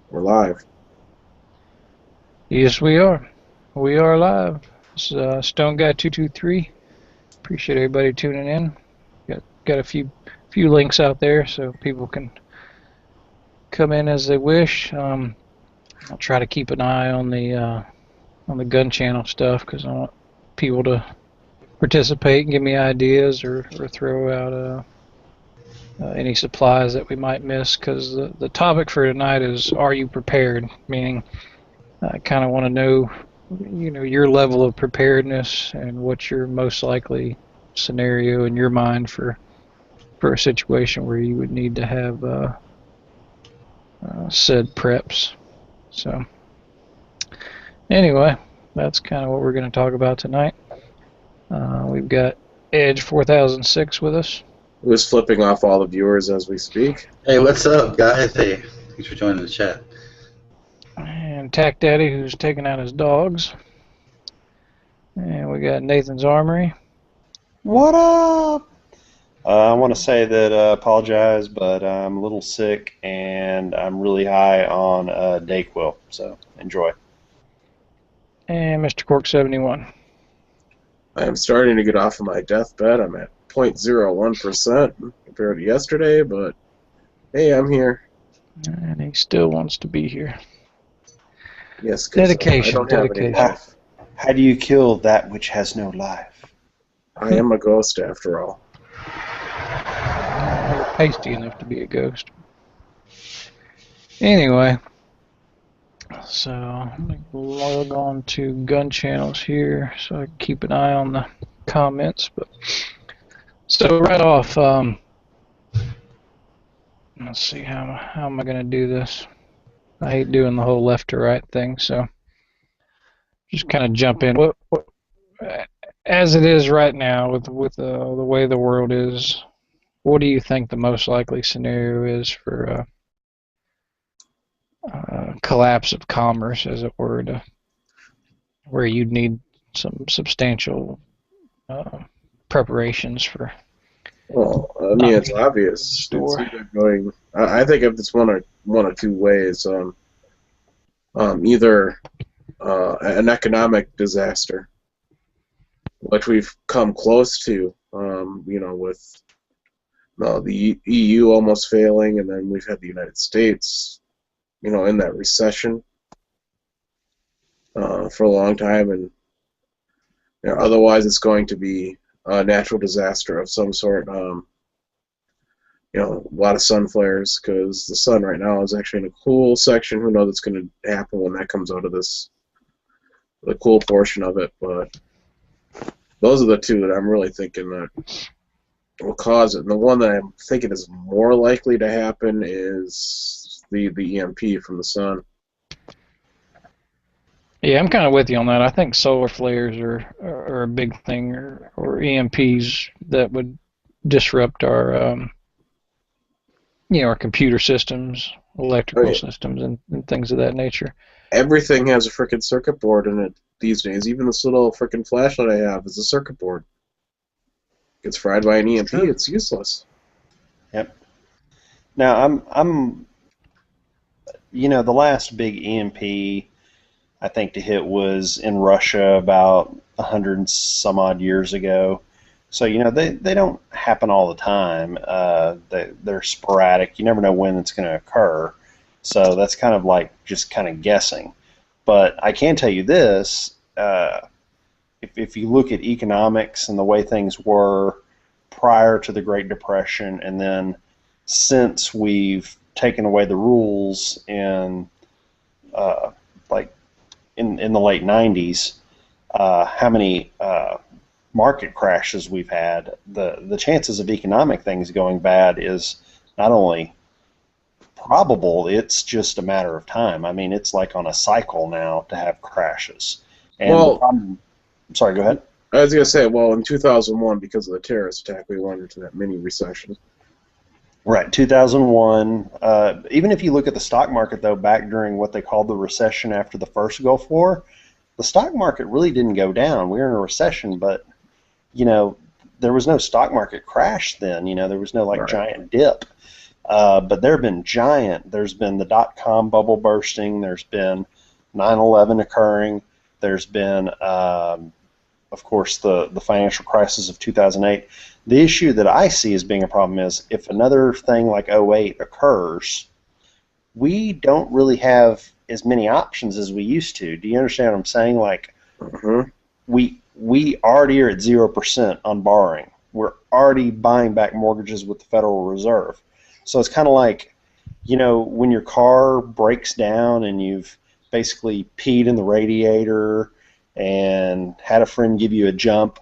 We're live. Yes, we are. We are live. This is Stone Guy 223. Appreciate everybody tuning in. Got a few links out there so people can come in as they wish. I'll try to keep an eye on the gun channel stuff because I want people to participate and give me ideas or throw out any supplies that we might miss. Because the topic for tonight is, are you prepared? Meaning, I kind of want to know, your level of preparedness and what's your most likely scenario in your mind for a situation where you would need to have said preps. So anyway, that's kind of what we're going to talk about tonight. We've got Edge 4006 with us. Who's flipping off all the viewers as we speak? Hey, what's up, guys? Hey, thanks for joining the chat. And Tack Daddy, who's taking out his dogs. And we got Nathan's Armory. What up? I want to say that apologize, but I'm a little sick and I'm really high on Dayquil, so enjoy. And Mr. Cork 71. I am starting to get off of my deathbed. I'm at 0.01% compared to yesterday, but hey, I'm here. And he still wants to be here. Yes, because Dedication, I don't have any dedication. life. How do you kill that which has no life? I am a ghost after all. You're pasty enough to be a ghost. Anyway, so I'm going to log on to gun channels here so I can keep an eye on the comments. But so right off, let's see how am I going to do this. I hate doing the whole left to right thing, so just kind of jump in. What as it is right now with the way the world is, what do you think the most likely scenario is for collapse of commerce, as it were, where you'd need some substantial preparations for? Well, I mean, it's obvious. It's either going. I think if it's one or two ways. Either an economic disaster, which we've come close to. With the EU almost failing, and then we've had the United States, in that recession for a long time, and otherwise it's going to be a natural disaster of some sort. A lot of sun flares, because the sun right now is actually in a cool section. Who knows what's going to happen when that comes out of the cool portion of it, but those are the two that I'm really thinking that will cause it. And the one that I'm thinking is more likely to happen is the EMP from the sun. Yeah, I'm kind of with you on that. I think solar flares are a big thing, or EMPs that would disrupt our our computer systems, electrical systems, and things of that nature. Everything has a frickin' circuit board in it these days. Even this little frickin' flashlight I have is a circuit board. Gets fried by an EMP, it's useless. Yep. Now I'm the last big EMP I think to hit was in Russia about 100 and some odd years ago. So they don't happen all the time. They're sporadic. You never know when it's going to occur. So that's kind of like just kind of guessing. But I can tell you this: if you look at economics and the way things were prior to the Great Depression, and then since we've taken away the rules in in the late 90s, how many market crashes we've had, the chances of economic things going bad is not only probable, it's just a matter of time. I mean, it's like on a cycle now to have crashes. And well, sorry, go ahead. I was going to say, well, in 2001, because of the terrorist attack, we went into that mini recession. Right, 2001. Even if you look at the stock market, though, back during what they called the recession after the first Gulf War, the stock market really didn't go down. We were in a recession, but there was no stock market crash then. There was no giant dip. But there have been there's been the dot-com bubble bursting, there's been 9/11 occurring, there's been, of course, the financial crisis of 2008. The issue that I see as being a problem is if another thing like '08 occurs, we don't really have as many options as we used to. Do you understand what I'm saying? Like, we already are at 0% on borrowing. We're already buying back mortgages with the Federal Reserve. So it's kind of like, when your car breaks down and you've basically peed in the radiator and had a friend give you a jump.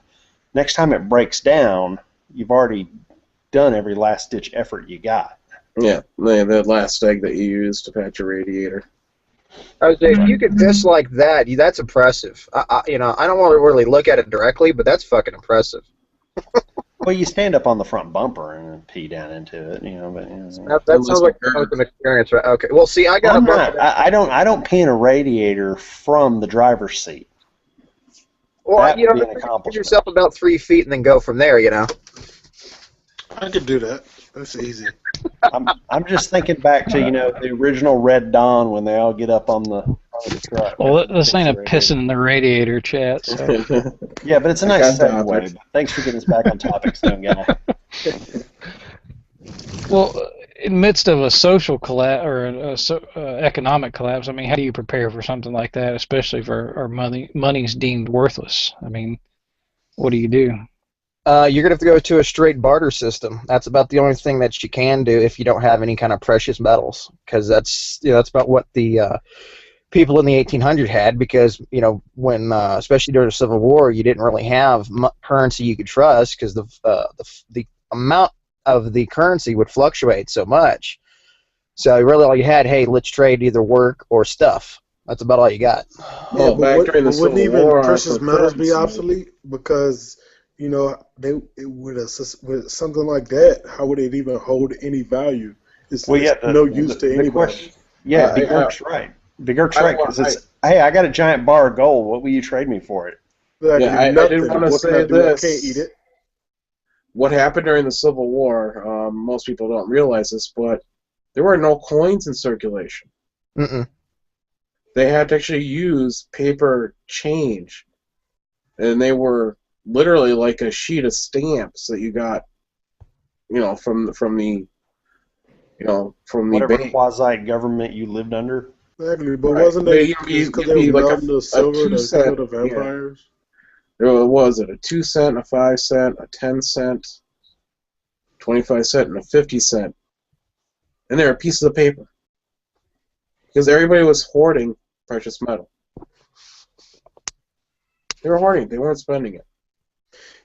Next time it breaks down, you've already done every last-ditch effort you got. Yeah, the last egg that you used to patch your radiator. I would say if you could piss like that, that's impressive. I don't want to really look at it directly, but that's fucking impressive. Well, you stand up on the front bumper and pee down into it, But that sounds like an experience, right? Okay. Well, see, I got I don't pee in a radiator from the driver's seat. Well, put yourself about 3 feet and then go from there. I could do that. That's easy. I'm just thinking back to the original Red Dawn when they all get up on the truck. Well, this ain't a pissing in the radiator chat. So. Yeah, but it's a nice segue. Thanks for getting us back on topic, Stone Guy. Well, in the midst of a social collapse or economic collapse, I mean, how do you prepare for something like that, especially for our money's deemed worthless? I mean, what do you do? You're going to have to go to a straight barter system. That's about the only thing that you can do if you don't have any kind of precious metals, because that's about what the people in the 1800s had. Because when especially during the Civil War, you didn't really have currency you could trust because the amount of the currency would fluctuate so much. So really, all you had, hey, let's trade either work or stuff. That's about all you got. Yeah, wouldn't even precious metals be obsolete because? With something like that, how would it even hold any value? It's no use to anybody. Big Irk's right. Big Irk's right because it's, hey, I got a giant bar of gold. What will you trade me for it? I didn't want to say this. I can't eat it. What happened during the Civil War? Most people don't realize this, but there were no coins in circulation. They had to actually use paper change, and they were literally like a sheet of stamps that you got, from the whatever bank. Quasi government you lived under. Exactly, but wasn't that because they were like the silver of vampires? Was it a 2 cent, a 5 cent, a 10 cent, 25 cent, and a 50 cent? And they were pieces of paper because everybody was hoarding precious metal. They were hoarding; they weren't spending it.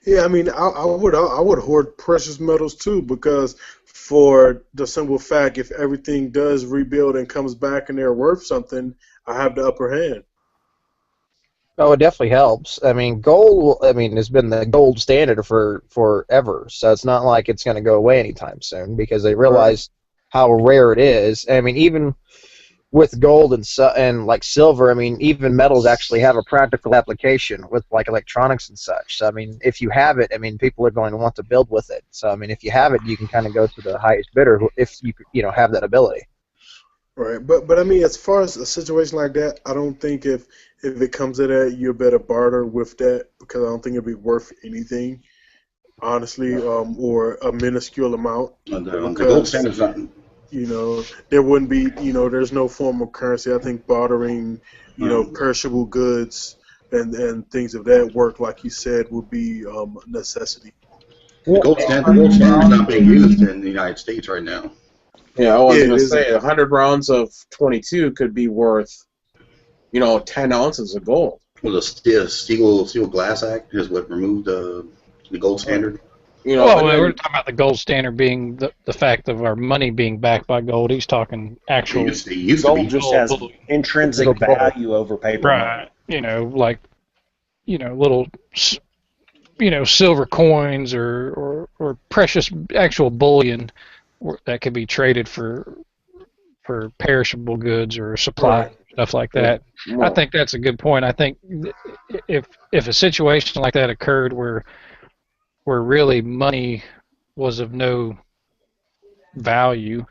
Yeah, I mean, I would hoard precious metals too, because for the simple fact, if everything does rebuild and comes back and they're worth something, I have the upper hand. Oh, it definitely helps. I mean, gold, has been the gold standard for forever, so it's not like it's going to go away anytime soon because they realize how rare it is. I mean, even with gold and like silver, I mean, even metals actually have a practical application with like electronics and such. So I mean, if you have it, I mean, people are going to want to build with it. So I mean, if you have it, you can kind of go to the highest bidder if you have that ability. Right, but I mean, as far as a situation like that, I don't think if it comes to that, you better barter with that because I don't think it'd be worth anything, honestly, or a minuscule amount. The gold standard's not. There wouldn't be, there's no form of currency. I think bartering, perishable goods and things of that work, like you said, would be a necessity. The gold standard is not being used in the United States right now. Yeah, I was going to say 100 rounds of 22 could be worth, 10 ounces of gold. Well, the Steel Glass Act is what removed the gold standard. We're talking about the gold standard being the fact of our money being backed by gold. He's talking actual gold just has intrinsic value over paper. Right. Little, silver coins or precious actual bullion that could be traded for perishable goods or supply stuff like that. I think that's a good point. I think if a situation like that occurred where really money was of no value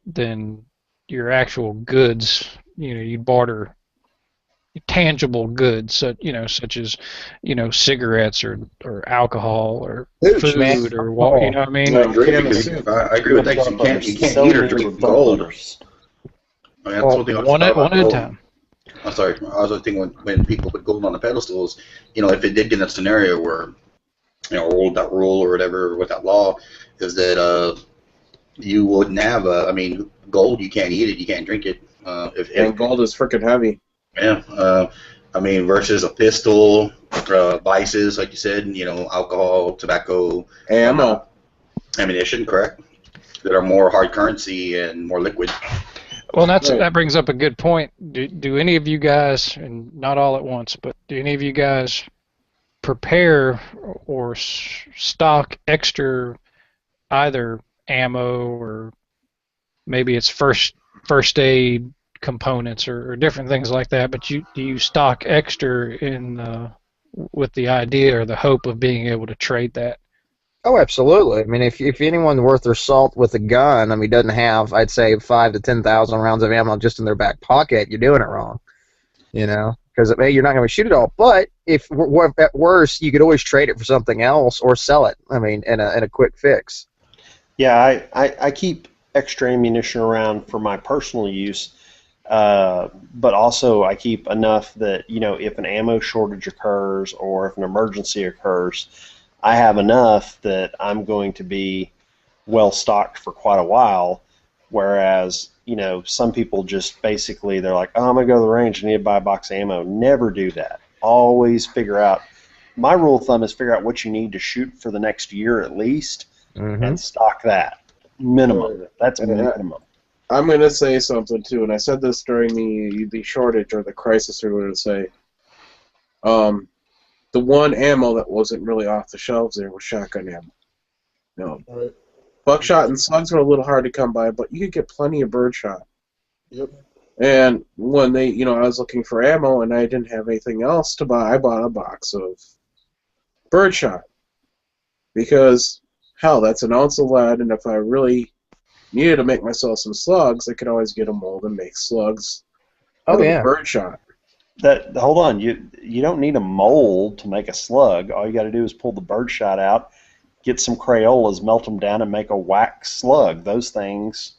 than your actual goods. You barter tangible goods, such as, cigarettes or alcohol or Hooch, man. food or Oh. you know what I mean? I agree, Can of because soup. I agree with that. 'Cause you can't So eat or many drink gold. butlers. I mean, that's Well, one thing I One thought at about a gold. time. I'm sorry. I was thinking when people put gold on the pedestals, if it did get in a scenario where, world that rule or whatever with that law, is that you wouldn't have gold. You can't eat it. You can't drink it. And gold is freaking heavy. Yeah. Versus a pistol, vices, like you said, alcohol, tobacco, Ammo. ammunition, correct? That are more hard currency and more liquid. Well, Right. that brings up a good point. Do any of you guys, and not all at once, but do any of you guys prepare or stock extra either ammo or maybe it's first aid components or different things like that? But do you stock extra with the idea or the hope of being able to trade that? Oh, absolutely. I mean, if anyone worth their salt with a gun, doesn't have, I'd say, 5 to 10,000 rounds of ammo just in their back pocket, you're doing it wrong. Because you're not going to shoot it all. But if at worst, you could always trade it for something else or sell it. In a quick fix. Yeah, I keep extra ammunition around for my personal use, but also I keep enough that, if an ammo shortage occurs or if an emergency occurs, I have enough that I'm going to be well stocked for quite a while. Whereas, some people just basically, they're like, oh, I'm going to go to the range, I need to buy a box of ammo. Never do that. Always figure out, my rule of thumb is figure out what you need to shoot for the next year at least, and stock that. Minimum. That's minimum. I'm going to say something, too, and I said this during the shortage or the crisis, or what to say. The one ammo that wasn't really off the shelves there was shotgun ammo. Right. Buckshot and slugs were a little hard to come by, but you could get plenty of birdshot. Yep. And when I was looking for ammo and I didn't have anything else to buy, I bought a box of birdshot. Because, hell, that's an ounce of lead, and if I really needed to make myself some slugs, I could always get a mold and make slugs. Oh, yeah. Birdshot. Hold on, you don't need a mold to make a slug. All you got to do is pull the birdshot out, get some Crayolas, melt them down, and make a wax slug. Those things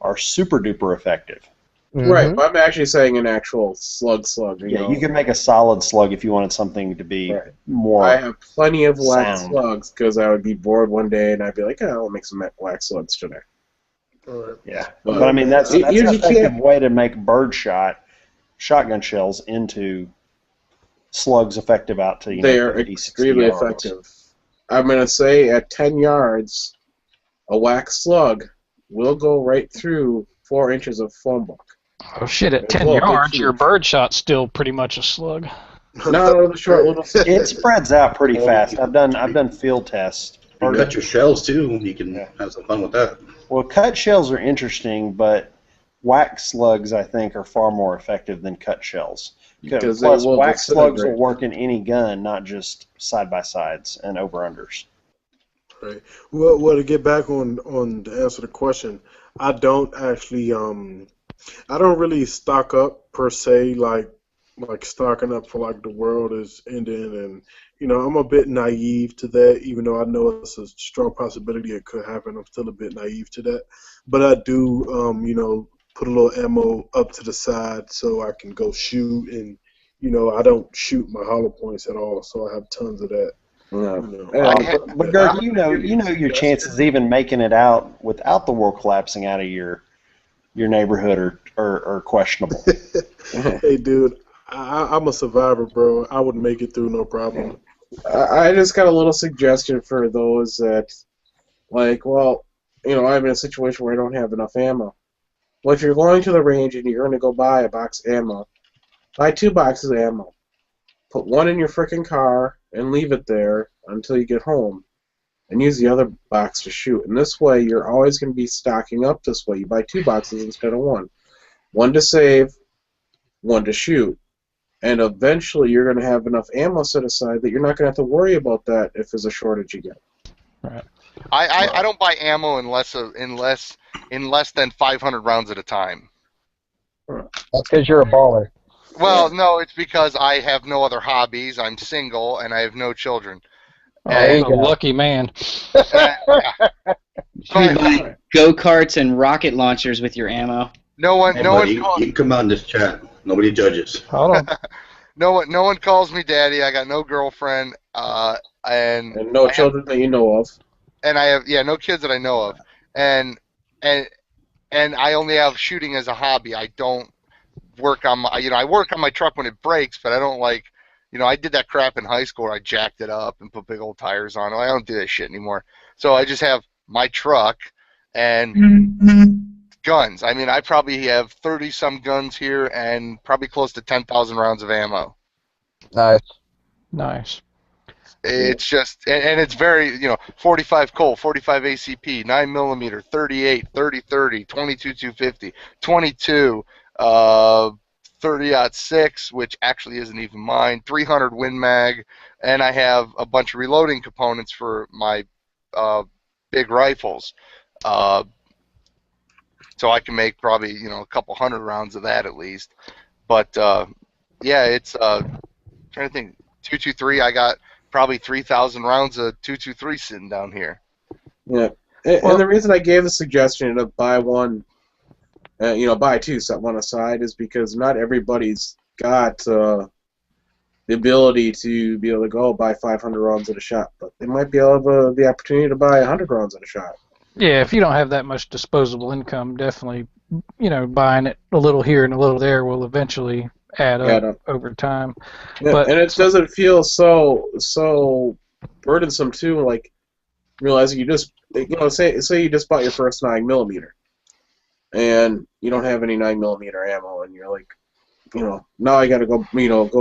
are super duper effective. Right, but I'm actually saying an actual slug. You can make a solid slug if you wanted something to be more. I have plenty of wax sound. slugs because I would be bored one day and I'd be like, I'll make some wax slugs today. Right. Yeah, But but that's you an usually effective can't- way to make birdshot shotgun shells into slugs effective out to They are 50, 60 extremely yards. effective. I'm going to say at 10 yards, a wax slug will go right through 4 inches of foam book. Oh shit! At 10 Well, big yards, your huge. birdshot's still pretty much a slug. No, the short little. It spreads out pretty fast. I've done field tests. You can cut your shells too. You can have some fun with that. Well, cut shells are interesting, but wax slugs, I think, are far more effective than cut shells. Because they Plus, will wax slugs disintegrate. will work in any gun, not just side-by-sides and over-unders. Right. Well, to get back on to answer the question, I don't actually I don't really stock up per se like stocking up for like the world is ending, and I'm a bit naive to that, even though I know it's a strong possibility it could happen. I'm still a bit naive to that, but I do put a little ammo up to the side so I can go shoot, and I don't shoot my hollow points at all, so I have tons of that. No. But Gert, you know your chances even making it out without the world collapsing out of your neighborhood are questionable. Hey, dude, I'm a survivor, bro. I would make it through no problem. I just got a little suggestion for those that, I'm in a situation where I don't have enough ammo. Well, if you're going to the range and you're going to go buy a box of ammo, buy 2 boxes of ammo. Put one in your frickin' car and leave it there until you get home, and use the other box to shoot. And this way, you're always going to be stocking up this way. You buy 2 boxes instead of 1. 1 to save, 1 to shoot. And eventually, you're going to have enough ammo set aside that you're not going to have to worry about that if there's a shortage again. Right. I don't buy ammo in less than 500 rounds at a time. That's because you're a baller. Well, no, it's because I have no other hobbies. I'm single and I have no children. Oh, There he's you a go. lucky man. You buy go-karts and rocket launchers with your ammo. No one, Hey, no buddy, one, you can come out in this chat. Nobody judges. Hold on. no one calls me daddy. I got no girlfriend, and And no children that you know of. and I have no kids that I know of, and and I only have shooting as a hobby. I don't work on my, I work on my truck when it breaks, but I don't like, I did that crap in high school where I jacked it up and put big old tires on it. I don't do that shit anymore. So I just have my truck and guns. I mean, I probably have 30 some guns here and probably close to 10,000 rounds of ammo. Nice. Nice. It's just, and it's very, 45 Colt, 45 ACP, 9mm, 38, 30-30, 22 250, 22, 30-06, which actually isn't even mine, 300 Win Mag, and I have a bunch of reloading components for my big rifles. So I can make probably, a couple hundred rounds of that at least. But, yeah, it's, trying to think, 223, I got probably 3,000 rounds of 223 sitting down here. Yeah, and the reason I gave the suggestion to buy one, buy two, set one aside, is because not everybody's got the ability to be able to go buy 500 rounds at a shot, but they might be able to the opportunity to buy 100 rounds at a shot. Yeah, if you don't have that much disposable income, definitely, buying it a little here and a little there will eventually add up over time. Yeah, But and it doesn't feel so burdensome too, like realizing you just, say you just bought your first 9mm, and you don't have any 9mm ammo, and you're like, now I got to go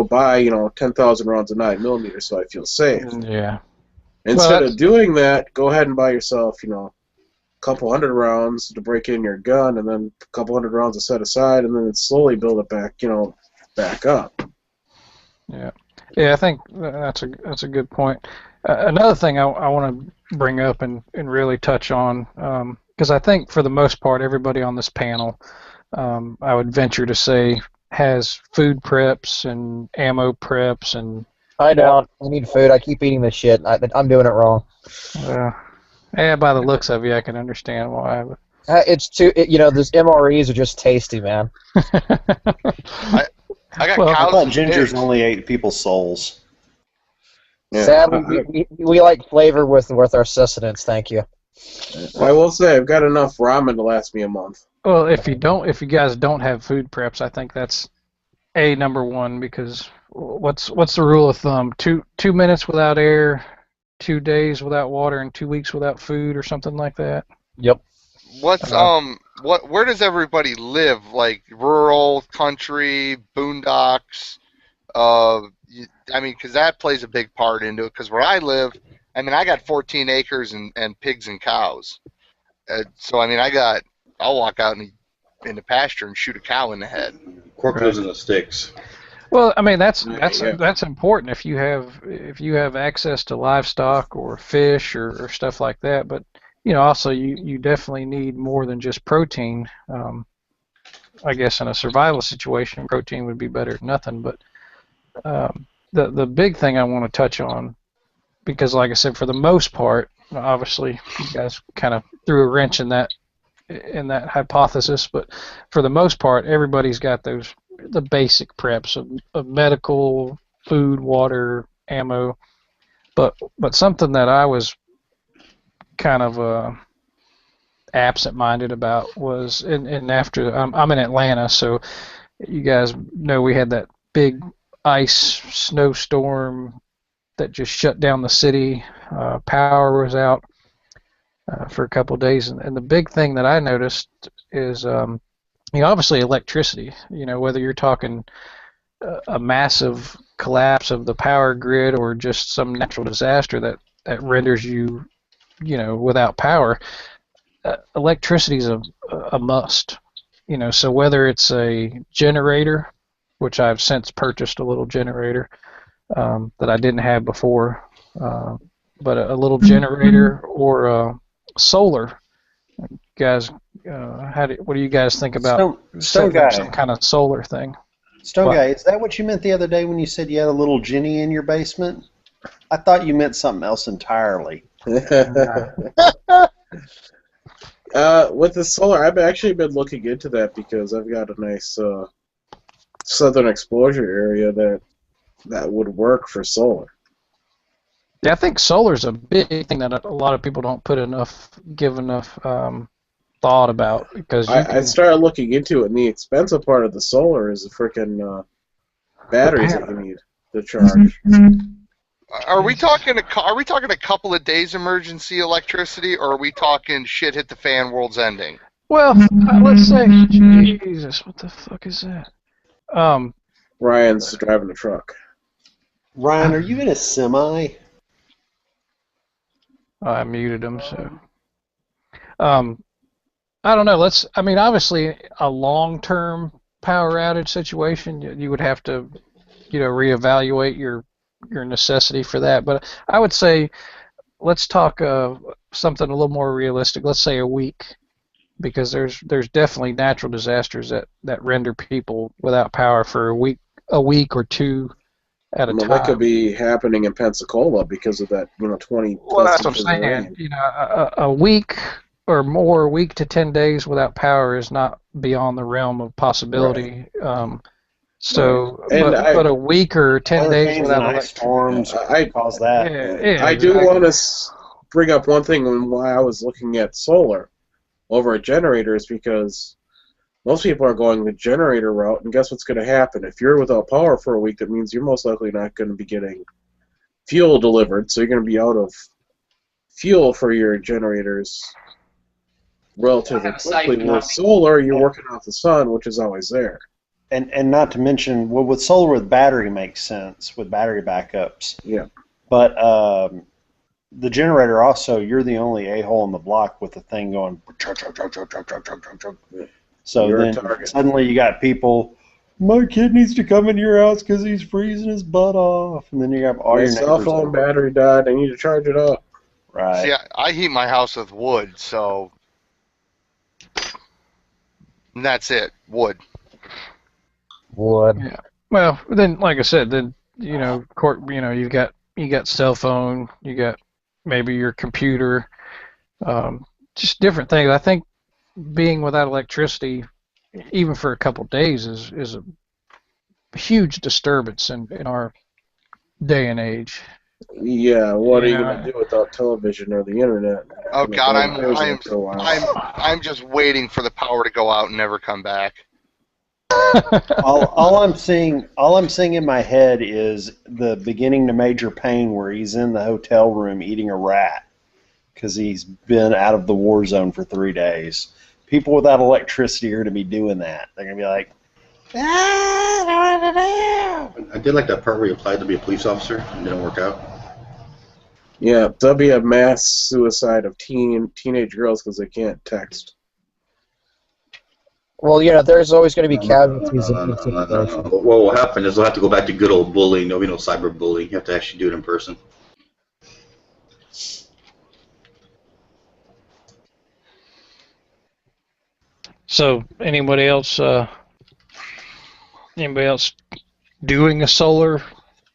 buy 10,000 rounds of 9mm so I feel safe. yeah. Instead Well, of doing that, go ahead and buy yourself a couple hundred rounds to break in your gun, and then a couple hundred rounds to set aside, and then slowly build it back back up. Yeah, I think that's a good point. Another thing I want to bring up and really touch on, because I think for the most part everybody on this panel, I would venture to say, has food preps and ammo preps and. I don't. I need food. I keep eating this shit. I'm doing it wrong. Yeah, by the looks of you, I can understand why. It's too. Those MREs are just tasty, man. I got Well, cows I thought and gingers pigs. only ate people's souls. Yeah, Sadly, we like flavor with our sustenance. Thank you. I will say I've got enough ramen to last me a month. Well, if you guys don't have food preps, I think that's number one, because what's the rule of thumb? 2 minutes without air, 2 days without water, and 2 weeks without food, or something like that. Yep. What's where does everybody live? Like rural, country, boondocks? Because that plays a big part into it. Because where I live, I got 14 acres and pigs and cows. So I'll walk out in the pasture and shoot a cow in the head. Cork lives in the sticks. Well, that's Yeah. that's important if you have access to livestock or fish or stuff like that. But also you definitely need more than just protein. I guess in a survival situation, protein would be better than nothing. But the big thing I want to touch on, because like I said, for the most part, obviously you guys kind of threw a wrench in that hypothesis, but for the most part, everybody's got the basic preps of medical, food, water, ammo. But something that I was kind of absent-minded about was, and after I'm in Atlanta, so you guys know we had that big ice snowstorm that just shut down the city. Power was out for a couple of days, and the big thing that I noticed is obviously electricity. Whether you're talking a massive collapse of the power grid or just some natural disaster that renders you without power, electricity is a must. So whether it's a generator, which I've since purchased a little generator that I didn't have before, but a little generator or solar. Guys, what do you guys think about Stone setting Guy. up some kind of solar thing? Stone What? Guy, is that what you meant the other day when you said you had a little Jenny in your basement? I thought you meant something else entirely. With the solar, I've actually been looking into that because I've got a nice southern exposure area that would work for solar. Yeah, I think solar's a big thing that a lot of people don't give enough thought about because I started looking into it, and the expensive part of the solar is the freaking batteries that you need to charge. Are we talking a couple of days emergency electricity, or are we talking shit hit the fan, world's ending? Well, let's say, Jesus, what the fuck is that? Ryan's driving a truck. Ryan, are you in a semi? I muted him, so. I don't know. Obviously, a long-term power outage situation, you would have to, reevaluate your necessity for that. But I would say, let's talk something a little more realistic. Let's say a week, because there's definitely natural disasters that render people without power for a week or two at a time. That could be happening in Pensacola because of that, 20 Well, that's what inches I'm of saying. rain. A week or more, a week to 10 days without power is not beyond the realm of possibility. And But a week or 10 days Hurricanes without and ice storms cause that. I do want to bring up one thing when why I was looking at solar over at generators, because most people are going the generator route, and guess what's going to happen? If you're without power for a week, that means you're most likely not going to be getting fuel delivered, so you're going to be out of fuel for your generators relatively quickly. With solar, you're working off the sun, which is always there. And not to mention, well, with solar with battery makes sense, with battery backups. Yeah. But the generator also, you're the only a-hole in the block with the thing going chug. Yeah. So You're a then target. suddenly you got people, my kid needs to come into your house because he's freezing his butt off. And then you have all My your cell neighbors phone over. battery died. I need to charge it up. Right. See, I heat my house with wood, so and that's it, wood. Would. Yeah. Well, then, like I said, then you've got cell phone, you got maybe your computer, just different things. I think being without electricity, even for a couple of days, is a huge disturbance in our day and age. Yeah, what are you Yeah. going to do without television or the internet? Oh God, I'm I'm just waiting for the power to go out and never come back. all I'm seeing in my head is the beginning to major pain where he's in the hotel room eating a rat because he's been out of the war zone for 3 days. People without electricity are going to be doing that. They're going to be like, I did like that part where you applied to be a police officer and didn't work out. Yeah, there'll be a mass suicide of teenage girls because they can't text. Well, there's always going to be casualties in this situation. What will happen is they'll have to go back to good old bullying. There'll be no cyberbullying. You have to actually do it in person. So, anybody else doing a solar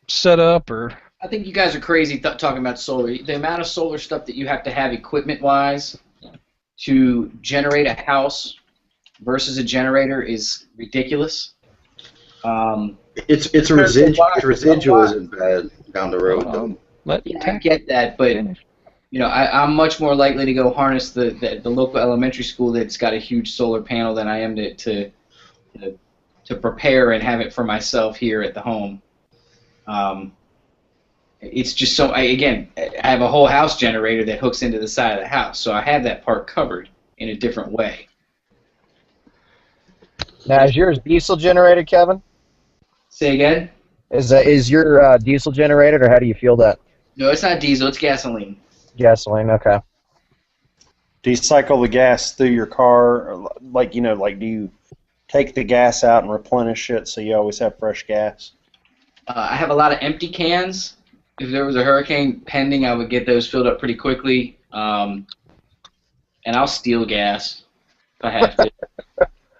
setup or? I think you guys are crazy talking about solar. The amount of solar stuff that you have to have equipment-wise to generate a house versus a generator is ridiculous. It's a residual isn't bad down the road though. I get that, but I'm much more likely to go harness the local elementary school that's got a huge solar panel than I am to prepare and have it for myself here at the home. It's just so I have a whole house generator that hooks into the side of the house, so I have that part covered in a different way. Now, is yours diesel generated, Kevin? Say again? Is your diesel generated, or how do you feel that? No, it's not diesel, it's gasoline. Gasoline, okay. do you cycle the gas through your car? Or like do you take the gas out and replenish it so you always have fresh gas? I have a lot of empty cans if there was a hurricane pending, I would get those filled up pretty quickly. And I'll steal gas if I have to.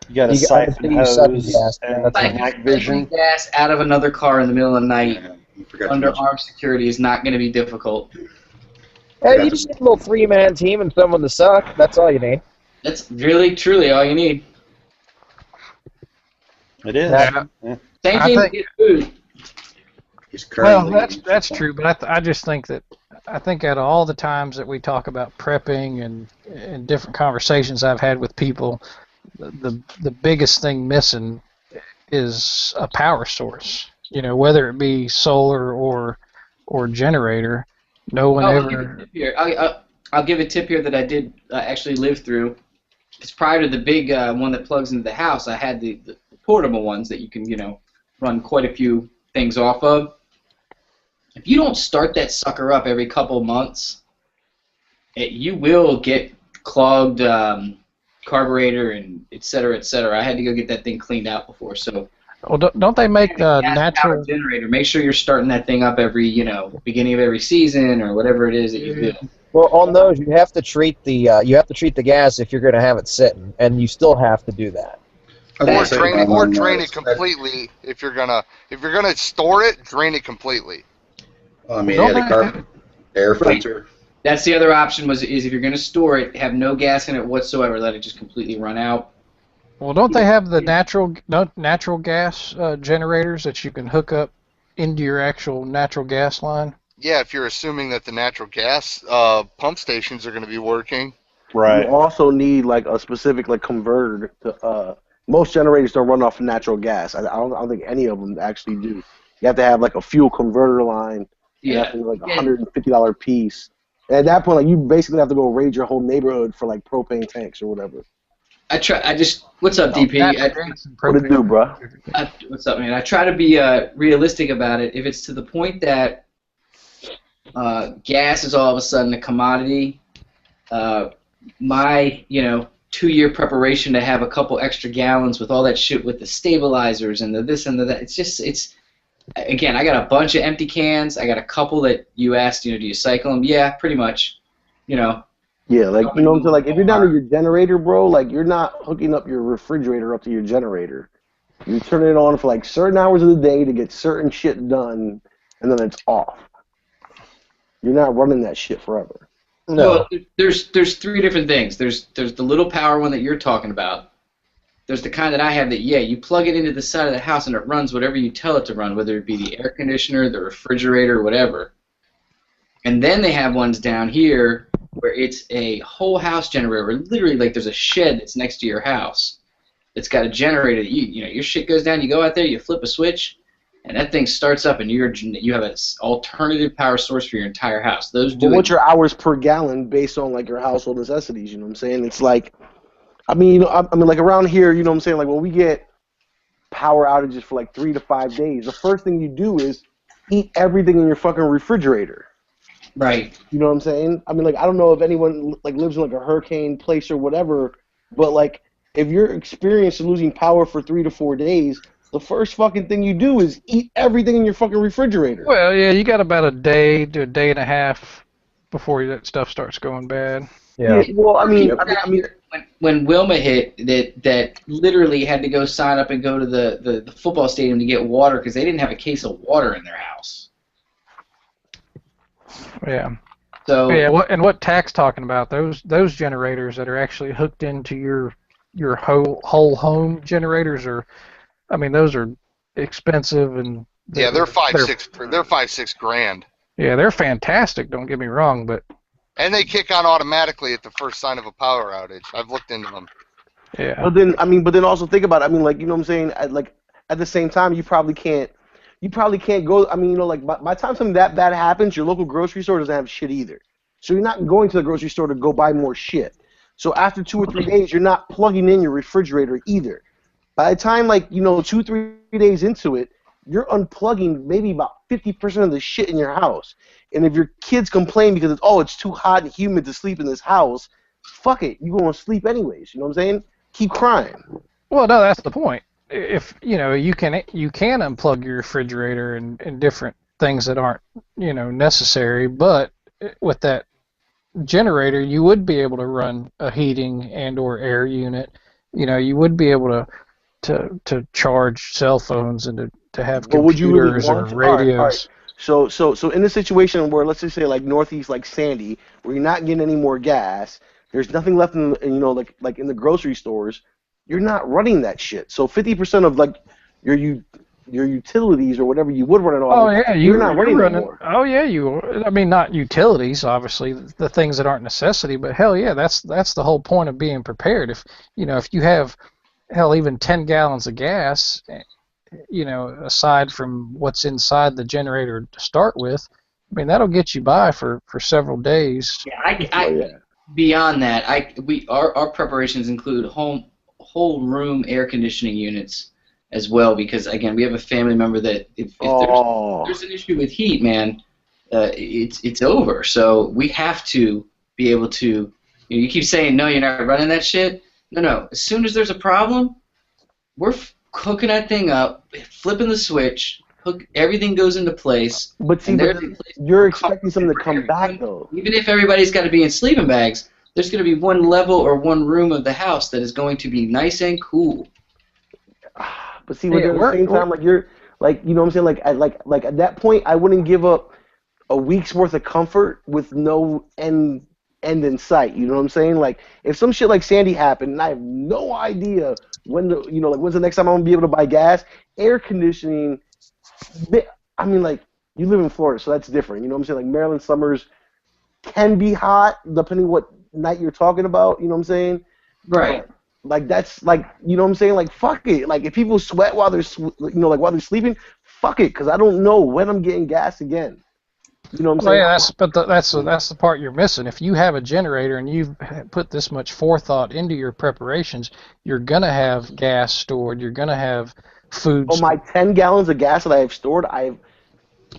You got a You siphon gotta use sucking hose gas, and that's a Like, night vision. gas out of another car in the middle of the night Yeah, you forgot to under mention. armed security is not going to be difficult. Hey, you just need a little 3-man team and someone to suck. That's all you need. That's really, truly all you need. It is. Yeah. Same I thing think- with food. He's Well, currently that's true, but I just think that I think out of all the times that we talk about prepping and different conversations I've had with people, the biggest thing missing is a power source. You know, whether it be solar or generator. No one I'll give a ever. tip here. I'll give a tip here that I did actually live through. Because prior to the big one that plugs into the house, I had the portable ones that you can, run quite a few things off of. If you don't start that sucker up every couple months, you will get clogged carburetor and et cetera, et cetera. I had to go get that thing cleaned out before. So Well, don't they make gas natural? powered generator. Make sure you're starting that thing up every, beginning of every season or whatever it is that you do. Well, on those, you have to treat the gas if you're going to have it sitting, and you still have to do that. Or drain it, or on, drain it spec- completely. If you're gonna store it, drain it completely. I mean, Don't yeah, the air filter. That's the other option is if you're going to store it, have no gas in it whatsoever. Let it just completely run out. Well, don't they have the natural gas generators that you can hook up into your actual natural gas line? Yeah, if you're assuming that the natural gas pump stations are going to be working. Right. You also need like a specific like converter to. Most generators don't run off natural gas. I don't think any of them actually do. You have to have like a fuel converter line. Yeah. That's like $150 piece. And at that point, like you basically have to go raid your whole neighborhood for like propane tanks or whatever. What's up, DP? What it do, bro? What's up, man? I try to be realistic about it. If it's to the point that gas is all of a sudden a commodity, my 2-year preparation to have a couple extra gallons with all that shit with the stabilizers and the this and the that. It's again, I got a bunch of empty cans. I got a couple that you asked, do you cycle them? Yeah, pretty much. Yeah, like so like if you're down to your generator, bro, like you're not hooking up your refrigerator up to your generator. You turn it on for like certain hours of the day to get certain shit done, and then it's off. You're not running that shit forever. No. Well, there's 3 different things. There's the little power one that you're talking about. There's the kind that I have that, you plug it into the side of the house and it runs whatever you tell it to run, whether it be the air conditioner, the refrigerator, whatever. And then they have ones down here where it's a whole house generator, where literally like there's a shed that's next to your house that's got a generator that your shit goes down, you go out there, you flip a switch, and that thing starts up and you have an alternative power source for your entire house. Those do But what's your hours per gallon based on like your household necessities? You know what I'm saying? It's like, I mean, like around here, you know what I'm saying? Like when we get power outages for like 3 to 5 days, the first thing you do is eat everything in your fucking refrigerator. Right. You know what I'm saying? I mean, like I don't know if anyone like lives in like a hurricane place or whatever, but like if you're experiencing losing power for 3 to 4 days, the first fucking thing you do is eat everything in your fucking refrigerator. Well, yeah, you got about a day to a day and a half before that stuff starts going bad. Yeah. Well, I mean, when Wilma hit, that literally had to go sign up and go to the football stadium to get water because they didn't have a case of water in their house. Yeah. So Yeah. What Tack's talking about? Those generators that are actually hooked into your whole home generators are. I mean, those are expensive and Yeah, they're 5-6 grand. Yeah, they're fantastic. Don't get me wrong, but And they kick on automatically at the first sign of a power outage. I've looked into them. yeah. But then also think about it. I mean, like you know what I'm saying? At the same time, you probably can't go. I mean, like by the time something that bad happens, your local grocery store doesn't have shit either. So you're not going to the grocery store to go buy more shit. So after 2 or 3 days, you're not plugging in your refrigerator either. By the time 2-3 days into it, you're unplugging maybe about 50% of the shit in your house. And if your kids complain because it's too hot and humid to sleep in this house, fuck it, you're going to sleep anyways. You know what I'm saying? Keep crying. Well, no, that's the point. If you can unplug your refrigerator in different things that aren't, necessary. But with that generator, you would be able to run a heating and or air unit. You would be able to charge cell phones and to have But would you really computers or want to? radios. All right. So in a situation where, let's just say, like Northeast, like Sandy, where you're not getting any more gas, there's nothing left in, like in the grocery stores, you're not running that shit. So 50% of like your utilities or whatever you would run it on. Oh yeah, you're not running anymore. Oh yeah, I mean, not utilities, obviously, the things that aren't necessity, but hell yeah, that's the whole point of being prepared. If you have, hell, even 10 gallons of gas, aside from what's inside the generator to start with, I mean, that'll get you by for several days. Yeah, beyond that, our preparations include whole room air conditioning units as well, because again, we have a family member that if there's an issue with heat, man, it's over. So we have to be able to. You keep saying no, you're not running that shit. No. As soon as there's a problem, we're hooking that thing up, flipping the switch, everything goes into place. But see, you're expecting something to come back though. Even if everybody's got to be in sleeping bags, there's going to be one level or one room of the house that is going to be nice and cool. But see, at the same time, like you're, like, you know what I'm saying, like at that point, I wouldn't give up a week's worth of comfort with no end in sight. You know what I'm saying? Like, if some shit like Sandy happened and I have no idea when when's the next time I'm gonna be able to buy gas, air conditioning. I mean, like, you live in Florida, so that's different. You know what I'm saying? Like, Maryland summers can be hot depending what night you're talking about. You know what I'm saying? Right. Like, that's like, you know what I'm saying? Like, fuck it. Like, if people sweat while they're while they're sleeping, fuck it, because I don't know when I'm getting gas again. You know what I'm saying? Yeah, that's the part you're missing. If you have a generator and you've put this much forethought into your preparations, you're gonna have gas stored. You're gonna have food. Oh, my 10 gallons of gas that I have stored, I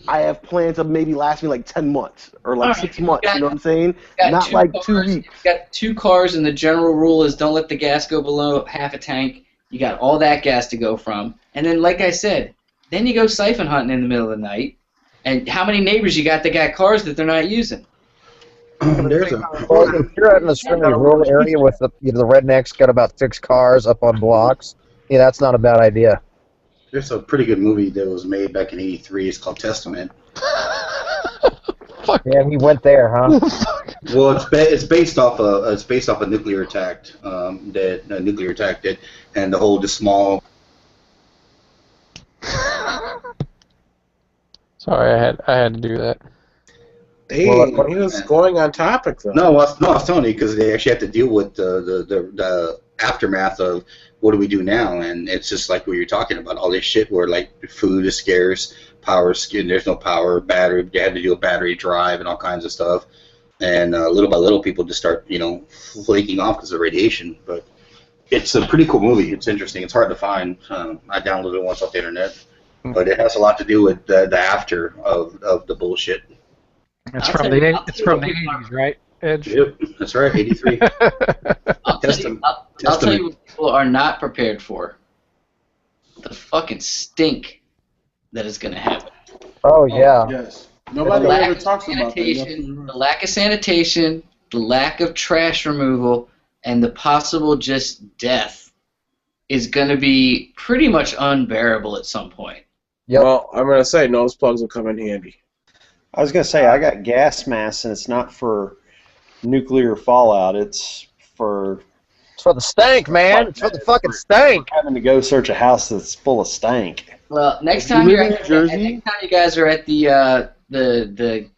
have plans of maybe last me like 10 months or like 6 months. You know what I'm saying? Not like 2 weeks. You got 2 cars, and the general rule is don't let the gas go below half a tank. You got all that gas to go from, and then, like I said, then you go siphon hunting in the middle of the night. And how many neighbors you got that got cars that they're not using? Well, if you're out in a extremely rural area with the rednecks got about 6 cars up on blocks, yeah, that's not a bad idea. There's a pretty good movie that was made back in '83. It's called Testament. Yeah, he went there, huh? Well, it's based off a nuclear attack did, and the whole just small. Sorry, I had to do that. Hey, he was going on topic though. No, I was telling you because they actually have to deal with the aftermath of what do we do now, and it's just like what you're talking about, all this shit where like food is scarce, power is scarce, there's no power, battery, they had to do a battery drive and all kinds of stuff, and little by little people just start flaking off because of radiation. But it's a pretty cool movie. It's interesting. It's hard to find. I downloaded it once off the internet, but it has a lot to do with the after of the bullshit. It's from the 80s, right, Edge? Yep, that's right, 83. I'll tell you what people are not prepared for. The fucking stink that is going to happen. Oh, yeah. Yes. Nobody ever talks about that. The lack of sanitation, the lack of trash removal, and the possible just death is going to be pretty much unbearable at some point. Yep. Well, I'm going to say nose plugs will come in handy. I was going to say, I got gas masks, and it's not for nuclear fallout. It's for the stank, man. It's for the fucking stank. Having to go search a house that's full of stank. Well, next time you guys are at the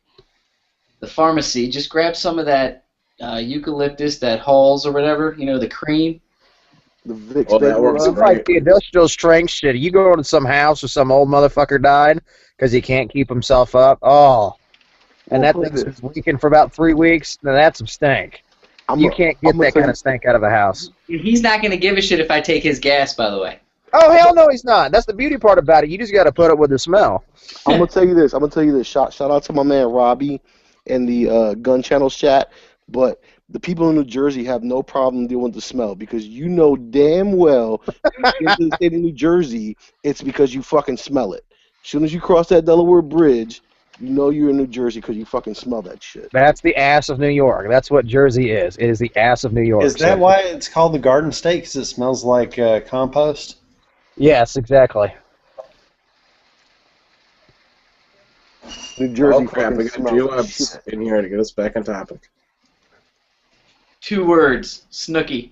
pharmacy, just grab some of that eucalyptus, that Halls or whatever, the cream. The Vicks. Well, that works It's like the industrial strength shit. You go into some house where some old motherfucker died because he can't keep himself up. Oh. And that thing's been leaking for about 3 weeks. Now that's some stank. You can't get that kind of stank out of a house. He's not going to give a shit if I take his gas, by the way. Oh, hell no, he's not. That's the beauty part about it. You just got to put up with the smell. I'm going to tell you this. Shout out to my man Robbie in the Gun Channels chat. But the people in New Jersey have no problem dealing with the smell because you know damn well if you get to the state of New Jersey, it's because you fucking smell it. soon as you cross that Delaware Bridge, you know you're in New Jersey because you fucking smell that shit. That's the ass of New York. That's what Jersey is. It is the ass of New York. Is that why it's called the Garden State? Because it smells like compost? Yes, exactly. New Jersey Oh crap! fucking We got smells like G-Labs shit. in here to get us back on topic. 2 words. Snooki.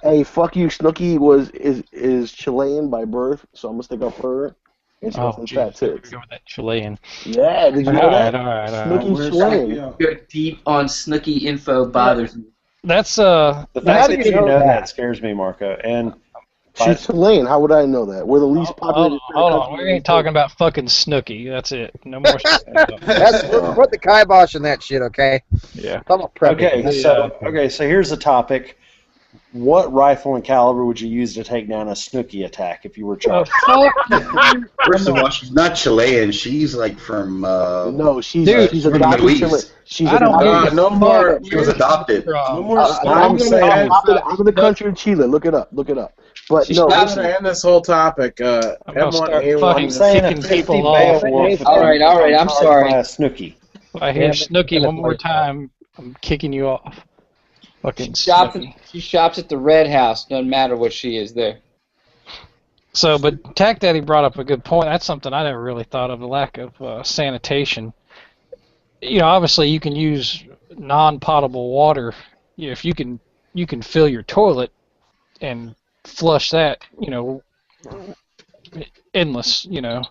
Hey, fuck you. Snooki is Chilean by birth, so I'm gonna stick up for her. And she has some fat tits. Go with that Chilean. Yeah, did you know that? All right. Snooki's Chilean. Go deep on Snooki info bothers me. That's The fact How that do you you know know that? that scares me, Marco. And She's Chilean. How would I know that? We're the least populated. Hold on. We ain't talking about fucking Snooki. That's it. No more. Put the kibosh in that shit, okay? Yeah. I'm a prep. so here's the topic. What rifle and caliber would you use to take down a Snooki attack if you were charged? First of all, she's not Chilean. She's like from. No, she's Dude, she's from adopted Belize. Chilean. She's I don't adopted. give a no more. She was adopted. No more I'm saying- out of the country of Chile. Look it up. But no, I'm listen. gonna end this whole topic. I'm gonna start M1A1. fucking I'm saying a kicking 50 people off. Beowulf All right, I'm charged sorry. by a Snooki. If I hear Snooki one more time, I'm kicking you off. Fucking Snooki. She shops at the Red House. Doesn't matter what she is there. So, but Tack Daddy brought up a good point. That's something I never really thought of, the lack of sanitation. You know, obviously you can use non-potable water. If you can fill your toilet and flush that, you know, endless, you know.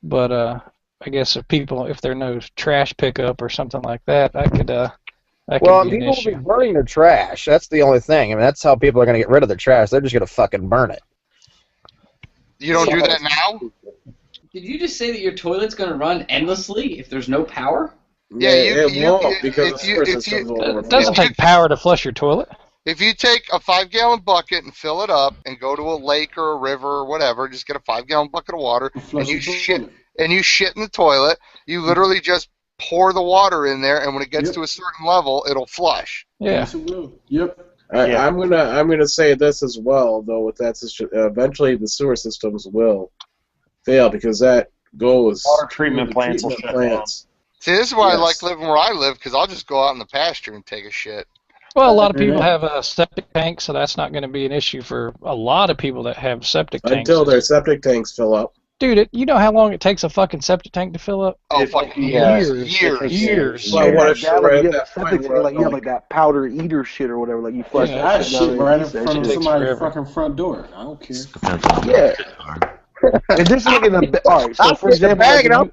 But I guess if there no trash pickup or something like that, that could be an People will be issue. burning their trash. That's the only thing. I mean, that's how people are going to get rid of their trash. They're just going to fucking burn it. You don't do that now? Did you just say that your toilet's going to run endlessly if there's no power? Yeah, it won't because the sewer systems will It overflow. doesn't take power to flush your toilet. If you take a 5-gallon bucket and fill it up and go to a lake or a river or whatever, just get a 5-gallon bucket of water and you shit in the toilet, you literally just pour the water in there, and when it gets to a certain level, it'll flush. Yeah. Yes, it will. Yep. I'm gonna say this as well, though. With that, eventually the sewer systems will fail because that goes. Water treatment to plants will treatment shut down. plants. See, this is why I Yes. like living where I live, because I'll just go out in the pasture and take a shit. Well, a lot of people have a septic tank, so that's not going to be an issue for a lot of people that have septic tanks. Until their septic tanks fill up. Dude, you know how long it takes a fucking septic tank to fill up? Oh, fucking Years. years. Well, what if Yeah, we're like, at you that have septic point tank, where like you have like that powder eater shit or whatever, like you flush Yeah, That that shit shit down right in and front of shit. somebody's fucking front door. I don't care. Yeah. If this is like in a all right, so for example, like, I know.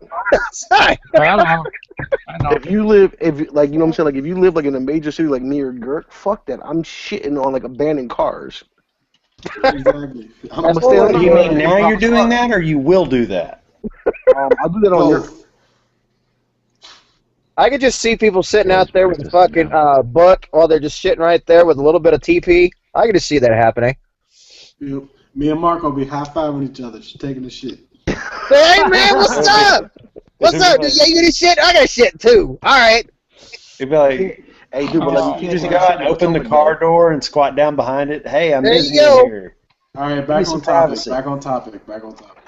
if you live, like you know what I'm saying, like if you live like in a major city like near Girk, fuck that. I'm shitting on like abandoned cars. Exactly. I'm gonna stay Do on you mean now you're doing that, or you will do that? I'll do that on your. I could just see people sitting out there with a fucking book while they're just shitting right there with a little bit of TP. I could just see that happening. Yep. Me and Marco be high-fiving each other, just taking the shit. Hey man, what's up? What's up? Dude? Yeah, you gonna shit? I got shit too. All right. You'd be like, Hey, dude, but like, you just go out and open the car door and squat down behind it. Hey, I'm There you busy go. in here. All right, Give me back some on topic. privacy. Back on topic. Back on topic.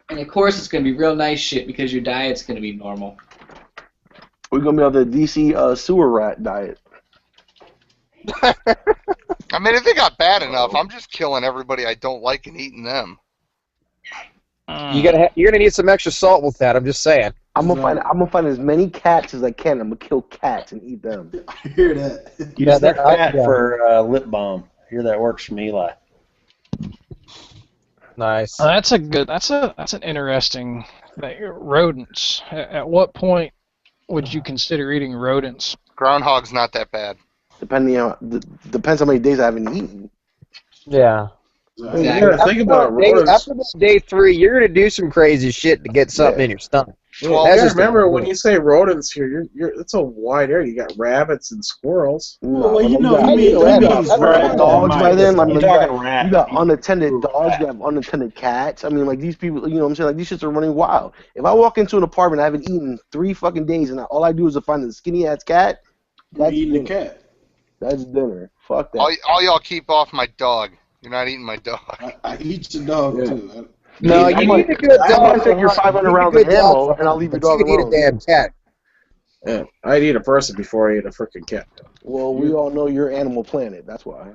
And of course, it's going to be real nice shit because your diet's going to be normal. we're gonna be on the DC sewer rat diet. I mean, if it got bad enough, I'm just killing everybody I don't like and eating them. You're gonna need some extra salt with that. I'm just saying. I'm gonna find as many cats as I can. I'm gonna kill cats and eat them. I hear that. Use that that- cat yeah. for lip balm. I hear that works from Eli. Nice. That's an interesting thing. Rodents. At what point would you consider eating rodents? Groundhog's not that bad. Depends how many days I haven't eaten. Yeah. Exactly. You gotta think about rodents. After this day 3, you're gonna do some crazy shit to get something in your stomach. Well, That's yeah, just remember a- when you say rodents here, it's a wide area. You got rabbits and squirrels. Well, you know, got- you mean got rats. dogs by then. Like, You're you talking got, rat. you got unattended dogs. You have unattended cats. I mean, like these people. You know what I'm saying? Like these shits are running wild. If I walk into an apartment, I haven't eaten 3 fucking days, and all I do is to find a skinny ass cat. You That's eating the dinner. cat. That's dinner. Fuck that. All y'all keep off my dog. You're not eating my dog. I eat your dog Yeah. too. No, I you might- need a good I dog. might take your for 500 hunting. You rounds need a of good dog ammo, for and I'll hunting, leave your but dog you need a alone. damn cat. Yeah, I'd eat a person before I eat a freaking cat. Well, we all know you're Animal Planet. That's why.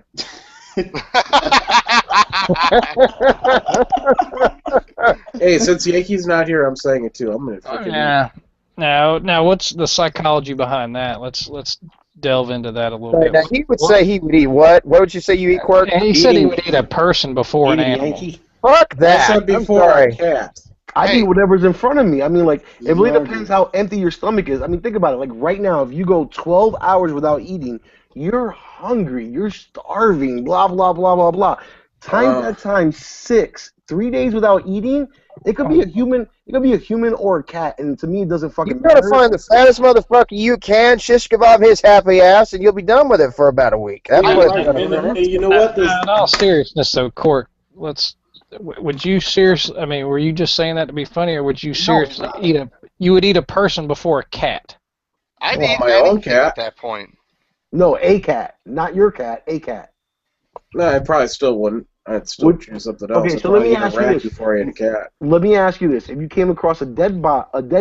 Hey, since Yankee's not here, I'm saying it too. I'm gonna freaking eat. Yeah. Now, what's the psychology behind that? Let's delve into that a little Right, bit. now, he would say he would eat what? What would you say you eat, Quirk? And he said he Eating- would eat a person before an Eating animal. Yankee. Fuck I that. said I'm before a sorry. cat. I Hey. eat whatever's in front of me. I mean, like, it really Exactly. depends how empty your stomach is. I mean, think about it. Like, right now, if you go 12 hours without eating, you're hungry. You're starving. Blah, blah, blah, blah, blah. Times that times 6. 3 days without eating, it could be a human. It could be a human or a cat. And to me, it doesn't You fucking gotta matter. find the fattest motherfucker you can, shish kebab his happy ass, and you'll be done with it for about a week. That's Yeah, what right. it's gonna And you know what? This, In all seriousness, though, Cork, would you seriously? I mean, were you just saying that to be funny, or would you seriously eat a? You would eat a person before a cat? I'd Well, eat my own anything cat. at that point. No, a cat. Not your cat. A cat. No, I probably still wouldn't. I'd still Would- choose something else. Okay, I'd so let probably me eat a ask you rat this. before I ate a cat. Let me ask you this: if you came across a dead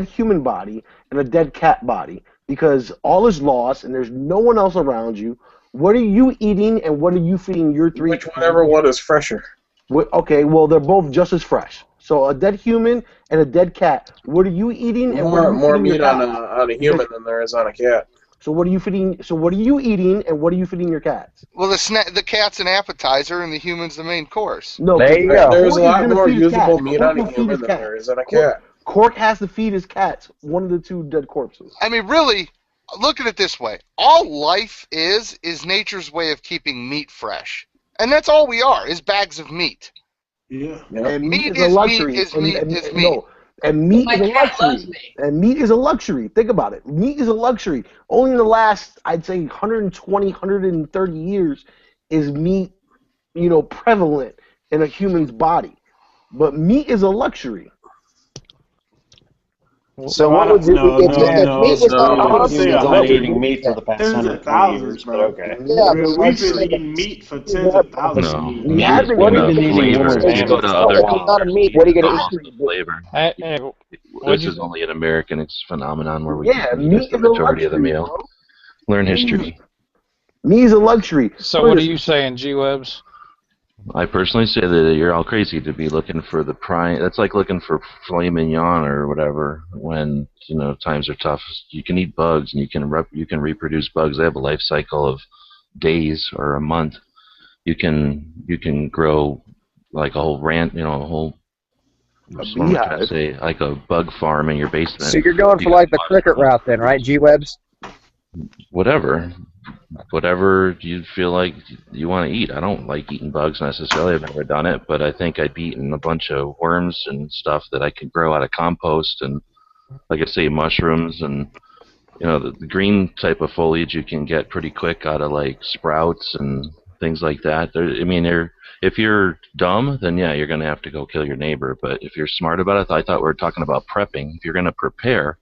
human body and a dead cat body, because all is lost and there's no one else around you, what are you eating and what are you feeding your three? Whichever one is fresher. Okay, well they're both just as fresh. So a dead human and a dead cat. What are you eating and what are you More feeding your meat on cat? a human than there is on a cat. So what are you feeding? So what are you eating and what are you feeding your cats? Well, the cat's an appetizer and the human's the main course. No, There you go. There's a Cork is lot gonna more feed his usable cat. meat Cork on a will feed human his than cat. there is on a Cork- cat. Cork has to feed his cats one of the two dead corpses. I mean, really, look at it this way: all life is nature's way of keeping meat fresh, and that's all we are: is bags of meat. yeah. Yep. And meat Meat is a is luxury. meat is and, meat and- is and- meat. No, and meat My is a cat luxury. loves me. And meat is a luxury. Think about it. Meat is a luxury. Only in the last, I'd say, 120, 130 years is meat, prevalent in a human's body. But meat is a luxury. So what would you No, if meat was no, not I a would hobby, say it's a a been luxury. eating meat for the past Tens of 120 thousands, years, but bro. okay. Yeah, We've been eating meat for tens of thousands of No, years. We meat have is been one eating of meat. flavor. Eating If you go to It's other not a meat. cultures, What are you gonna it's eat? flavor. Hey, what'd This you is only an American phenomenon where we Yeah, eat meat as meat the is a majority of the luxury, meal. bro. Learn history. Meat is a luxury. So Look what at are you saying, G-Webs? I personally say that you're all crazy to be looking for the prime. That's like looking for filet mignon or whatever when times are tough. You can eat bugs and you can reproduce bugs. They have a life cycle of days or a month. You can grow like a whole what am I trying to say, like a bug farm in your basement. So you're going for like the cricket route then, right? G-Webs? Whatever you feel like you want to eat. I don't like eating bugs necessarily. I've never done it, but I think I'd be eating a bunch of worms and stuff that I could grow out of compost and, like I say, mushrooms and the green type of foliage you can get pretty quick out of like sprouts and things like that. If you're dumb, then yeah, you're gonna have to go kill your neighbor. But if you're smart about it, I thought we were talking about prepping. If you're gonna prepare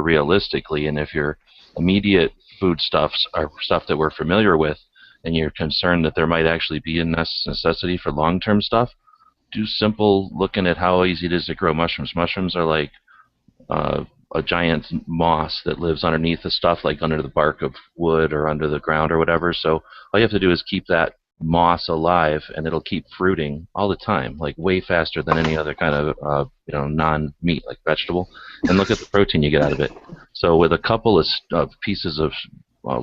realistically, and if your immediate foodstuffs are stuff that we're familiar with, and you're concerned that there might actually be a necessity for long-term stuff, do simple looking at how easy it is to grow mushrooms. Mushrooms are like a giant moss that lives underneath the stuff, like under the bark of wood or under the ground or whatever. So all you have to do is keep that moss alive, and it'll keep fruiting all the time, like way faster than any other kind of non-meat like vegetable. And look at the protein you get out of it. So with a couple of pieces of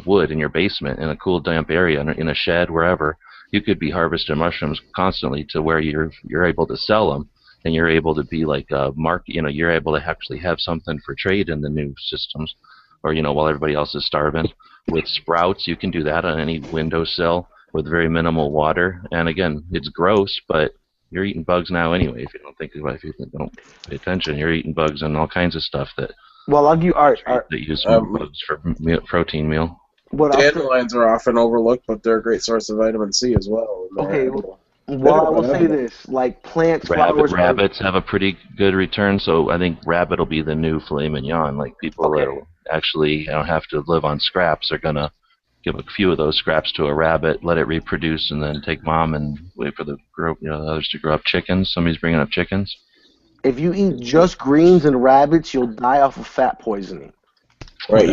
wood in your basement in a cool damp area in a shed wherever, you could be harvesting mushrooms constantly to where you're able to sell them, and you're able to be like a you're able to actually have something for trade in the new systems, or while everybody else is starving. With sprouts, you can do that on any windowsill with very minimal water. And again, it's gross, but you're eating bugs now anyway. If you don't think about it, if you don't pay attention, you're eating bugs and all kinds of stuff that that use bugs for protein meal. Dandelions are often overlooked, but they're a great source of vitamin C as well. Okay, well, I will say this: like plants, flowers. Rabbits have a pretty good return, so I think rabbit will be the new filet mignon. Like people that actually have to live on scraps are gonna give a few of those scraps to a rabbit, let it reproduce, and then take mom and wait for the others to grow up chickens. Somebody's bringing up chickens. If you eat just greens and rabbits, you'll die off of fat poisoning. Right.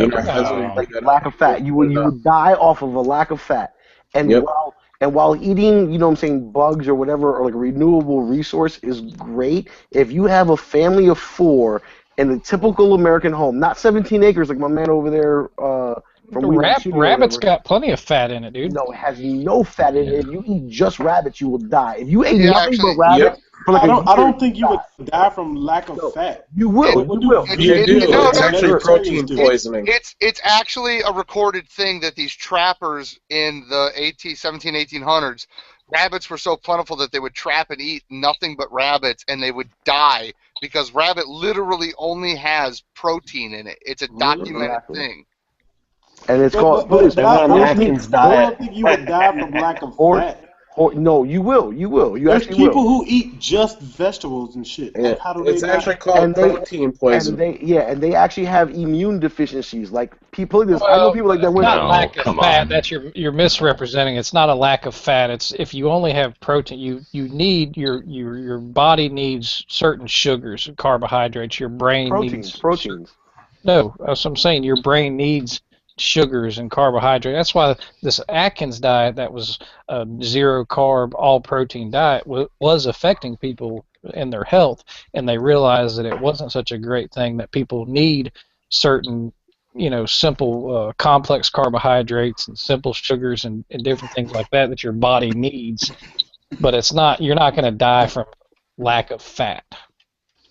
Lack of fat. You would die off of a lack of fat. And while eating, bugs or whatever, or like a renewable resource is great, if you have a family of 4 in the typical American home, not 17 acres like my man over there from Rabbit's got plenty of fat in it, dude. No, it has no fat in it. If you eat just rabbits, you will die. If you ate nothing but rabbit, for like I don't think you would die from lack of fat. You will. You will. It's actually protein poisoning. It's actually a recorded thing that these trappers in the 1800s, rabbits were so plentiful that they would trap and eat nothing but rabbits, and they would die because rabbit literally only has protein in it. It's a documented thing. And it's called. I don't think you would die from lack of fat. No, you will. You will. There's people who eat just vegetables and shit. Yeah. How do they it's die? actually called protein poisoning. And they actually have immune deficiencies. Like people, I know people like that. It's not lack of fat. That's you're misrepresenting. It's not a lack of fat. It's if you only have protein, you need your body needs certain sugars and carbohydrates. Your brain needs proteins. No, that's what I'm saying. Your brain needs sugars and carbohydrates. That's why this Atkins diet, that was a zero carb, all protein diet, was affecting people in their health, and they realized that it wasn't such a great thing, that people need certain, simple complex carbohydrates and simple sugars and different things like that your body needs. But you're not going to die from lack of fat.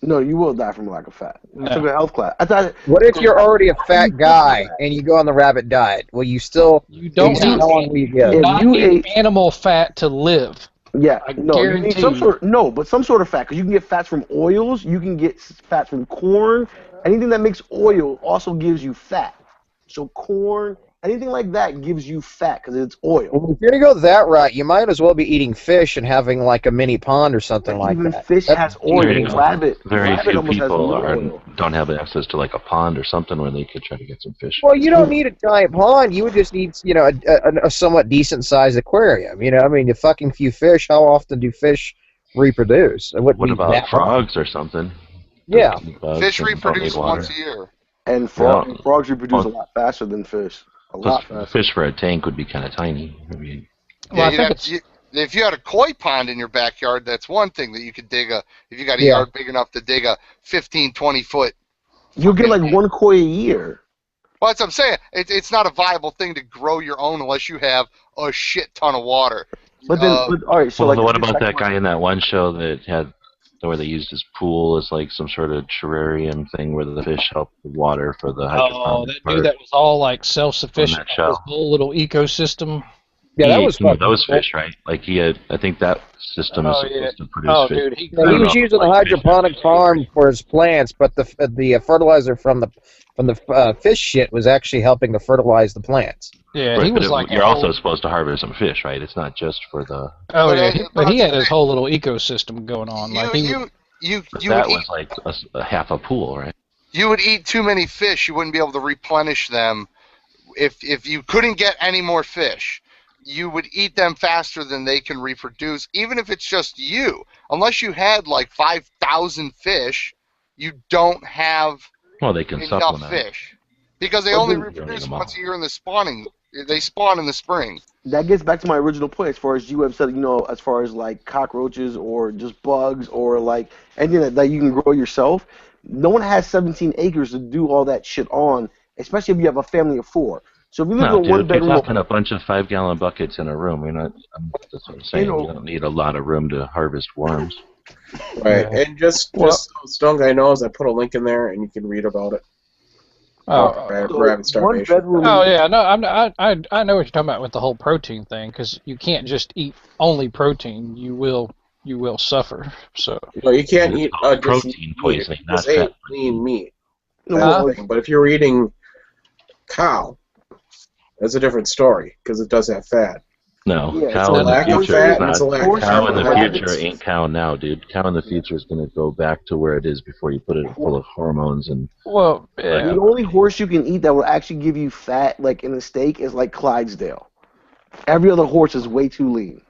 No, you will die from lack of fat. No. I took a health class. What if you're already a fat guy and you go on the rabbit diet? Will you still? You don't need animal fat to live. Yeah, I no, you need some sort. But some sort of fat, because you can get fats from oils. You can get fats from corn. Anything that makes oil also gives you fat. So corn, anything like that gives you fat because it's oil. Well, if you're gonna go that route, you might as well be eating fish and having like a mini pond or something like that. Even fish has oil. Rabbit few people don't have access to like a pond or something where they could try to get some fish. Well, you don't need a giant pond. You would just need, a somewhat decent sized aquarium. A fucking few fish. How often do fish reproduce? What about frogs or something? Yeah. Fish reproduce once a year. And frogs reproduce a lot faster than fish. A lot faster. Fish for a tank would be kind of tiny. If you had a koi pond in your backyard, that's one thing that you could dig if you got a yard big enough to dig a 15, 20 foot. You'll get like one koi a year. Well, that's what I'm saying. It's not a viable thing to grow your own unless you have a shit ton of water. But all right. So what about that guy in that one show where they used his pool as like some sort of terrarium thing where the fish help with water for the hydroponic that dude that was all like self-sufficient, his whole little ecosystem. Yeah, that was some of those fish, right? Like I think that system is supposed to produce fish. Dude, he was using a hydroponic farm for his plants, but the fertilizer from the fish shit was actually helping to fertilize the plants. Yeah, right, he was like. You're also supposed to harvest some fish, right? It's not just for the. Oh yeah, but he had his whole little ecosystem going on. That was like a half a pool, right? You would eat too many fish. You wouldn't be able to replenish them. If you couldn't get any more fish, you would eat them faster than they can reproduce. Even if it's just you, unless you had like 5,000 fish, you don't have. Well, they can enough supplement fish because they only reproduce once a year in the spawning. They spawn in the spring. That gets back to my original point as far as you have said, as far as like cockroaches or just bugs or like anything that you can grow yourself. No one has 17 acres to do all that shit on, especially if you have a family of 4. So if you live in a one-bedroom, you're talking a bunch of 5-gallon buckets in a room. That's what I'm saying. You don't need a lot of room to harvest worms. Right, and just so Stone Guy knows, I put a link in there, and you can read about it. Rabbit starvation. Oh yeah, no, I know what you're talking about with the whole protein thing, because you can't just eat only protein. You will suffer. So. No, you can't eat protein poisoning, not fat. Clean meat. But if you're eating cow, that's a different story because it does have fat. No, Yeah, cow so in the lack of future fat is and not. it's a lack of Cow in the carbohydrates. future ain't cow now, dude. Cow in the future is going to go back to where it is before you put it full of hormones and. Well, Like, yeah. the only horse you can eat that will actually give you fat, like in a steak, is like Clydesdale. Every other horse is way too lean.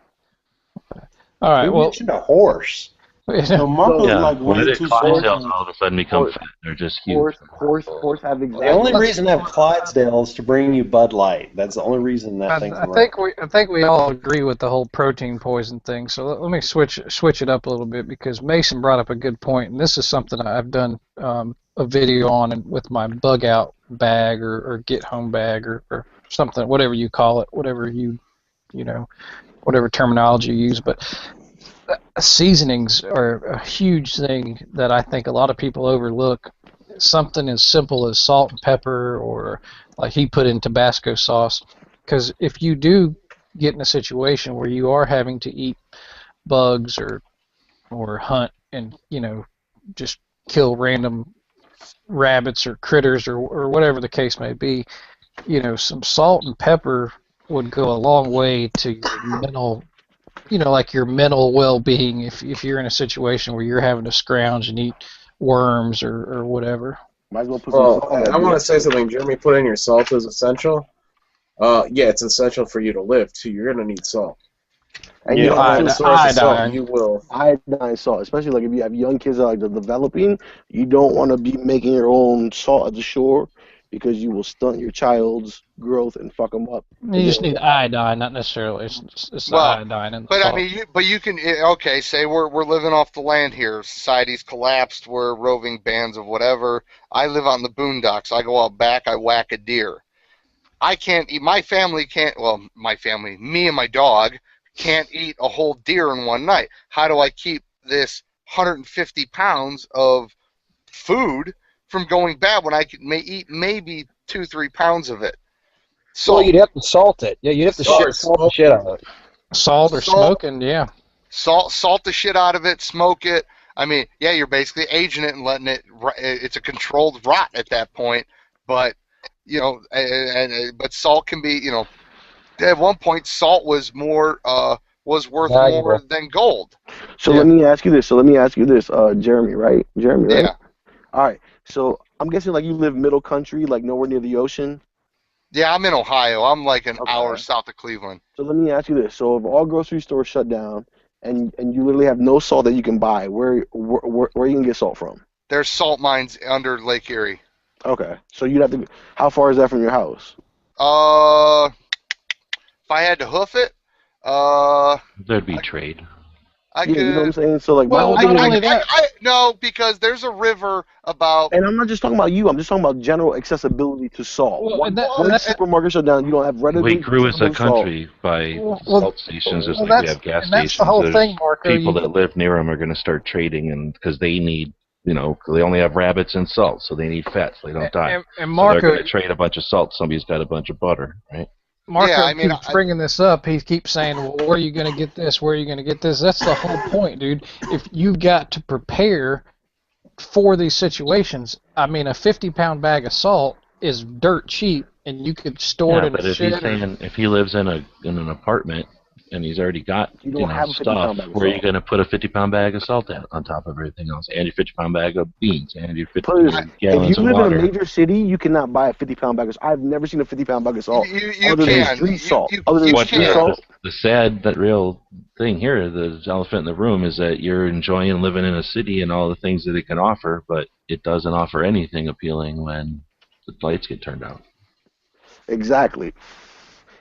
All right. Who Well, mentioned a horse? No, Marco's yeah, like when way did too Clydesdales soft. all of a sudden become Horse, fat? They're just huge. horse have The exactly. only reason to have Clydesdale is to bring you Bud Light. That's the only reason that thing's I around. think we all agree with the whole protein poison thing. So let me switch it up a little bit because Mason brought up a good point, and this is something I've done a video on and with my bug out bag or get home bag or something, whatever you call it, whatever whatever terminology you use, but. Seasonings are a huge thing that I think a lot of people overlook. Something as simple as salt and pepper, or like he put in Tabasco sauce. Because if you do get in a situation where you are having to eat bugs or hunt and just kill random rabbits or critters or whatever the case may be, some salt and pepper would go a long way to your mental like your mental well-being if you're in a situation where you're having to scrounge and eat worms or whatever. Might as well put some Well, salt on I want to say something. Jeremy put in your salt is essential. Yeah, it's essential for you to live too. You're gonna need salt. And You you don't have also a source of salt, iodine. you will. iodine salt, especially like if you have young kids that are like developing, you don't want to be making your own salt at the shore because you will stunt your child's growth and fuck them up. You just need iodine, not necessarily. It's the Well, iodine and the but salt. I mean, you can okay. Say we're living off the land here. Society's collapsed. We're roving bands of whatever. I live on the boondocks. I go out back. I whack a deer. I can't eat. My family can't. Well, my family, me and my dog, can't eat a whole deer in one night. How do I keep this 150 pounds of food from going bad when I may eat maybe 2-3 pounds of it? So Well, you'd have to salt it. Yeah, you'd have to salt the shit out of it. Salt or smoking, yeah. Salt the shit out of it, smoke it. I mean, yeah, you're basically aging it and letting it. It's a controlled rot at that point. But but salt can be. At one point, salt was was worth more than gold. So let me ask you this. Jeremy, right? Jeremy, right? Yeah. All right. So I'm guessing like you live middle country, like nowhere near the ocean. Yeah, I'm in Ohio. I'm like an hour south of Cleveland. So let me ask you this: so if all grocery stores shut down, and you literally have no salt that you can buy, where you can get salt from? There's salt mines under Lake Erie. Okay, so you'd have to. How far is that from your house? If I had to hoof it, There'd be trade. I yeah, could. you know what I'm saying? So like, Well, no, because there's a river about. And I'm not just talking about you. I'm just talking about general accessibility to salt. Well, One supermarket shut down, you don't have readily We grew as a accessible salt. country by salt stations, just well, like we that's- have gas and that's stations. the whole There's thing, Marco. people that live near them are going to start trading, and because they need, they only have rabbits and salt, so they need fat, so they don't die. And So Marco, they're going to trade a bunch of salt. Somebody's got a bunch of butter, right? Marco keeps bringing this up. He keeps saying, well, where are you going to get this? Where are you going to get this? That's the whole point, dude. If you've got to prepare for these situations, I mean, a 50-pound bag of salt is dirt cheap, and you could store it in but a if he's shed. saying if he lives in an apartment and he's already got You don't have a 50-pound stuff, bag of where are you salt. going to put a 50-pound bag of salt on top of everything else, and your 50-pound bag of beans, and your 50 If gallons you of live water? in a major city, you cannot buy a 50-pound bag of salt. I've never seen a 50-pound bag of salt. You other can. than street salt. You Other than What street salt. the sad, that real thing here, the elephant in the room, is that you're enjoying living in a city and all the things that it can offer, but it doesn't offer anything appealing when the lights get turned out. Exactly.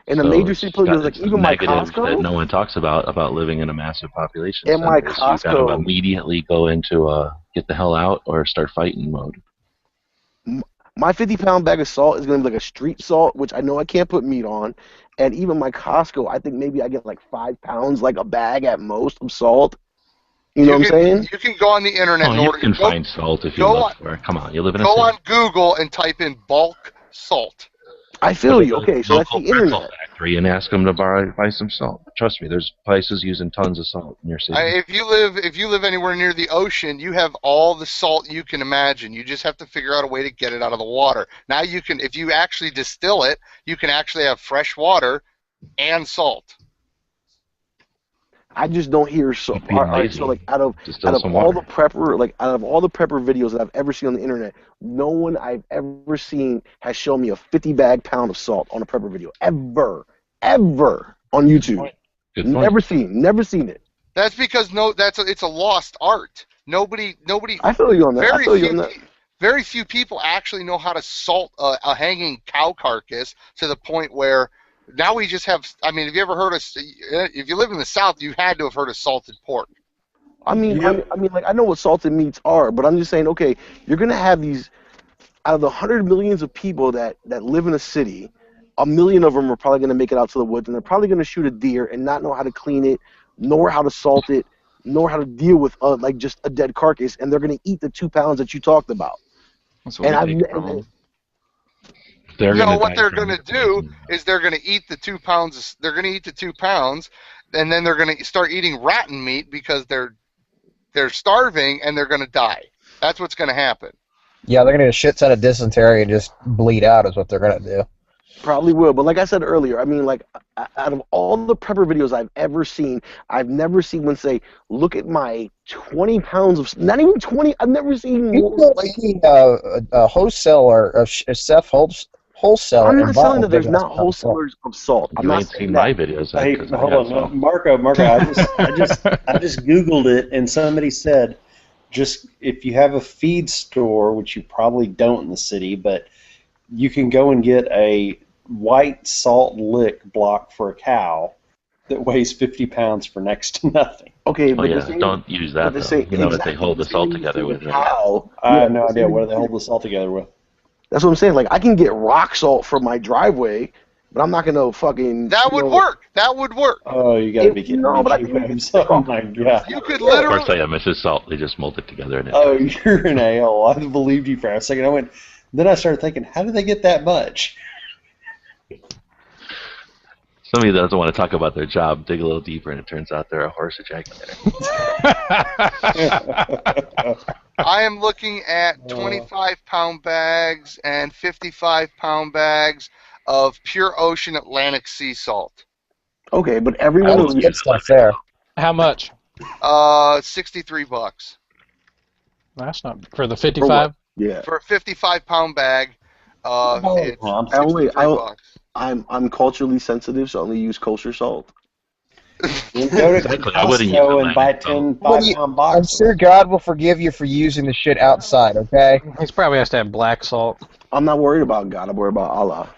In a So major it's city, got- like it's the even my negative Costco. that no one talks about living in a massive population In my center. is you got to Costco- immediately go into get the hell out or start fighting mode. My 50-pound bag of salt is going to be like a street salt, which I know I can't put meat on. And even my Costco, I think maybe I get like 5 pounds, like a bag at most of salt. You know what I'm saying? You can go on the internet Oh, and you order. can find salt if you go look for it. Come on, you live in a Go city. on Google and type in bulk salt. I feel you. Okay, so that's the Local pretzel internet. factory and ask them to buy some salt. Trust me, there's places using tons of salt in your city. If you live anywhere near the ocean, you have all the salt you can imagine. You just have to figure out a way to get it out of the water. Now you can, if you actually distill it, you can actually have fresh water and salt. I just don't hear so. Keep being All right, lazy. so like out of Distill some all the water. prepper, like out of all the prepper videos that I've ever seen on the internet, no one I've ever seen has shown me a 50 bag pound of salt on a prepper video ever on YouTube. Good point. Never seen it. That's because it's a lost art. Nobody. I feel you on that. I Very feel you few, on that. very few people actually know how to salt a hanging cow carcass to the point where now we just have. I mean, have you ever heard of? If you live in the South, you had to have heard of salted pork. I mean, like I know what salted meats are, but I'm just saying, okay, you're gonna have these out of the 100 millions of people that live in a city, 1 million of them are probably gonna make it out to the woods, and they're probably gonna shoot a deer and not know how to clean it, nor how to salt it, nor how to deal with like just a dead carcass, and they're gonna eat the 2 pounds that you talked about. That's what we take from them. What they're going to do is they're going to eat the 2 pounds. They're going to eat the 2 pounds, and then they're going to start eating rotten meat because they're starving and they're going to die. That's what's going to happen. Yeah, they're gonna get a shit ton of dysentery and just bleed out is what they're gonna do. Probably will, but like I said earlier, I mean, like, out of all the prepper videos I've ever seen, I've never seen one say, look at my 20 pounds of, not even 20, I've never seen a wholesaler, a Seth wholesaler. I'm not saying that there's not wholesalers of salt. I'm You not ain't saying seen that. my videos. Hey, hold on, Marco, I just Googled it, and somebody said, just if you have a feed store, which you probably don't in the city, but you can go and get a white salt lick block for a cow that weighs 50 pounds for next to nothing. Okay, but don't use that. Though. You know what they hold the salt together with. Cow. I have no idea what they hold the salt together with. That's what I'm saying. Like, I can get rock salt from my driveway, but I'm not gonna fucking. That would work. That would work. Oh, you gotta be kidding me. No, but Oh my god. You could Of literally. course, they have Mrs. Salt. They just mold it together. And Oh, you're an a-hole. I believed you for a second. Then I started thinking, how did they get that much? Somebody that doesn't want to talk about their job, dig a little deeper, and it turns out they're a horse ejaculator. I am looking at 25-pound bags and 55-pound bags of pure ocean Atlantic sea salt. Okay, but everyone will get stuff there. How much? $63. That's not for the 55. Yeah. For a 55-pound bag, it's $63. I'm culturally sensitive, so I only use kosher salt. You go to Costco and buy 10 5-pound boxes. I'm sure God will forgive you for using the shit outside, okay? He's probably has to have black salt. I'm not worried about God. I'm worried about Allah.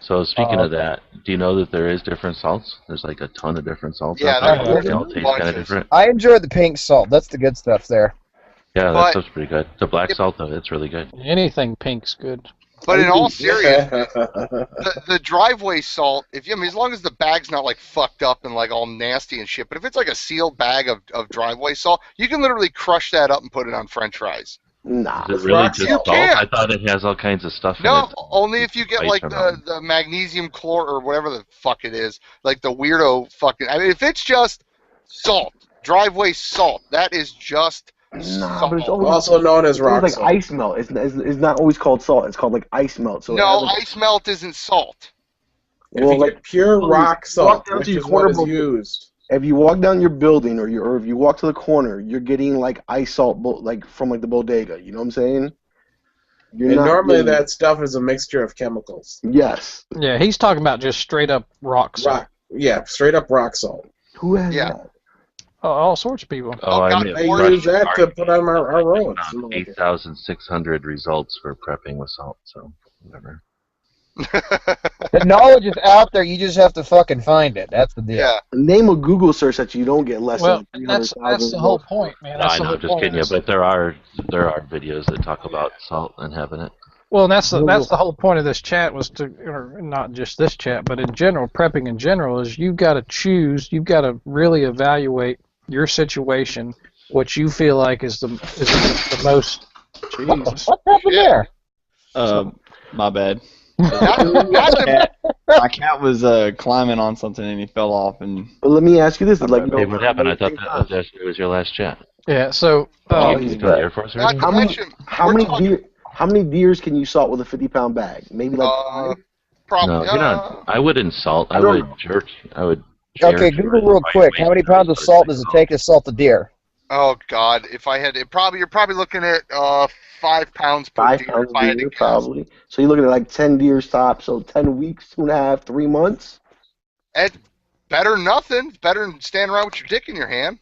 So speaking of that, do you know that there is different salts? There's like a ton of different salts. Yeah, out there. there's They all taste kind of different. I enjoy the pink salt. That's the good stuff there. Yeah, But- that stuff's pretty good. The black salt though, it's really good. Anything pink's good. But in all seriousness, the driveway salt, as long as the bag's not like fucked up and like all nasty and shit, but if it's like a sealed bag of driveway salt, you can literally crush that up and put it on French fries. Nah. Is it really just You salt? can't. I thought it has all kinds of stuff in No, it. only if you get Ice like around. the magnesium chlor or whatever the fuck it is, like the weirdo fucking. I mean, if it's just salt, driveway salt, that is just Nah, but it's always, Also known as it's always rock like salt. ice melt. It's not always called salt. It's called like ice melt. So it no, has, ice melt isn't salt. If you get pure rock walk salt, down which to your is what is corner used. if you walk down your building or if you walk to the corner, you're getting like ice salt like from like the bodega. You know what I'm saying? You're And not normally getting- that stuff is a mixture of chemicals. Yes. Yeah, he's talking about just straight up rock salt. Yeah, straight up rock salt. Who has Yeah. that? Oh, all sorts of people. Oh, I mean, They use that to put on our roads. 8,600 results for prepping with salt, so whatever. The knowledge is out there. You just have to fucking find it. That's the deal. Yeah. Name a Google search that you don't get less Well, than that's 300,000 the whole results. point, man. No, That's I the know, whole just point kidding you, of this. but there are videos that talk about salt and having it. Well, and that's the whole point of this chat was to, or not just this chat, but in general, prepping in general is you've got to choose, you've got to really evaluate your situation, what you feel like is the most. Jesus. What happened there? My bad. Not My cat was climbing on something and he fell off and. But let me ask you this: like, Hey, what happened? I thought that was your last chat. Yeah. So. You did the Air Force already? How many deers can you salt with a 50-pound bag? Maybe like 5? Probably. No, you're not. I wouldn't salt. I I don't would jerk. I would Okay, Google real quick. How many pounds of salt does it take to salt a deer? Oh God, if I had it, you're probably looking at 5 pounds per 5 deer. pounds If I a had to deer, guess. probably. So you're looking at like 10 deer stops, so 10 weeks, 2.5, 3 months. It's better than nothing. It's better than standing around with your dick in your hand.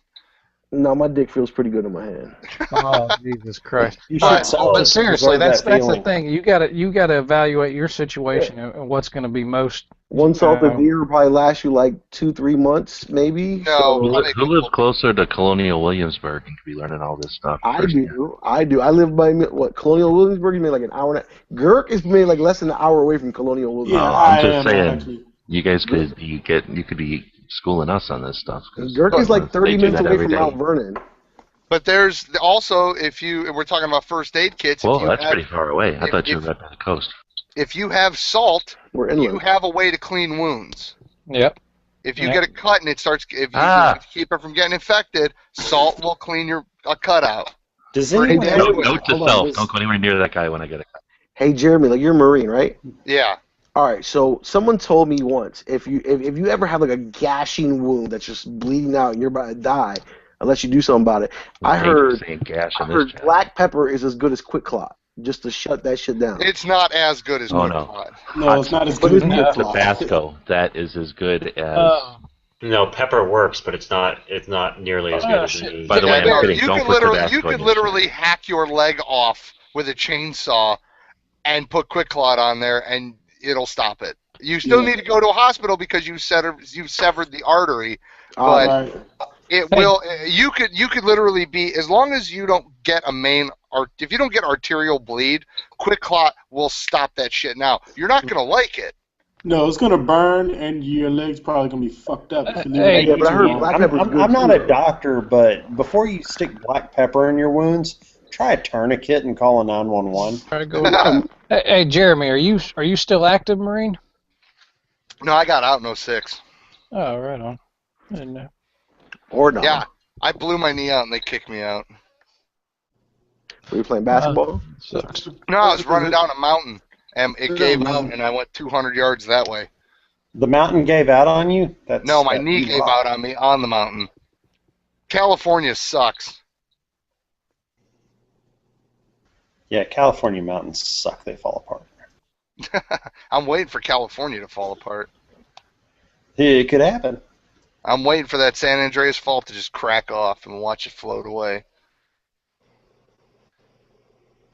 No, my dick feels pretty good in my hand. Oh Jesus Christ! You But, should salt but it to seriously, preserve that's that the feeling. thing. You gotta evaluate your situation and what's going to be most. One salted deer will probably last you like 2-3 months, maybe. No, So Who lives closer to Colonial Williamsburg and could be learning all this stuff? I do. I live by Colonial Williamsburg is maybe like an hour. Girk is maybe like less than an hour away from Colonial Williamsburg. Oh, I'm just saying, you guys could be schooling us on this stuff. Girk is like 30 they do minutes that away every from day. Mount Vernon. But there's also, we're talking about first aid kits. Well, if you that's have, pretty far away. I thought you were right by the coast. If you have salt, We're you inland. have a way to clean wounds. Yep. If you get a cut and it starts, if you Ah. keep it from getting infected, salt will clean a cut out. Does Pretty anyone damn ever, quick. Note to hold on, self: does- don't go anywhere near that guy when I get a cut. Hey Jeremy, like you're a Marine, right? Yeah. All right. So someone told me once, if you ever have like a gashing wound that's just bleeding out and you're about to die, unless you do something about it, I heard black pepper is as good as Quick Clot, just to shut that shit down. It's not as good as Oh Quick no. Clot. No, it's not as good as Quick Clot. Tabasco. That is as good as. No, pepper works, but it's not nearly as good as the. By the way, I'm kidding. You Don't could put literally, Tabasco you in could your literally hack your leg off with a chainsaw and put Quick Clot on there, and it'll stop it. You still need to go to a hospital because you severed the artery, but Right. it will. You could literally be, as long as you don't get if you don't get arterial bleed, Quick Clot will stop that shit. Now you're not gonna like it. No, it's gonna burn, and your leg's probably gonna be fucked up. If you leave Hey, it yeah, but I too heard long. black pepper's good I'm not too, a though. doctor, but before you stick black pepper in your wounds, try a tourniquet and call a 911. Try to go. Hey, Jeremy, are you still active Marine? No, I got out in 06. Oh, right on. I didn't know. Or not. Yeah, I blew my knee out and they kicked me out. Were you playing basketball? Sucks. No, I was running down a mountain and it gave out and I went 200 yards that way. The mountain gave out on you? No, my knee gave out on me on the mountain. California sucks. Yeah, California mountains suck. They fall apart. I'm waiting for California to fall apart. It could happen. I'm waiting for that San Andreas Fault to just crack off and watch it float away.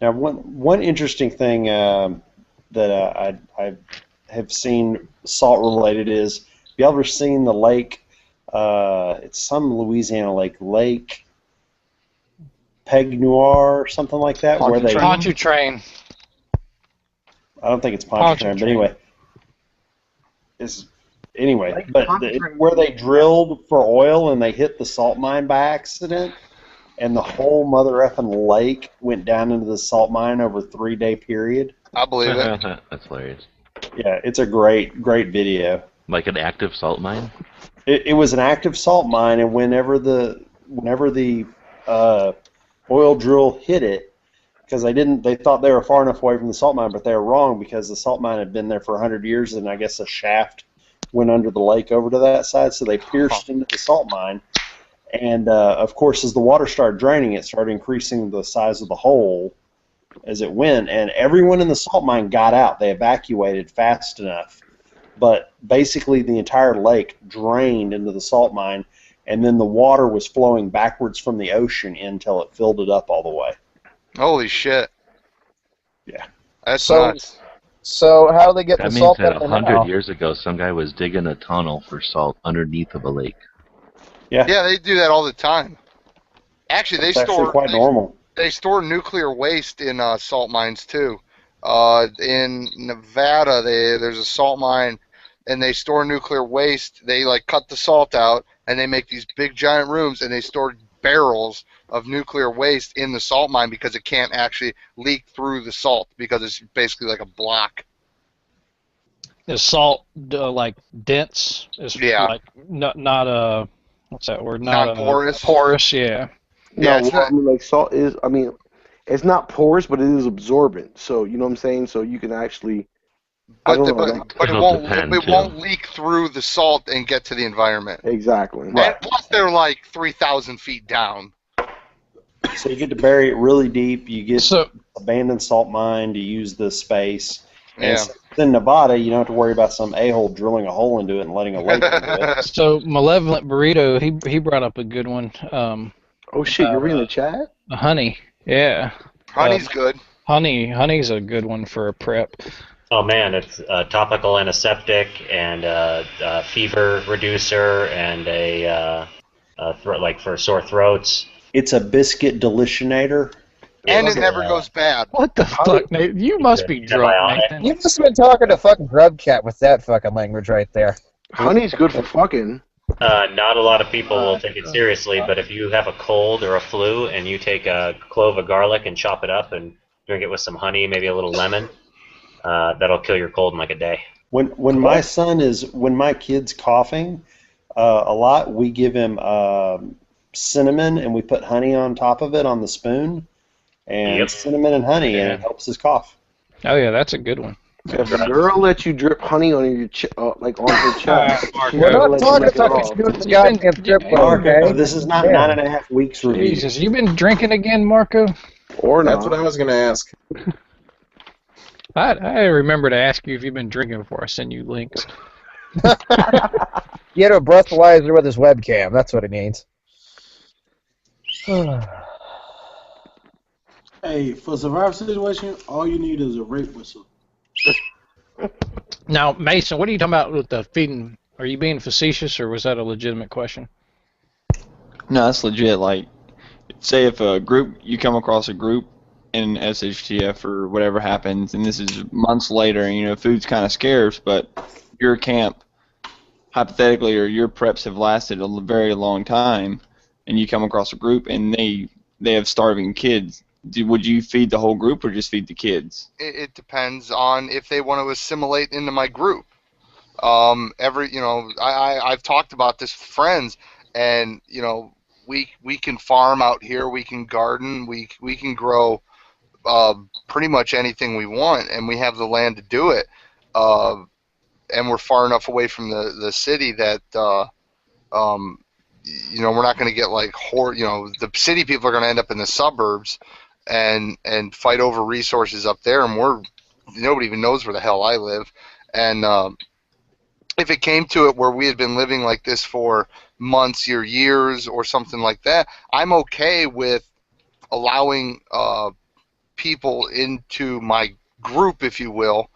Now, one interesting thing that I have seen salt related is, have you ever seen the lake? It's some Louisiana lake Peg Noir or something like that, where they Pontchartrain. I don't think it's Pontchartrain, but anyway, where they drilled for oil and they hit the salt mine by accident, and the whole mother effing lake went down into the salt mine over a 3-day period. I believe it. That's hilarious. Yeah, it's a great video. Like an active salt mine? It was an active salt mine, and whenever the oil drill hit it, because they thought they were far enough away from the salt mine, but they were wrong because the salt mine had been there for 100 years, and I guess a shaft went under the lake over to that side, so they pierced into the salt mine. And, of course, as the water started draining, it started increasing the size of the hole as it went, and everyone in the salt mine got out. They evacuated fast enough. But basically the entire lake drained into the salt mine, and then the water was flowing backwards from the ocean until it filled it up all the way. Holy shit. Yeah. That's nuts. So how do they get That the means salt that up there 100 now? years ago, some guy was digging a tunnel for salt underneath of a lake. Yeah. Yeah, they do that all the time. Actually, It's actually quite normal. They store nuclear waste in salt mines too. In Nevada, there's a salt mine, and they store nuclear waste. They cut the salt out, and they make these big giant rooms, and they store barrels of nuclear waste in the salt mine because it can't actually leak through the salt because it's basically like a block. Is salt dense? Yeah. Like not what's that word? Not porous. Porous, yeah. No, I mean, salt is. I mean, it's not porous, but it is absorbent. So you know what I'm saying. So you can actually I But don't know. but it It'll won't depend, it too. won't leak through the salt and get to the environment. Exactly. And plus, they're like 3,000 feet down. So you get to bury it really deep. You get So abandoned salt mine to use the space. And Yeah. since it's in Nevada, you don't have to worry about some a-hole drilling a hole into it and letting a lake into it. so Malevolent Burrito, he brought up a good one. Oh shit, you're reading the chat? Honey, yeah. Honey's good. Honey's a good one for a prep. Oh man, it's topical antiseptic and fever reducer and a like for sore throats. It's a biscuit delicionator. And it never goes bad. What the fuck, Nate? You must be drunk, Nathan. You must have been talking to fucking Grubcat with that fucking language right there. Honey's good for fucking. Not a lot of people will take it seriously, but if you have a cold or a flu and you take a clove of garlic and chop it up and drink it with some honey, maybe a little lemon, that'll kill your cold in like a day. When my kid's coughing a lot, we give him cinnamon and we put honey on top of it on the spoon, and Yep. cinnamon and honey, and it helps his cough. Oh yeah, that's a good one. If a girl lets you drip honey on your like on her chest, We're not talking about you doing this goddamn trip, okay? This is not Yeah. 9.5 weeks review. Jesus, you been drinking again, Marco? Or That's what I was gonna ask. I remember to ask you if you've been drinking before I send you links. Get a breathalyzer with his webcam. That's what it needs. Hey, for survival situation, all you need is a rape whistle. Now, Mason, what are you talking about with the feeding? Are you being facetious, or was that a legitimate question? No, that's legit. Like, say if you come across a group in SHTF or whatever happens, and this is months later, and food's kind of scarce, but your camp, hypothetically, or your preps have lasted a very long time, and you come across a group and they have starving kids. Would you feed the whole group or just feed the kids? It depends on if they want to assimilate into my group. I've talked about this with friends, and we can farm out here, we can garden, we can grow pretty much anything we want, and we have the land to do it. And we're far enough away from the city that we're not going to get like the city people are going to end up in the suburbs and fight over resources up there, and nobody even knows where the hell I live. And if it came to it where we had been living like this for months or years or something like that, I'm okay with allowing people into my group, if you will,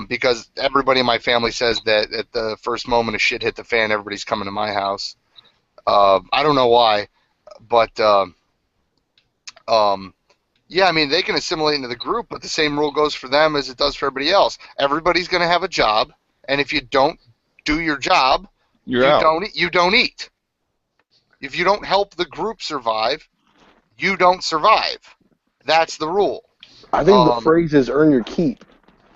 because everybody in my family says that at the first moment of shit hit the fan, everybody's coming to my house. I don't know why, but yeah, I mean, they can assimilate into the group, but the same rule goes for them as it does for everybody else. Everybody's going to have a job, and if you don't do your job, you don't eat. If you don't help the group survive, you don't survive. That's the rule. I think the phrase is "earn your keep."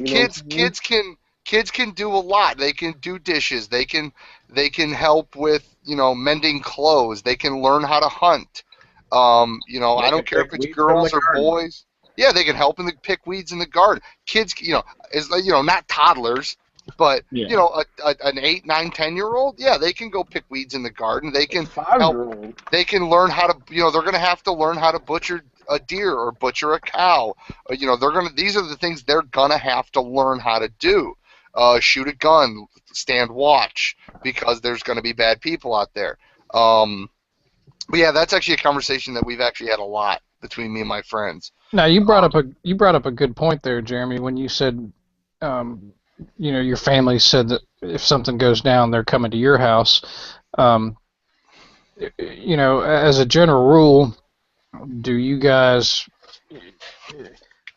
Kids can do a lot. They can do dishes. They can help with mending clothes. They can learn how to hunt. I don't care if it's girls or boys. Yeah, they can help pick weeds in the garden. Kids, not toddlers, but an 8, 9, 10-year-old. Yeah, they can go pick weeds in the garden. They can help. They can learn how to. They're going to have to learn how to butcher a deer or butcher a cow. These are the things they're gonna have to learn how to do. Shoot a gun, stand watch, because there's going to be bad people out there. But yeah, that's actually a conversation that we've actually had a lot between me and my friends. Now you brought up a good point there, Jeremy, when you said, your family said that if something goes down, they're coming to your house. As a general rule, do you guys?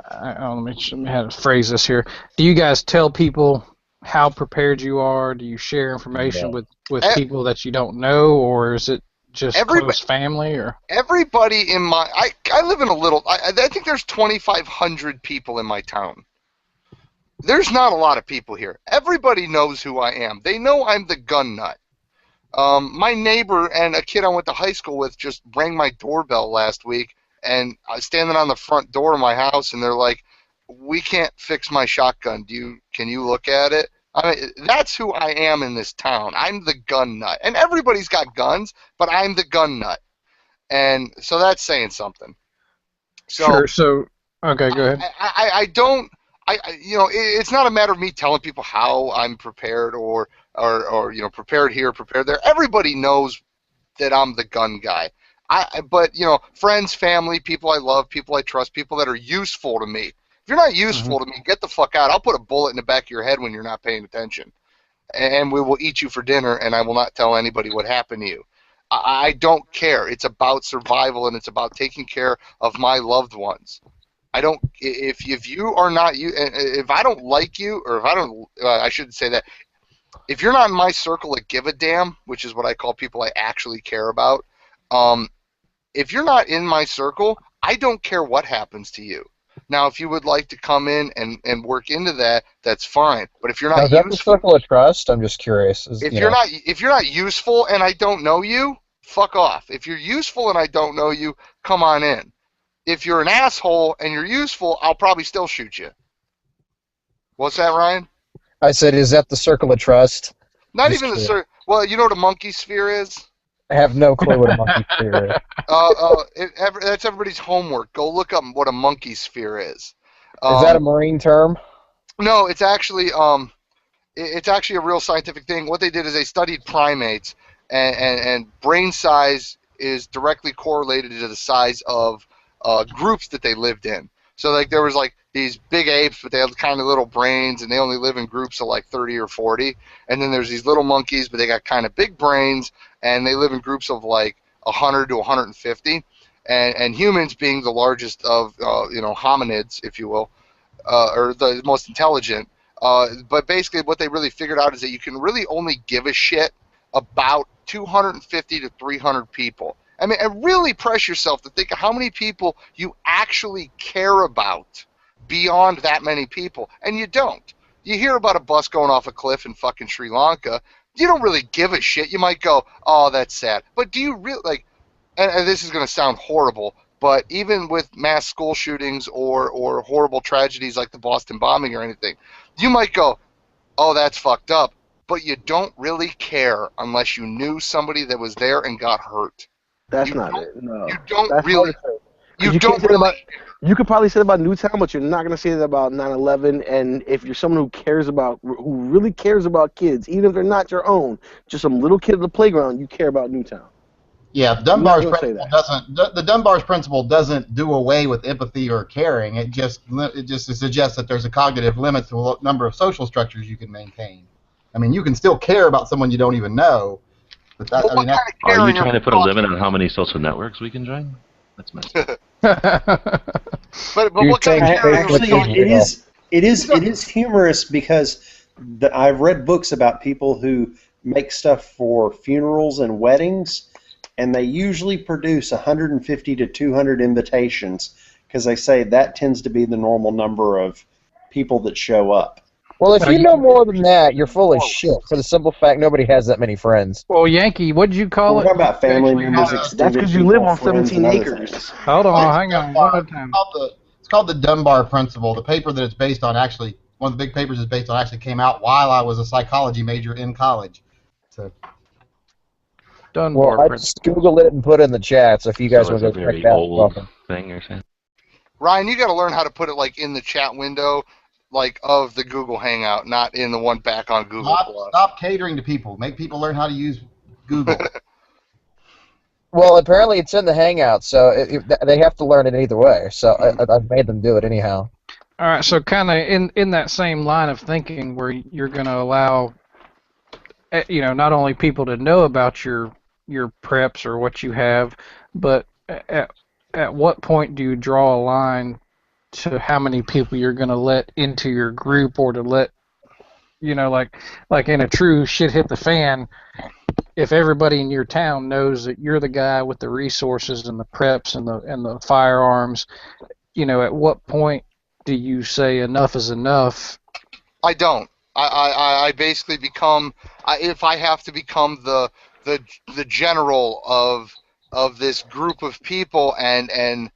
Let me how to phrase this here. Do you guys tell people how prepared you are? Do you share information with people that you don't know, or is it just close family? Or everybody in my I live in a little. I think there's 2,500 people in my town. There's not a lot of people here. Everybody knows who I am. They know I'm the gun nut. My neighbor and a kid I went to high school with just rang my doorbell last week, and I was standing on the front door of my house, and they're like, we can't fix my shotgun. Can you look at it? I mean, that's who I am in this town. I'm the gun nut, and everybody's got guns, but I'm the gun nut, and so that's saying something. So, sure. So okay, go ahead. I don't. You know, it's not a matter of me telling people how I'm prepared or you know, prepared here, prepared there. Everybody knows that I'm the gun guy. But you know, friends, family, people I love, people I trust, people that are useful to me. If you're not useful to me, get the fuck out. I'll put a bullet in the back of your head when you're not paying attention, and we will eat you for dinner, and I will not tell anybody what happened to you. I don't care. It's about survival, and it's about taking care of my loved ones. I don't. If you are not you, if I don't like you, or if I don't, I shouldn't say that. If you're not in my circle of give a damn, which is what I call people I actually care about, if you're not in my circle, I don't care what happens to you. Now, if you would like to come in and work into that, that's fine. But if you're not Now, is that the circle of trust? I'm just curious. if you're not useful and I don't know you, fuck off. If you're useful and I don't know you, come on in. If you're an asshole and you're useful, I'll probably still shoot you. What's that, Ryan? I said, is that the circle of trust? Not Just even the curious. circle. Well, you know what a monkey sphere is? I have no clue what a monkey sphere is. That's everybody's homework. Go look up what a monkey sphere is. Is that a Marine term? No, it's actually a real scientific thing. What they did is they studied primates, and brain size is directly correlated to the size of groups that they lived in. So like there was like these big apes, but they had kind of little brains, and they only live in groups of like 30 or 40. And then there's these little monkeys, but they got kind of big brains, and they live in groups of like 100 to 150. And humans being the largest of you know, hominids, if you will, or the most intelligent. But basically what they really figured out is that you can really only give a shit about 250 to 300 people. I mean, and really press yourself to think of how many people you actually care about beyond that many people, and you don't. You hear about a bus going off a cliff in fucking Sri Lanka, you don't really give a shit. You might go, oh, that's sad. But do you really, like, and this is going to sound horrible, but even with mass school shootings or horrible tragedies like the Boston bombing or anything, you might go, oh, that's fucked up, but you don't really care unless you knew somebody that was there and got hurt. That's not it. No. You don't That's really. hard to say. You You don't can't say that really. about. You could probably say that about Newtown, but you're not going to say that about 9/11. And if you're someone who really cares about kids, even if they're not your own, just some little kid at the playground, you care about Newtown. Yeah, Dunbar's I'm not gonna say principle the Dunbar's principle doesn't do away with empathy or caring. It just suggests that there's a cognitive limit to the number of social structures you can maintain. I mean, you can still care about someone you don't even know, but that, I mean, that's, Are you trying to put a limit on how many social networks we can join? That's messed up. But what kind of Actually, it is humorous because I've read books about people who make stuff for funerals and weddings, and they usually produce 150 to 200 invitations because they say that tends to be the normal number of people that show up. Well, if you know more than that, you're full of shit. For the simple fact, nobody has that many friends. Well, Yankee, what did you call We're it? talking about family Actually, members, how- extended That's because you people, live on friends, 17 and other acres. things. Hold on, hang on, one at a time. It's called the Dunbar Principle. The paper that it's based on actually, one of the big papers it's based on actually came out while I was a psychology major in college. So, Dunbar Well, I just Googled it and put it in the chat, so if you guys So want it's to a go check very that out, old welcome. thing you're saying? Ryan, you got to learn how to put it like in the chat window, like of the Google Hangout, not in the one back on Google Plus. stop catering to people. Make people learn how to use Google. Well, apparently it's in the Hangout, so they have to learn it either way. So I've made them do it anyhow. All right, so kind of in that same line of thinking, where you're going to allow, you know, not only people to know about your preps or what you have, but at what point do you draw a line to how many people you're going to let into your group, or to let, you know, like in a true shit hit the fan, if everybody in your town knows that you're the guy with the resources and the preps and the firearms, you know, at what point do you say enough is enough? I don't. I basically become, if I have to become the general of this group of people and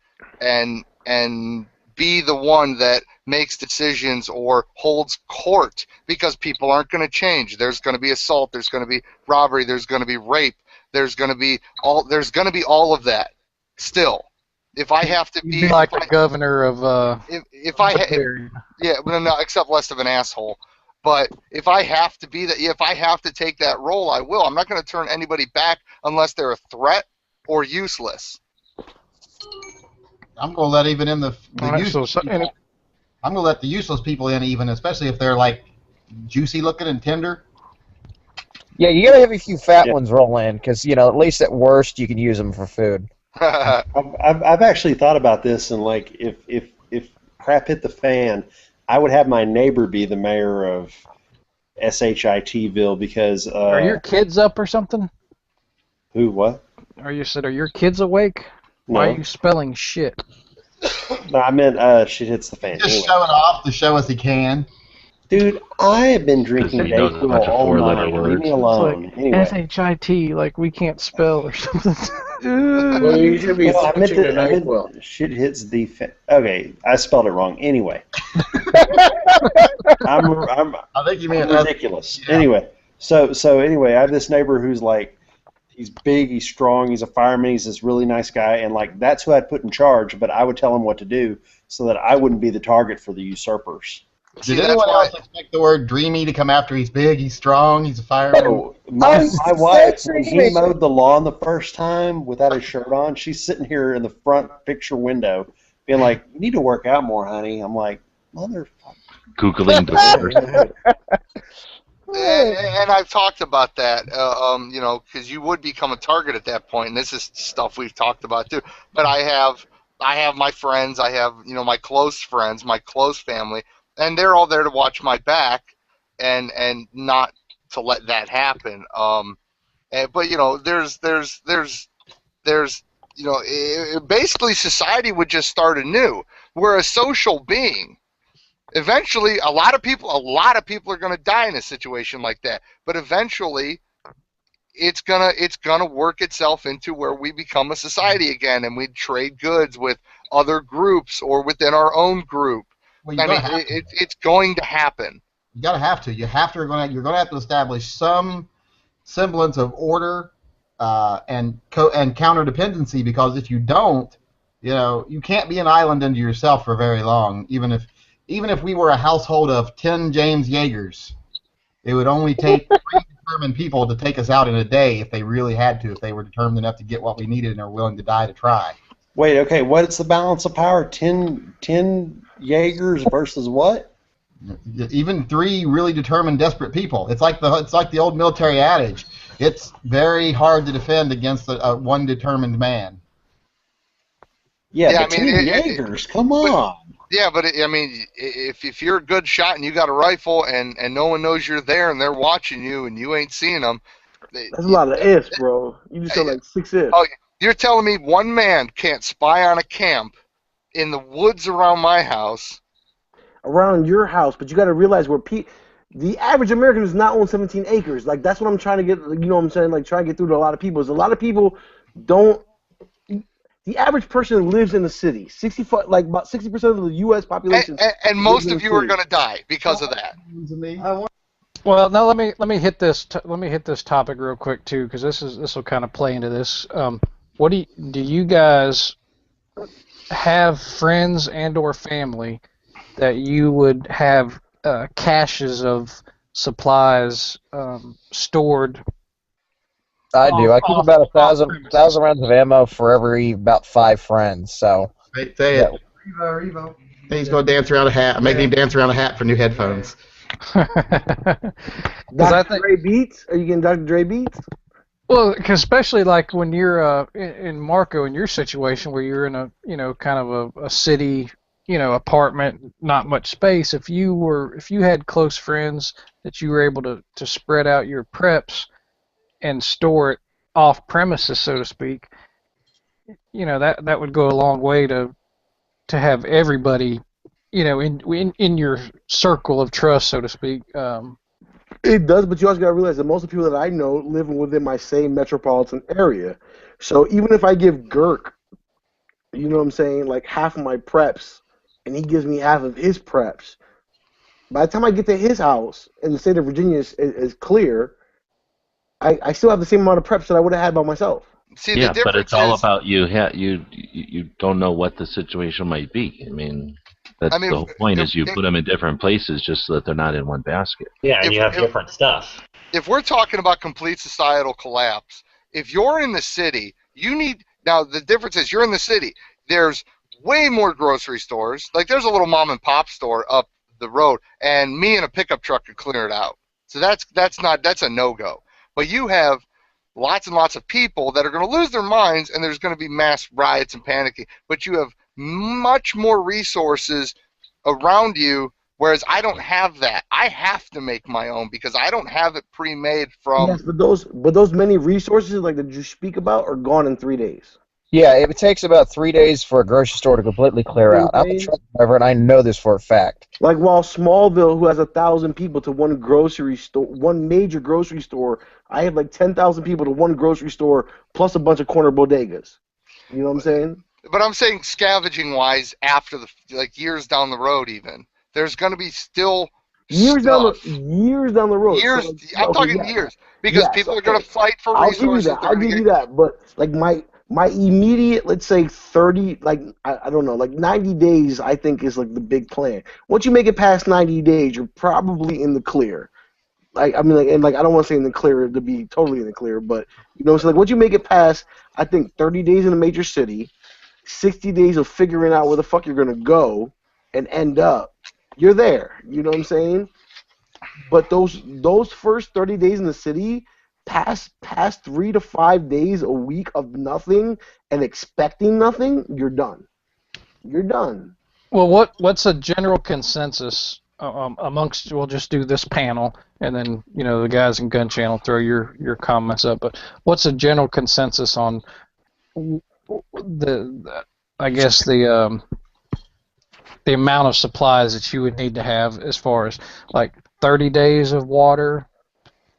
be the one that makes decisions or holds court, because people aren't going to change. There's going to be assault, there's going to be robbery, there's going to be rape, there's going to be all of that still. If I have to be like the governor of yeah, well, no, except less of an asshole. But if I have to be that, if I have to take that role, I will. I'm not going to turn anybody back unless they're a threat or useless. I'm going to let even in the useless people. I'm going to let the useless people in, even, especially if they're like juicy looking and tender. Yeah, you gotta have a few fat ones roll in, because at least at worst you can use them for food. I've actually thought about this, and like if crap hit the fan, I would have my neighbor be the mayor of Shitville, because are your kids up or something? Who? What? Are your kids awake? No. Why are you spelling shit? No, I meant shit hits the fan. Just show it off to show us he can. Dude, I have been drinking Dayquil all night. Leave me alone. Like anyway. SHIT, like we can't spell or something. Well, you should be switching to NyQuil. Shit hits the fan. Okay, I spelled it wrong. Anyway. I think you meant ridiculous. Yeah. Anyway, so anyway, I have this neighbor who's like, he's big, he's strong, he's a fireman, he's this really nice guy, and like that's who I'd put in charge, but I would tell him what to do so that I wouldn't be the target for the usurpers. Did anyone else expect the word dreamy to come after he's big, he's strong, he's a fireman? No, my wife, when he mowed the lawn the first time without his shirt on, she's sitting here in the front picture window being like, you need to work out more, honey. I'm like, motherfucker. Googling divorce. And I've talked about that, because you would become a target at that point, and this is stuff we've talked about too. But I have my friends, I have my close friends, my close family, and they're all there to watch my back, and not to let that happen. But there's basically society would just start anew. We're a social being. Eventually, a lot of people are going to die in a situation like that. But eventually, it's gonna work itself into where we become a society again, and we trade goods with other groups or within our own group. Well, it's going to happen. You gotta have to. You're gonna have to establish some semblance of order and counterdependency, because if you don't, you can't be an island unto yourself for very long. Even if we were a household of 10 James Yeagers, it would only take 3 determined people to take us out in a day if they really had to, if they were determined enough to get what we needed and are willing to die to try. Wait, okay, what's the balance of power? 10 Jaegers versus what? Even 3 really determined, desperate people. It's like the old military adage. It's very hard to defend against one determined man. Yeah, but 10 Jaegers, come on. Yeah, but if you're a good shot and you got a rifle and no one knows you're there and they're watching you and you ain't seeing them, that's a lot of ifs, bro. You just said like 6 ifs. Oh, you're telling me one man can't spy on a camp in the woods around my house? Around your house, but you got to realize the average American does not own 17 acres. Like, that's what I'm trying to get. You know what I'm saying? Like, trying to get through to a lot of people. Is a lot of people don't. The average person lives in the city. About 60% of the U.S. population. And most of you are going to die because of that. Well, now let me hit this. Let me hit this topic real quick too, because this will kind of play into this. What do you guys have friends and/or family that you would have caches of supplies stored? I do. I keep about 1,000 rounds of ammo for every about 5 friends. So. Say it. Revo. He's going to dance around a hat. Making him dance around a hat for new headphones. Dr. Dre beats? Are you getting Dr. Dre beats? Well, cause especially like when you're in Marco, in your situation where you're in a kind of a city apartment, not much space. If you had close friends that you were able to spread out your preps and store it off premises, so to speak, that would go a long way to have everybody, in your circle of trust, so to speak. It does, but you also got to realize that most of the people that I know live within my same metropolitan area. So even if I give Girk, you know what I'm saying, like half of my preps and he gives me half of his preps. By the time I get to his house, and the state of Virginia is clear, I still have the same amount of preps that I would have had by myself. See, Yeah, the difference but it's all is, about you don't know what the situation might be. I mean, that's the whole point is you put them in different places just so that they're not in one basket. Yeah, and you have different stuff. if we're talking about complete societal collapse, if you're in the city, you need, now the difference is you're in the city, there's way more grocery stores. Like there's a little mom and pop store up the road, and me and a pickup truck could clear it out. So that's a no-go. But you have lots and lots of people that are going to lose their minds, and there's going to be mass riots and panicking. But you have much more resources around you, whereas I don't have that. I have to make my own because I don't have it pre-made from. Yes, but those many resources like that you speak about are gone in 3 days. Yeah, it takes about 3 days for a grocery store to completely clear out. I'm a truck driver, and I know this for a fact. Like while Smallville, who has 1,000 people to one grocery store, one major grocery store, I have like 10,000 people to one grocery store plus a bunch of corner bodegas. You know what I'm saying? But I'm saying scavenging-wise, after the years down the road, even there's going to be still years stuff. Years down the road. Years. So, I'm talking years because people are going to fight for resources. I'll give you that. But like my immediate, let's say 30, like I don't know, like 90 days, I think is like the big plan. Once you make it past 90 days, you're probably in the clear. Like I mean, like I don't want to say in the clear to be totally in the clear, but you know, so like once you make it past, I think 30 days in a major city, 60 days of figuring out where the fuck you're gonna go and end up, you're there. You know what I'm saying? But those first 30 days in the city, past 3 to 5 days a week of nothing and expecting nothing, you're done. You're done. Well, what's a general consensus amongst? We'll just do this panel, and then the guys in Gun Channel throw your comments up. But what's a general consensus on the amount of supplies that you would need to have, as far as like 30 days of water,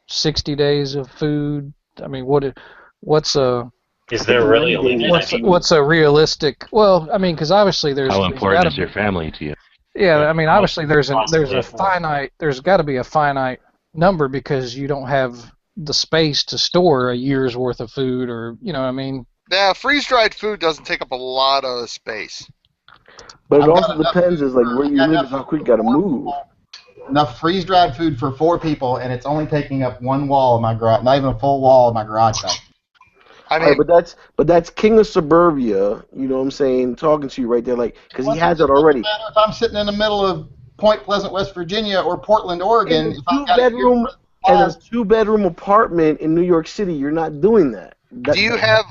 60 days of food? I mean, what's a Is there really a limit? what's a realistic? Well, I mean, because obviously How important is your family to you? Yeah, I mean, obviously there's a finite. There's got to be a finite number because you don't have the space to store a year's worth of food, or what I mean. Yeah, freeze-dried food doesn't take up a lot of space. But it also depends is like where you live, is how quick you gotta move. Enough freeze-dried food for 4 people, and it's only taking up one wall of my garage, not even a full wall of my garage. I mean, but that's King of Suburbia. You know what I'm saying? Talking to you right there, like, because he has it already. If I'm sitting in the middle of Point Pleasant, West Virginia, or Portland, Oregon, And a 2-bedroom apartment in New York City, you're not doing that. Do you have?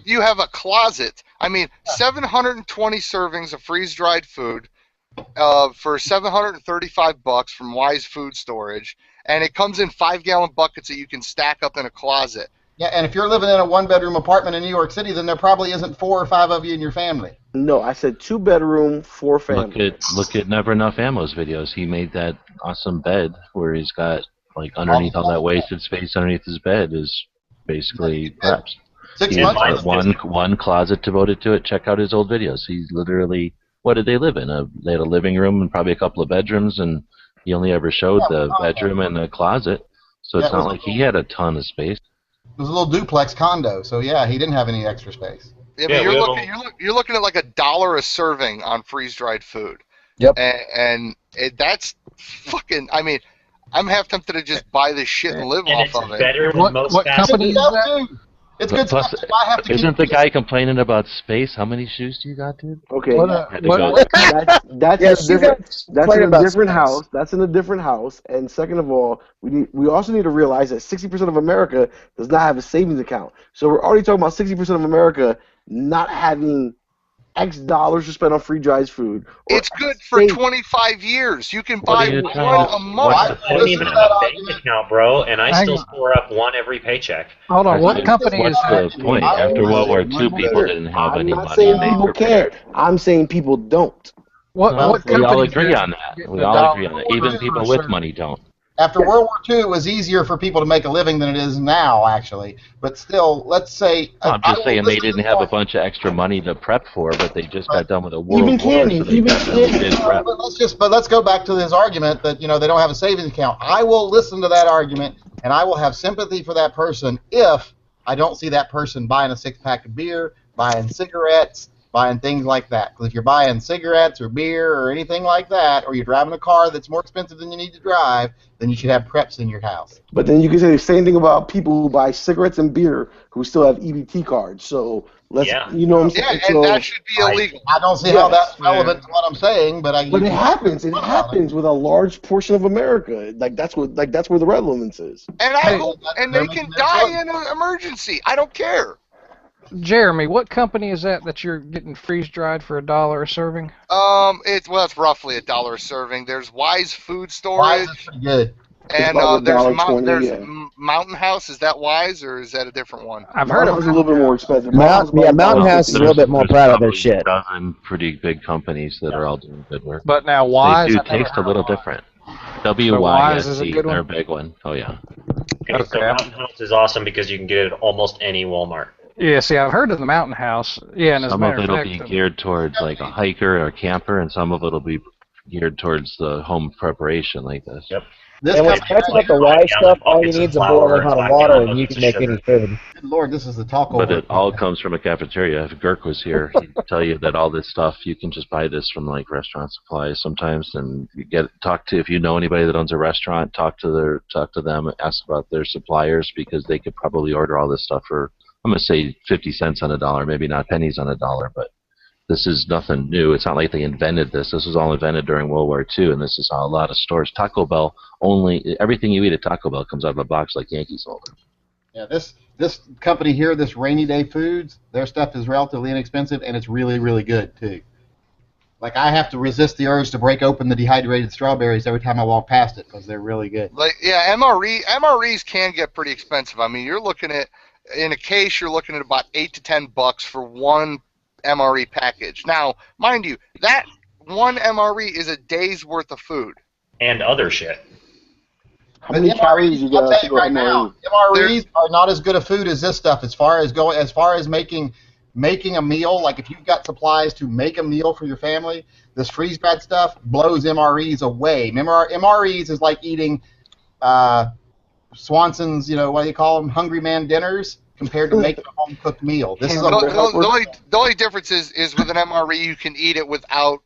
You have a closet. I mean, 720 servings of freeze-dried food for $735 from Wise Food Storage, and it comes in 5-gallon buckets that you can stack up in a closet. Yeah, and if you're living in a 1-bedroom apartment in New York City, then there probably isn't 4 or 5 of you in your family. No, I said 2-bedroom, 4 family. Look at Never Enough Ammo's videos. He made that awesome bed where he's got like underneath all that wasted space underneath his bed is basically preps. 6 He has months. one closet devoted to it. Check out his old videos. He's literally, what did they live in? They had a living room and probably a couple of bedrooms, and he only ever showed the bedroom and the closet. So it's not like he had a ton of space. It was a little duplex condo, so yeah, he didn't have any extra space. Yeah, but you're looking at like $1 a serving on freeze-dried food. Yep. And that's fucking. I mean, I'm half tempted to just buy this shit and live off of it. Better than most what fast company food. is that? It's good Plus, stuff. I have to isn't the guy complaining about space? How many shoes do you got, dude? Okay, Yes, you guys that's complain in a about different space. house. That's in a different house. And second of all, we also need to realize that 60% of America does not have a savings account. So we're already talking about 60% of America not having X dollars to spend on freeze-dried food. It's good for 25 years. You can buy one a month. I don't even have a bank account, bro, and I still store up one every paycheck. Hold on, what company is What's the point? After World War II, people didn't have any I'm not money. saying They people prepared. can't. I'm saying people don't. What We all company agree on that. We all agree on that. Even people with money don't. After World War II, it was easier for people to make a living than it is now, actually. But still, let's say... Well, I'm just saying they didn't have a bunch of extra money to prep for, but they just got done with a world Even war, candy, so they even definitely candy. did prep. But let's go back to his argument that they don't have a savings account. I will listen to that argument, and I will have sympathy for that person if I don't see that person buying a 6-pack of beer, buying cigarettes, buying things like that. Because if you're buying cigarettes or beer or anything like that, or you're driving a car that's more expensive than you need to drive, then you should have preps in your house. But then you can say the same thing about people who buy cigarettes and beer who still have EBT cards. So let's, you know what I'm saying? Yeah, and that should be illegal. I don't see how that's relevant to what I'm saying, but But it happens. It happens with a large portion of America. That's where the relevance is. And I hope, and they can die in an emergency. I don't care. Jeremy, what company is that you're getting freeze dried for $1 a serving? It's roughly $1 a serving. There's Wise Food Storage. Wise is pretty good. And there's Mountain House. Is that Wise or is that a different one? I've heard of it. A little bit more expensive. Mountain House is a little bit more proud of their shit. There's a dozen pretty big companies that are all doing good work. But now Wise, they do taste a little different. Wise is a WYSC, good they're a one? big one. Oh yeah. Okay, so Mountain House is awesome because you can get it at almost any Walmart. Yeah, see, I've heard of the Mountain House. Yeah, and as a Some matter of of it'll fact, be geared towards like a hiker or a camper, and some of it'll be geared towards the home preparation like this. Yep. And what's nice about the Wise stuff, all you need is a boiling hot of water, and you can make any food. Good Lord, this is the talk But over. it all comes from a cafeteria. If Girk was here, he'd tell you that all this stuff you can just buy this from like restaurant supplies sometimes, and you if you know anybody that owns a restaurant, talk to them, ask about their suppliers because they could probably order all this stuff for, I'm gonna say 50 cents on a dollar, maybe not pennies on a dollar, but this is nothing new. It's not like they invented this. This was all invented during World War II, and this is how a lot of stores. Taco Bell everything you eat at Taco Bell comes out of a box like Yankee sold it. Yeah, this company here, this Rainy Day Foods, their stuff is relatively inexpensive, and it's really, really good too. Like I have to resist the urge to break open the dehydrated strawberries every time I walk past it because they're really good. MREs can get pretty expensive. I mean, you're looking at in a case, you're looking at about $8 to $10 for one MRE package. Now, mind you, that one MRE is a day's worth of food. And other shit. How many calories you got to right now? MREs are not as good a food as this stuff as far as making a meal. Like if you've got supplies to make a meal for your family, this freeze-dried stuff blows MREs away. MREs is like eating Swanson's, what do you call them, Hungry Man dinners, compared to making a home-cooked meal. This is the only difference is with an MRE, you can eat it without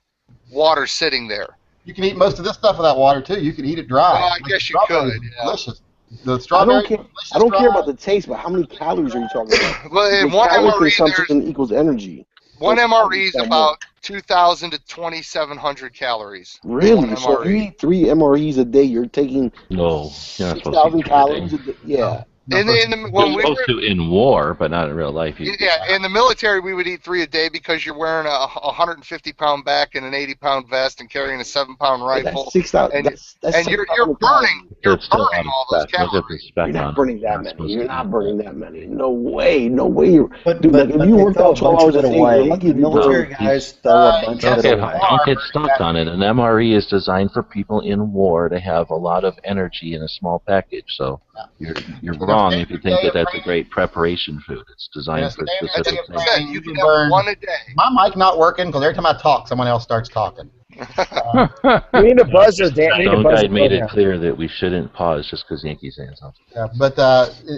water sitting there. You can eat most of this stuff without water, too. You can eat it dry. Well, I guess you could. Yeah. Delicious. The strawberry. I don't care about the taste, but how many calories are you talking about? Well, in one MRE, consumption equals energy. One MRE is about 2,000 to 2,700 calories. Really? So if you eat 3 MREs a day, you're taking 6,000 calories a day? Yeah. When we were in war, but not in real life. Yeah, in the military, we would eat 3 a day because you're wearing a 150-pound back and an 80-pound vest and carrying a 7-pound rifle. That's 6,000. And you're burning all those calories. You're not burning that many. You're not burning that many. No way. No way. If you work out 12 hours a day, you're lucky if you military guys throw a bunch of it away. Don't get stuck on it. An MRE is designed for people in war to have a lot of energy in a small package. So you're wrong if you think that that's a great preparation food. It's designed for specific things. You can have 1 a day. My mic not working because every time I talk, someone else starts talking. We need a buzzer, Dan. Some guy made it clear that we shouldn't pause just because Yankee's saying something. Yeah, but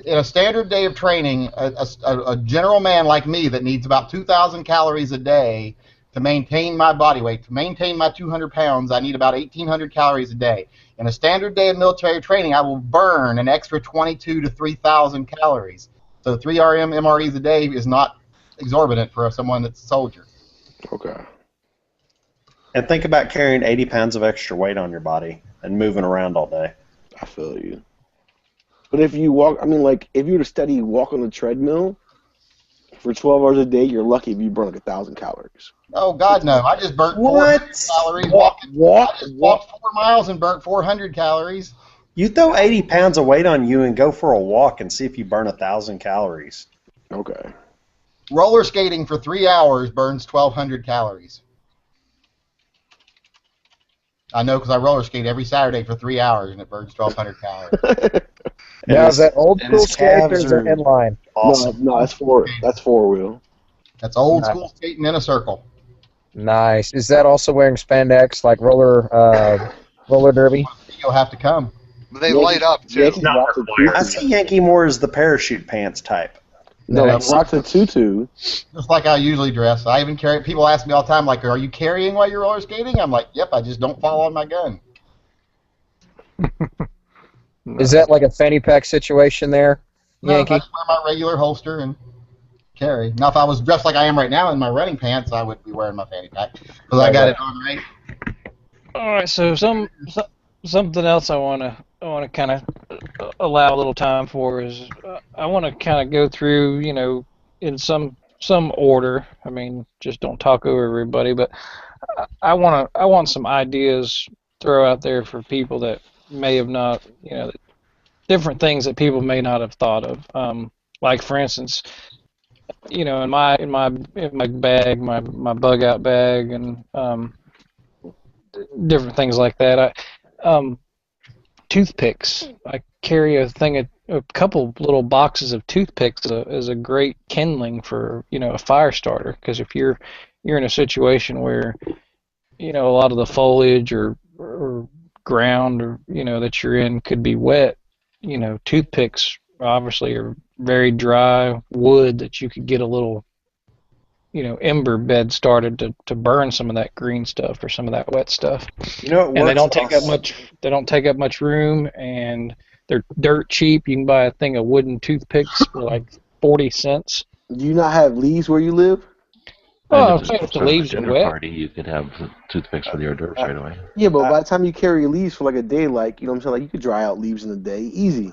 in a standard day of training, a general man like me that needs about 2,000 calories a day to maintain my body weight, to maintain my 200 pounds, I need about 1,800 calories a day. In a standard day of military training, I will burn an extra 22 to 3,000 calories. So 3 MREs a day is not exorbitant for someone that's a soldier. Okay. And think about carrying 80 pounds of extra weight on your body and moving around all day. I feel you. But if you walk, if you were to steady walk on the treadmill for 12 hours a day, you're lucky if you burn like 1,000 calories. Oh, God, no. I just burnt 400 calories. I just walked 4 miles and burnt 400 calories. You throw 80 pounds of weight on you and go for a walk and see if you burn 1,000 calories. Okay. Roller skating for 3 hours burns 1,200 calories. I know because I roller skate every Saturday for 3 hours and it burns 1,200 calories. Now, is that old school skate or is it inline? Awesome. No, that's four wheel. That's old Nice. school skating in a circle. Nice. Is that also wearing spandex like roller derby? You'll have to come. They light up too. Yankees rocks a tutu. I see Yankee more as the parachute pants type. No, Nice. rocks a tutu. Just like I usually dress. I even carry. People ask me all the time, like, "Are you carrying while you're roller skating?" I'm like, "Yep, I just don't fall on my gun." Is that like a fanny pack situation there, No, I Yankee? just wear my regular holster and carry. Now, if I was dressed like I am right now in my running pants, I would be wearing my fanny pack because I got it on right. All right, so something else I want to kind of allow a little time for is I want to kind of go through, in some order. I mean, just don't talk over everybody, but I want some ideas throw out there for people that may have not, different things that people may not have thought of. Like for instance, in my bag, my bug out bag, and different things like that. Toothpicks. I carry a couple little boxes of toothpicks as a great kindling for a fire starter. Because if you're in a situation where a lot of the foliage or ground or that you're in could be wet, toothpicks obviously are very dry wood that you could get a little ember bed started to burn some of that green stuff or some of that wet stuff. And they don't take up much room, and they're dirt cheap. You can buy a thing of wooden toothpicks for like 40 cents. Do you not have leaves where you live? Oh, And if the leaves are dinner wet. party, you could have toothpicks with your dirt right away. Yeah, but by the time you carry leaves for like a day, like, you know what I'm saying, like you could dry out leaves in a day, easy.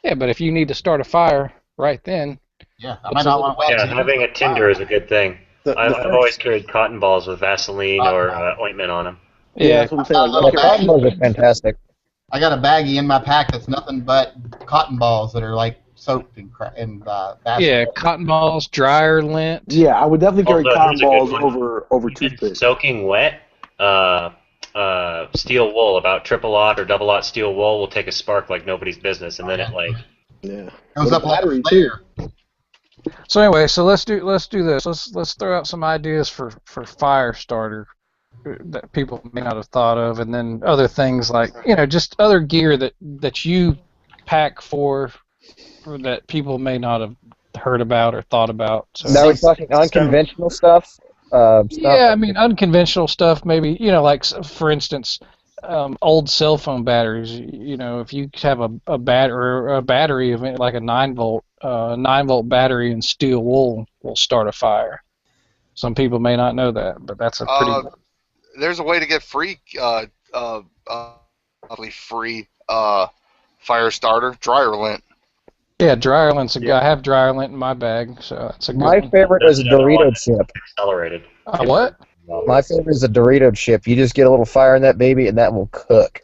Yeah, but if you need to start a fire right then. Yeah, I might not want to wet. Yeah, having a tinder is a good thing. I've always carried cotton balls with Vaseline or ointment on them. Yeah, that's what I'm saying. The cotton balls are fantastic. I got a baggie in my pack that's nothing but cotton balls that are like soaked in Vaseline. Yeah, cotton balls, dryer lint. Yeah, I would definitely carry Although, cotton here's a good balls one. over If it's toothpicks. soaking wet, steel wool, about triple-aught or double-aught steel wool will take a spark like nobody's business, and then it like Yeah. Goes up like a battery flare. So anyway, so let's do this. Let's throw out some ideas for fire starter that people may not have thought of, and then other things like just other gear that you pack for that people may not have heard about or thought about. So, Now we're talking unconventional stuff. yeah, I mean unconventional stuff. Maybe like for instance, old cell phone batteries. If you have a battery of like a 9-volt battery in steel wool will start a fire. Some people may not know that, but that's a pretty. There's a way to get free fire starter, dryer lint. Yeah, dryer lint's a good. I have dryer lint in my bag, so that's a good My one. favorite is a Dorito chip. Accelerated. What? My favorite is a Dorito chip. You just get a little fire in that baby, and that will cook.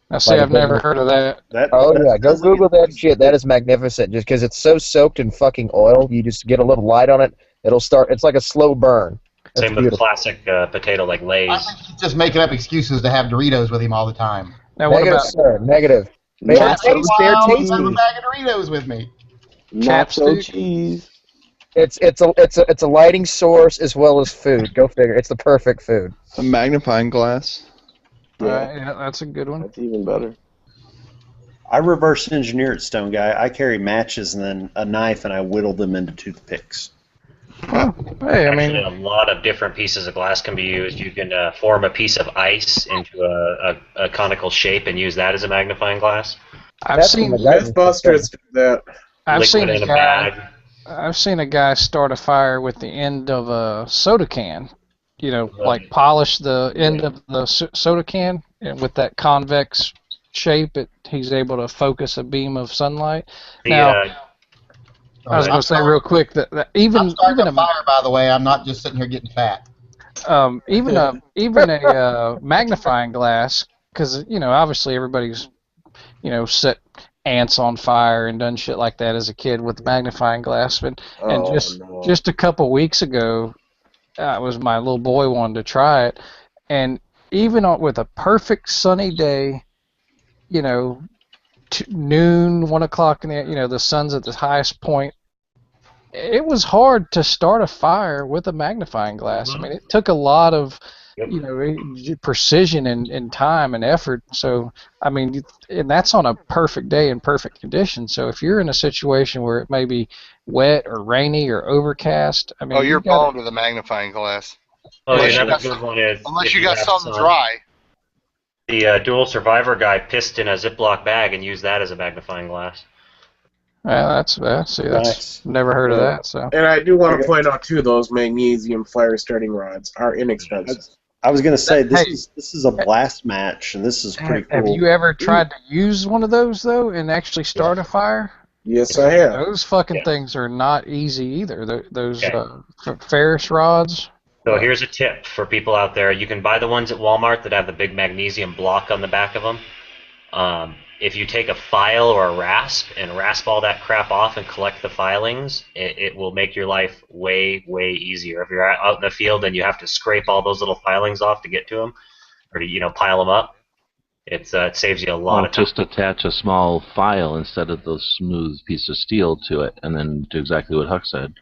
I say I've never heard of that. Oh yeah, go Google that shit. That is magnificent. Just because it's so soaked in fucking oil, you just get a little light on it. It'll start. It's like a slow burn. That's Same with beautiful. classic potato like Lay's. I think he's just making up excuses to have Doritos with him all the time. Now what Negative, about sir. Negative. Maybe Not it's so fair I tasting. have a bag of Doritos with me. Not so Chapstick? cheese. It's a lighting source as well as food. Go figure. It's the perfect food. A magnifying glass. yeah, that's a good one. That's even better. I reverse engineer it, Stone Guy. I carry matches and then a knife, and I whittle them into toothpicks. Hey, I mean, Actually, a lot of different pieces of glass can be used. You can form a piece of ice into a conical shape and use that as a magnifying glass. I've seen Mythbusters do that. Liquid in a bag. I've seen a guy start a fire with the end of a soda can. Like polish the end of the soda can, and with that convex shape, he's able to focus a beam of sunlight. Now, I was going to say real quick that I'm even starting a a fire, by the way. I'm not just sitting here getting fat. even a magnifying glass, because obviously everybody's set ants on fire and done shit like that as a kid with the magnifying glass. And just a couple weeks ago, it was my little boy wanted to try it, and even with a perfect sunny day, noon, 1 o'clock in the, the sun's at the highest point. It was hard to start a fire with a magnifying glass. I mean, it took a lot of, precision and time and effort. So, I mean, and that's on a perfect day in perfect conditions. So if you're in a situation where it may be wet or rainy or overcast, I mean, you're boned with a magnifying glass. Oh, another good one is unless you got something dry. The Dual Survivor guy pissed in a Ziploc bag and used that as a magnifying glass. Well, that's Nice. never heard of that. So, And I do want to point out too, those magnesium fire starting rods are inexpensive. I was going to say this is a blast match, and this is pretty cool. have you ever tried to use one of those though and actually start a fire? Yes, I have. Those fucking things are not easy either. Those Ferris rods. So here's a tip for people out there. You can buy the ones at Walmart that have the big magnesium block on the back of them. If you take a file or a rasp and rasp all that crap off and collect the filings, it will make your life way, way easier. If you're out in the field and you have to scrape all those little filings off to get to them, or to pile them up, it saves you a lot of time. Just attach a small file instead of the smooth piece of steel to it, and then do exactly what Huck said.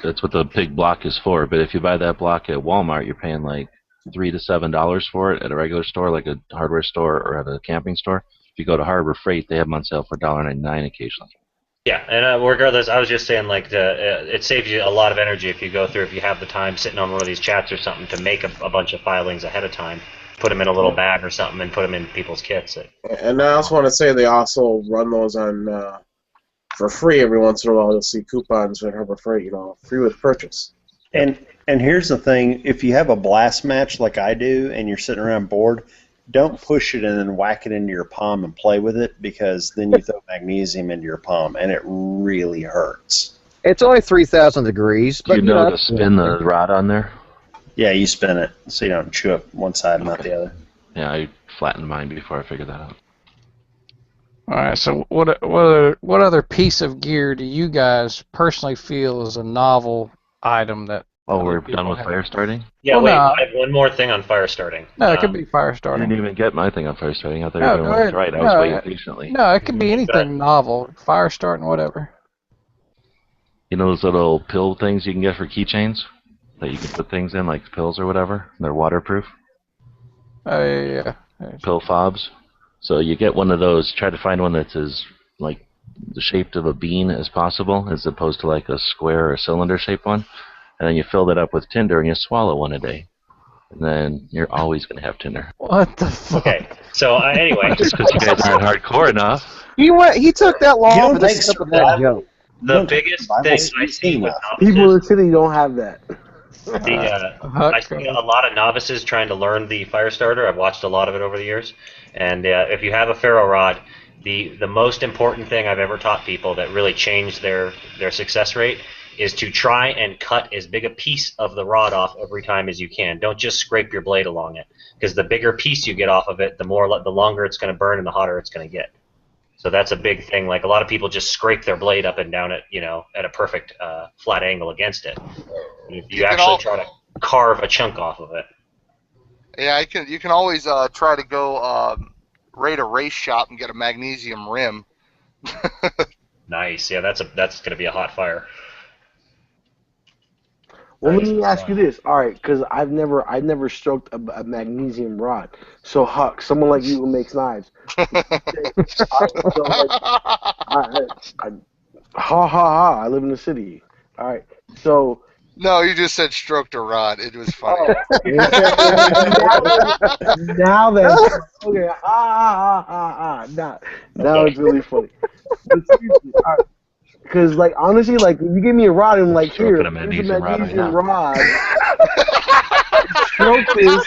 That's what the big block is for. But if you buy that block at Walmart, you're paying like $3 to $7 for it at a regular store, like a hardware store or at a camping store. If you go to Harbor Freight, they have them on sale for $1.99 occasionally. Yeah, and regardless, I was just saying, like, it saves you a lot of energy if you go through, if you have the time sitting on one of these chats or something, to make a bunch of filings ahead of time, put them in a little bag or something, and put them in people's kits. And I also want to say they also run those on for free every once in a while. You'll see coupons at Harbor Freight, free with purchase. And here's the thing, if you have a blast match like I do and you're sitting around bored, don't push it and then whack it into your palm and play with it, because then you throw magnesium into your palm and it really hurts. It's only 3,000 degrees. Do But you know to spin the rod on there? Yeah, you spin it so you don't chew up one side and not the other. Yeah, I flattened mine before I figured that out. All right. So, what other piece of gear do you guys personally feel is a novel item that? Oh, we're done with fire starting? Yeah, wait, I have one more thing on fire starting. No, it could be fire I starting. didn't even get my thing on fire starting. I thought you No, were doing go it ahead. right. I No, was waiting patiently. No, it could be anything novel. Fire starting, whatever. You know those little pill things you can get for keychains that you can put things in, like pills or whatever? They're waterproof. Oh, yeah. Pill fobs. So you get one of those. Try to find one that's as like the shape of a bean as possible, as opposed to like a square or cylinder shaped one. And then you fill that up with tinder and you swallow one a day. And then you're always going to have tinder. What the fuck? Okay, so anyway. Just because you guys aren't hardcore enough. He took that long don't for the think slip so. of that joke. The biggest thing I see with People in the city don't have that. I see a lot of novices trying to learn the fire starter. I've watched a lot of it over the years. And if you have a ferro rod, the most important thing I've ever taught people that really changed their success rate is to try and cut as big a piece of the rod off every time as you can. Don't just scrape your blade along it, because the bigger piece you get off of it, the longer it's going to burn and the hotter it's going to get. So that's a big thing. Like, a lot of people just scrape their blade up and down it, at a perfect flat angle against it. You actually try to carve a chunk off of it. Yeah, you can always try to go raid a race shop and get a magnesium rim. Nice. Yeah, that's going to be a hot fire. Well, let me ask you this. All right, because I've never stroked a magnesium rod. So, Huck, someone like you who makes knives. I live in the city. All right, so. No, you just said stroked a rod. It was funny. Now that's okay. Now it's really funny. But seriously, all right. Because, like, honestly, like, if you give me a rod and, like, here's a magnesium rod. Stroke this.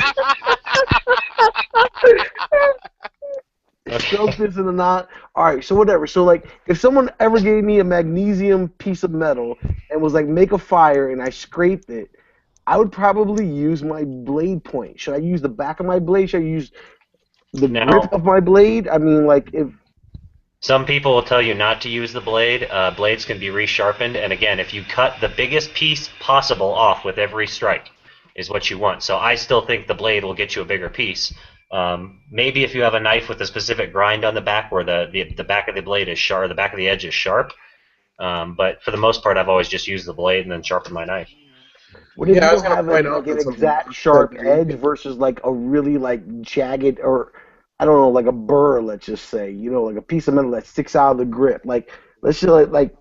Stroke this in a knot. All right, so whatever. So, like, if someone ever gave me a magnesium piece of metal and was like, make a fire, and I scraped it, I would probably use my blade point. Should I use the back of my blade? Should I use the grip of my blade? I mean, like, if... Some people will tell you not to use the blade. Blades can be resharpened, and again, if you cut the biggest piece possible off with every strike, is what you want. So I still think the blade will get you a bigger piece. Maybe if you have a knife with a specific grind on the back where the back of the blade is sharp, the back of the edge is sharp. But for the most part, I've always just used the blade and then sharpened my knife. What if Yeah, I you was gonna have point like out an that some- exact sharp edge versus like a really like jagged, or I don't know, like a burr, let's just say, like a piece of metal that sticks out of the grip. Like let's just like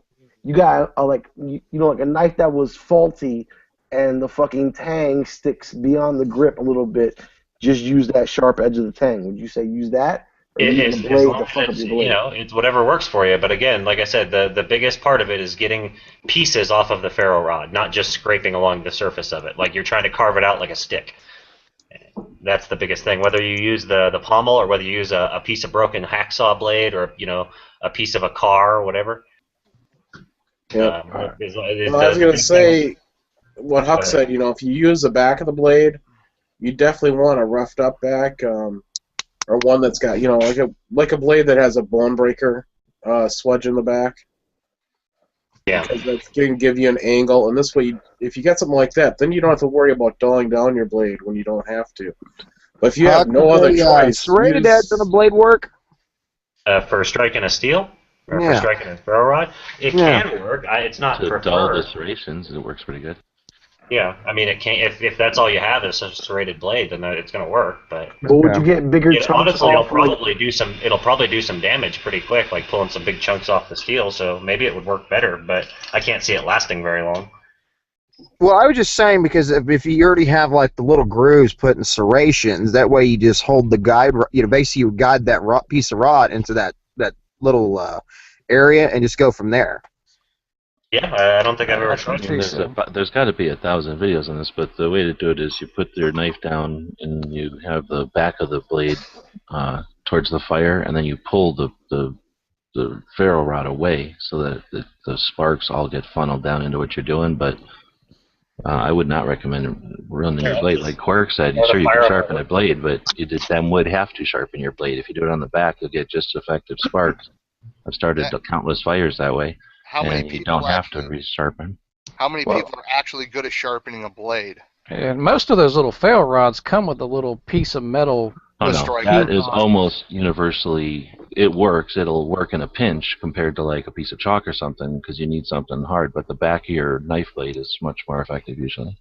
you got a, like like a knife that was faulty and the fucking tang sticks beyond the grip a little bit. Just use that sharp edge of the tang. Would you say use that? Or use the As blade long to as fuck up it's, your blade? it's whatever works for you. But again, like I said, the biggest part of it is getting pieces off of the ferro rod, not just scraping along the surface of it. Like you're trying to carve it out like a stick. That's the biggest thing. Whether you use the pommel or whether you use a piece of broken hacksaw blade or a piece of a car or whatever. Yeah. Well, Well, I was gonna say what Huck said. If you use the back of the blade, you definitely want a roughed up back, or one that's got like a blade that has a bone breaker swedge in the back. Yeah. Because that can give you an angle, and this way, if you got something like that, then you don't have to worry about dulling down your blade when you don't have to. But if you have no other choice, serrated use- edge on the blade work? For striking a steel or for Yeah. striking a ferro rod, it Yeah. can work. It's not To dull preferred. the serrations, it works pretty good. Yeah, I mean, it can't. If that's all you have is a serrated blade, then it's going to work. But would you get bigger chunks honestly, off? it'll probably do some damage pretty quick, like pulling some big chunks off the steel. So maybe it would work better, but I can't see it lasting very long. Well, I was just saying because if you already have like the little grooves put in serrations, that way you just hold the guide, basically you guide that piece of rod into that little area and just go from there. Yeah, I don't think I've ever tried There's got to be 1,000 videos on this, but the way to do it is you put your knife down and you have the back of the blade towards the fire, and then you pull the ferro rod away so that the sparks all get funneled down into what you're doing. But I would not recommend running your blade. Like Quirk said, Or the sure, you fire can sharpen a blade, but you then would have to sharpen your blade. If you do it on the back, you'll get just effective sparks. I've started countless fires that way, How many and you people don't have to resharpen. How many people are actually good at sharpening a blade? And most of those little ferro rods come with a little piece of metal. Oh, no, that is almost universally, it works. It'll work in a pinch compared to like a piece of chalk or something because you need something hard, but the back of your knife blade is much more effective usually.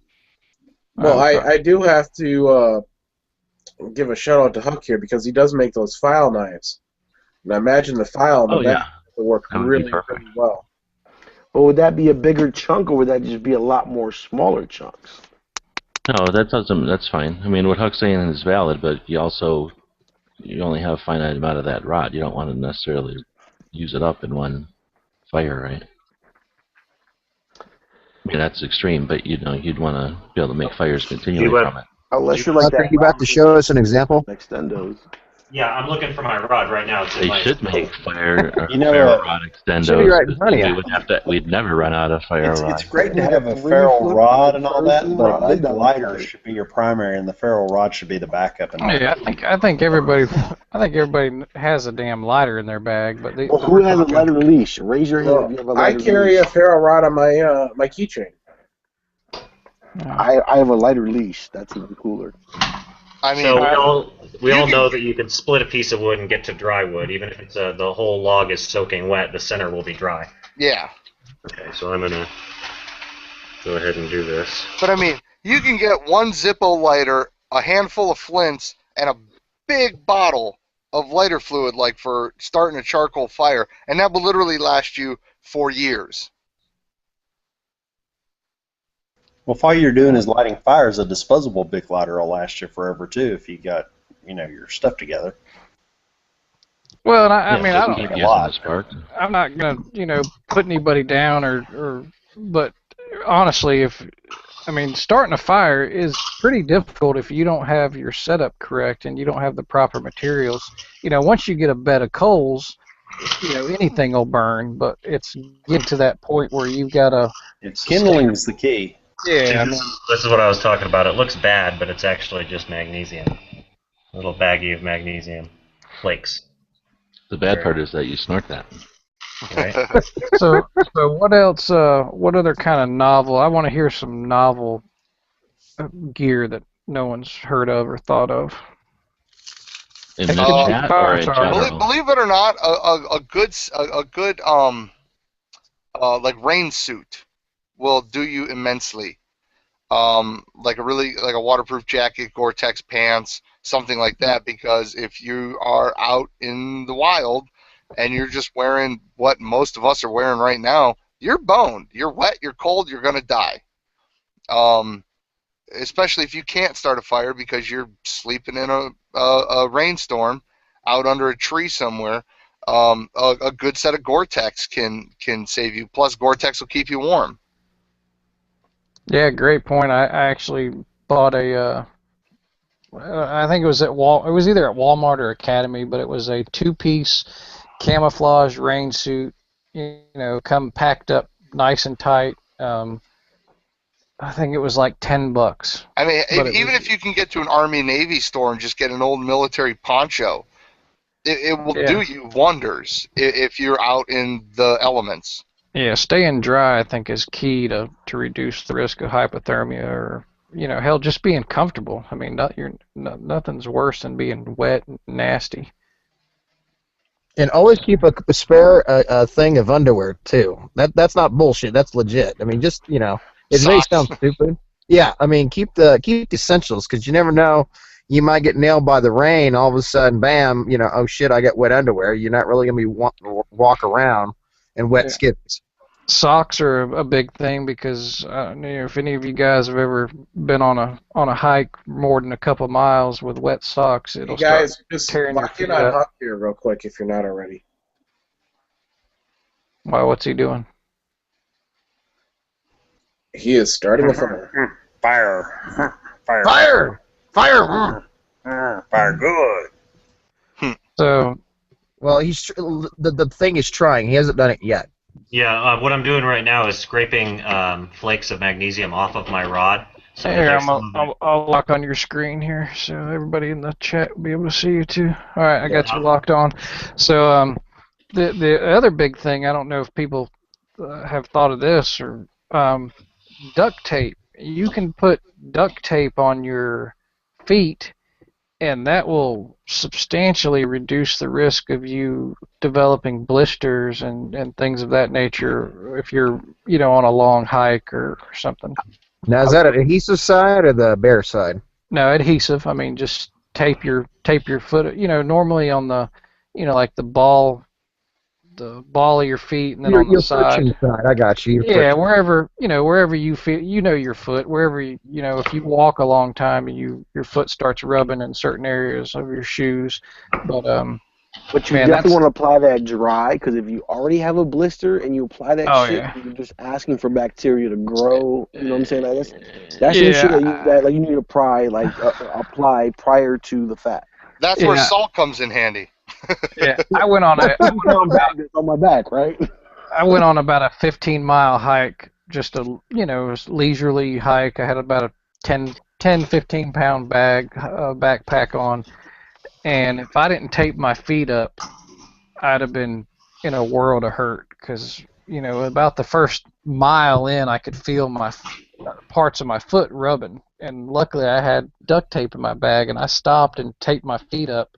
Well, I do have to give a shout out to Huck here because he does make those file knives. And I imagine the file in the back will work That would be really, perfect. really well. But would that be a bigger chunk, or would that just be a lot more smaller chunks? No, that's fine. I mean, what Huck's saying is valid, but you only have a finite amount of that rod. You don't want to necessarily use it up in one fire, right? I mean, that's extreme, but you'd want to be able to make fires continually from it. Unless you're like Are you about to show us an example? Extendos. Yeah, I'm looking for my rod right now. They should make fire You know, ferro rod extendos. should be right in front of you. We'd never run out of ferro rod. It's great to have a ferro rod and all that, but a big lighter should be your primary, and the ferro rod should be the backup. Yeah, I think everybody has a damn lighter in their bag, but Well, who has a lighter leash? Raise your hand if you have a I lighter carry leash. a ferro rod on my keychain. I have a lighter leash. That's even cooler. I mean, so we all know that you can split a piece of wood and get to dry wood, even if it's the whole log is soaking wet. The center will be dry. Yeah. Okay, so I'm gonna go ahead and do this. But I mean, you can get one Zippo lighter, a handful of flints, and a big bottle of lighter fluid, like for starting a charcoal fire, and that will literally last you for years. Well, if all you're doing is lighting fires, a disposable big lighter will last you forever too if you got your stuff together. Well, and I mean, I so don't. keep using the spark. I'm not gonna, put anybody down but honestly, starting a fire is pretty difficult if you don't have your setup correct and you don't have the proper materials. Once you get a bed of coals, anything will burn, but it's getting to that point where you've got to. Kindling is the key. Yeah, This is what I was talking about. It looks bad, but it's actually just magnesium. A little baggie of magnesium flakes. The bad part is that you snort that. Right? So what else? What other kind of novel? I want to hear some novel gear that no one's heard of or thought of. In this chat or in general? Believe it or not, a good like rain suit will do you immensely. Like a waterproof jacket, Gore-Tex pants, something like that. Because if you are out in the wild and you're just wearing what most of us are wearing right now, you're boned. You're wet. You're cold. You're gonna die. Especially if you can't start a fire because you're sleeping in a rainstorm out under a tree somewhere. A good set of Gore-Tex can save you. Plus, Gore-Tex will keep you warm. Yeah, great point. I actually bought a. I think it was at It was either at Walmart or Academy, but it was a 2-piece camouflage rain suit. You know, come packed up nice and tight. I think it was like $10. I mean, even if you can get to an Army Navy store and just get an old military poncho, it will do you wonders if you're out in the elements. Yeah, staying dry I think is key to reduce the risk of hypothermia or, you know, hell, just being comfortable. I mean, nothing's worse than being wet and nasty. And always keep a spare thing of underwear too. That's not bullshit. That's legit. I mean, just, you know. It may sound stupid. Yeah, I mean, keep the essentials, because you never know. You might get nailed by the rain. All of a sudden, bam! You know, oh shit, I got wet underwear. You're not really gonna be walk around in wet skins. Socks are a big thing because you know, if any of you guys have ever been on a hike more than a couple miles with wet socks, it'll start tearing your feet on up. Huck here real quick if you're not already. Wow, what's he doing? He is starting a fire. Fire. Fire. Fire! Fire! Fire good. So, well, he's the thing is trying. He hasn't done it yet. Yeah, what I'm doing right now is scraping flakes of magnesium off of my rod. So here, I'll lock on your screen here so everybody in the chat will be able to see you too. All right, I got you locked on. So the other big thing, I don't know if people have thought of this, or duct tape. You can put duct tape on your feet, and that will substantially reduce the risk of you developing blisters and things of that nature if you're, you know, on a long hike or something. Now, is that an adhesive side or the bare side? No, adhesive. I mean, just tape your foot. You know, normally on the, you know, like the ball of your feet, and then on the side. I got you. Yeah, wherever you feel, you know, your foot, wherever you know, if you walk a long time and your foot starts rubbing in certain areas of your shoes, but you definitely want to apply that dry, because if you already have a blister and you apply that you're just asking for bacteria to grow. You know what I'm saying? Like that's some shit that you need to apply prior to the fact. That's where salt comes in handy. Yeah, I went on on my back, right? I went on about a 15-mile hike, just a leisurely hike. I had about a 15 pound backpack on, and if I didn't tape my feet up, I'd have been in a world of hurt, because, you know, about the first mile in, I could feel my parts of my foot rubbing, and luckily I had duct tape in my bag, and I stopped and taped my feet up,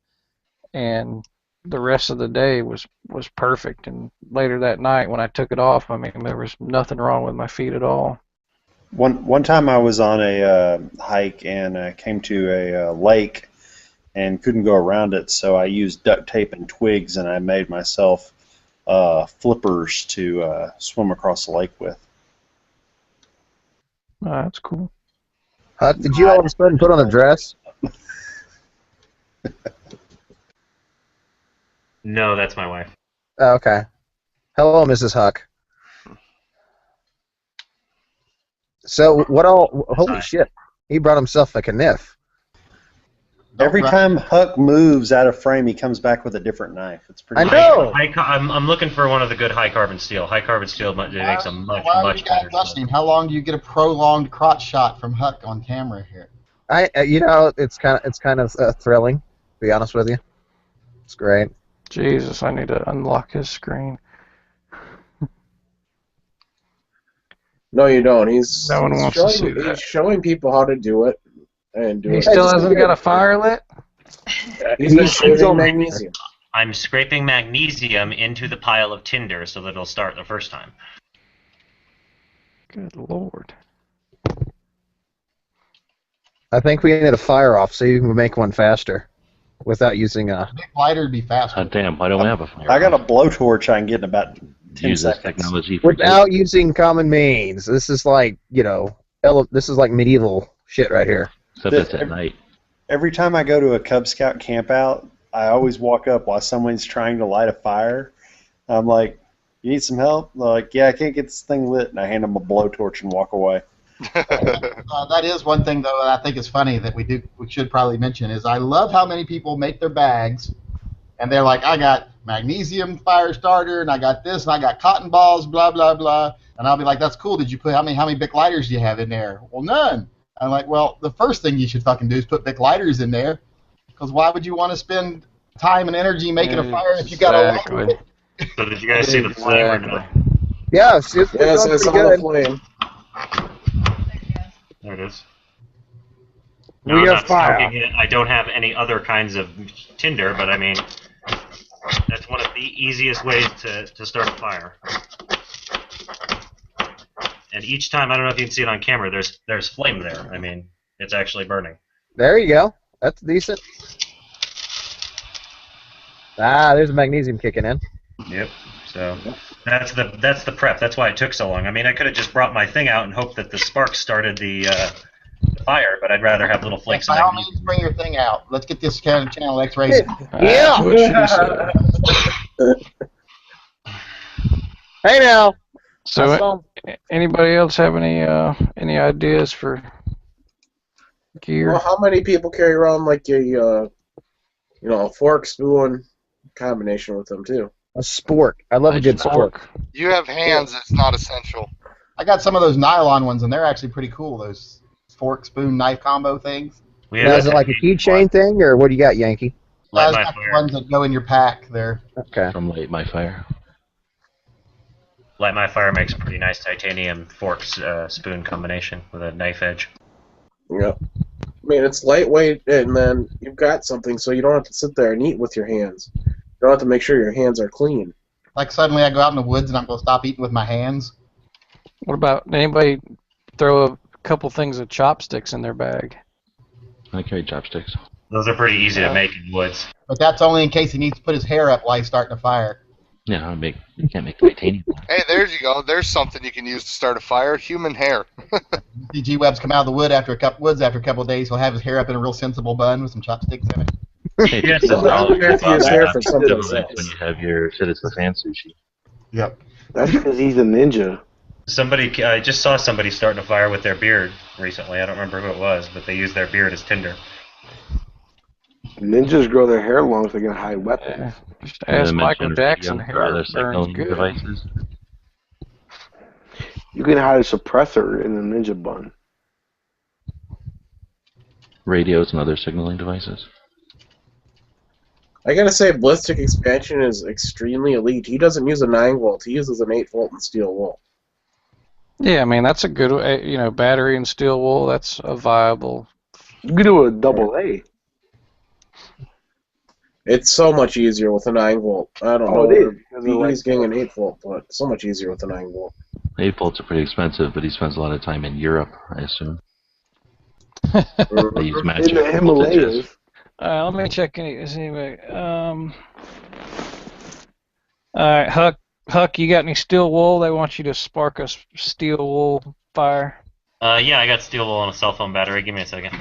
and the rest of the day was perfect. And later that night when I took it off, I mean, there was nothing wrong with my feet at all. One time I was on a hike and came to a lake and couldn't go around it, so I used duct tape and twigs, and I made myself flippers to swim across the lake with. Oh, that's cool. Did you all of a sudden put on a dress? No, that's my wife. Oh, okay. Hello, Mrs. Huck. So, what all... Holy shit. He brought himself a kniff. Every time Huck moves out of frame, he comes back with a different knife. It's pretty. I know. I'm looking for one of the good high carbon steel. High carbon steel makes a much better. How long do you get a prolonged crotch shot from Huck on camera here? You know, it's kind of thrilling, to be honest with you. It's great. Jesus, I need to unlock his screen. No, you don't. He's No one wants to see showing, that. he's showing people how to do it and do He it. still hasn't got a fire lit? He's been shaving magnesium. I'm scraping magnesium into the pile of tinder so that it'll start the first time. Good lord. I think we need a fire off so you can make one faster without using a. Big lighter would be faster. God damn, why don't we have a fire? I got a blowtorch I can get in about 10 Use this seconds. technology for Without using common means. This is like, this is like medieval shit right here. Except it's at night. Every time I go to a Cub Scout camp out, I always walk up while someone's trying to light a fire. I'm like, "You need some help?" They're like, "Yeah, I can't get this thing lit," and I hand them a blowtorch and walk away. That is one thing, though, that I think is funny that we should probably mention is I love how many people make their bags, and they're like, I got magnesium fire starter, and I got this, and I got cotton balls, blah blah blah, and I'll be like, that's cool. Did you put how many Bic lighters do you have in there? Well, none. I'm like, well, the first thing you should fucking do is put Bic lighters in there, because why would you want to spend time and energy making a fire if you got a lighter? So did you guys see the flame or no? Yes, it's Yes, going I saw pretty the good. flame. There it is. We No, I'm got not fire. stoking it. I don't have any other kinds of tinder, but I mean, that's one of the easiest ways to start a fire. And each time, I don't know if you can see it on camera, there's flame there. I mean, it's actually burning. There you go. That's decent. Ah, there's the magnesium kicking in. Yep. So that's the prep. That's why it took so long. I mean, I could have just brought my thing out and hoped that the spark started the fire, but I'd rather have little flakes of By all magnesium. means, bring your thing out. Let's get this kind of channel X rated. Yeah. Hey now. So, anybody else have any ideas for gear? Well, how many people carry around like a fork spoon combination with them too? A spork. I love a good spork. You have hands. It's not essential. I got some of those nylon ones, and they're actually pretty cool. Those fork, spoon, knife combo things. Now, is it like a keychain thing, or what do you got, Yankee? I've got the ones that go in your pack there. Okay. From Light My Fire. Light My Fire makes a pretty nice titanium fork spoon combination with a knife edge. Yep. I mean, it's lightweight, and then you've got something, so you don't have to sit there and eat with your hands. You don't have to make sure your hands are clean. Like suddenly I go out in the woods and I'm going to stop eating with my hands. What about anybody throw a couple things of chopsticks in their bag? I carry chopsticks. Those are pretty easy to make in woods. But that's only in case he needs to put his hair up while he's starting a fire. Yeah, you can't make titanium. Hey, there you go. There's something you can use to start a fire. Human hair. DG Webb's come out of the woods after a couple of days. He'll have his hair up in a real sensible bun with some chopsticks in it. Yes, Well, all you have to use hair for something When else. you have your citizen fan sushi. Yep. That's because he's a ninja. I just saw somebody starting a fire with their beard recently. I don't remember who it was, but they used their beard as tinder. Ninjas grow their hair long so they can hide weapons. Yeah. Just ask Michael Jackson. Or Hair other burns signaling good. devices. You can hide a suppressor in a ninja bun. Radios and other signaling devices. I gotta say, Ballistic Expansion is extremely elite. He doesn't use a 9-volt. He uses an 8-volt and steel wool. Yeah, I mean that's a good, battery and steel wool. That's a viable. You can do a double A. It's so much easier with a 9-volt. I don't Oh, know. it is, because of, He's getting an 8-volt, but so much easier with a 9-volt. 8 volts are pretty expensive, but he spends a lot of time in Europe, I assume. They use In matching the voltages. Himalayas. Let me check anyway. All right, Huck, you got any steel wool? They want you to spark a steel wool fire. Yeah, I got steel wool on a cell phone battery. Give me a second.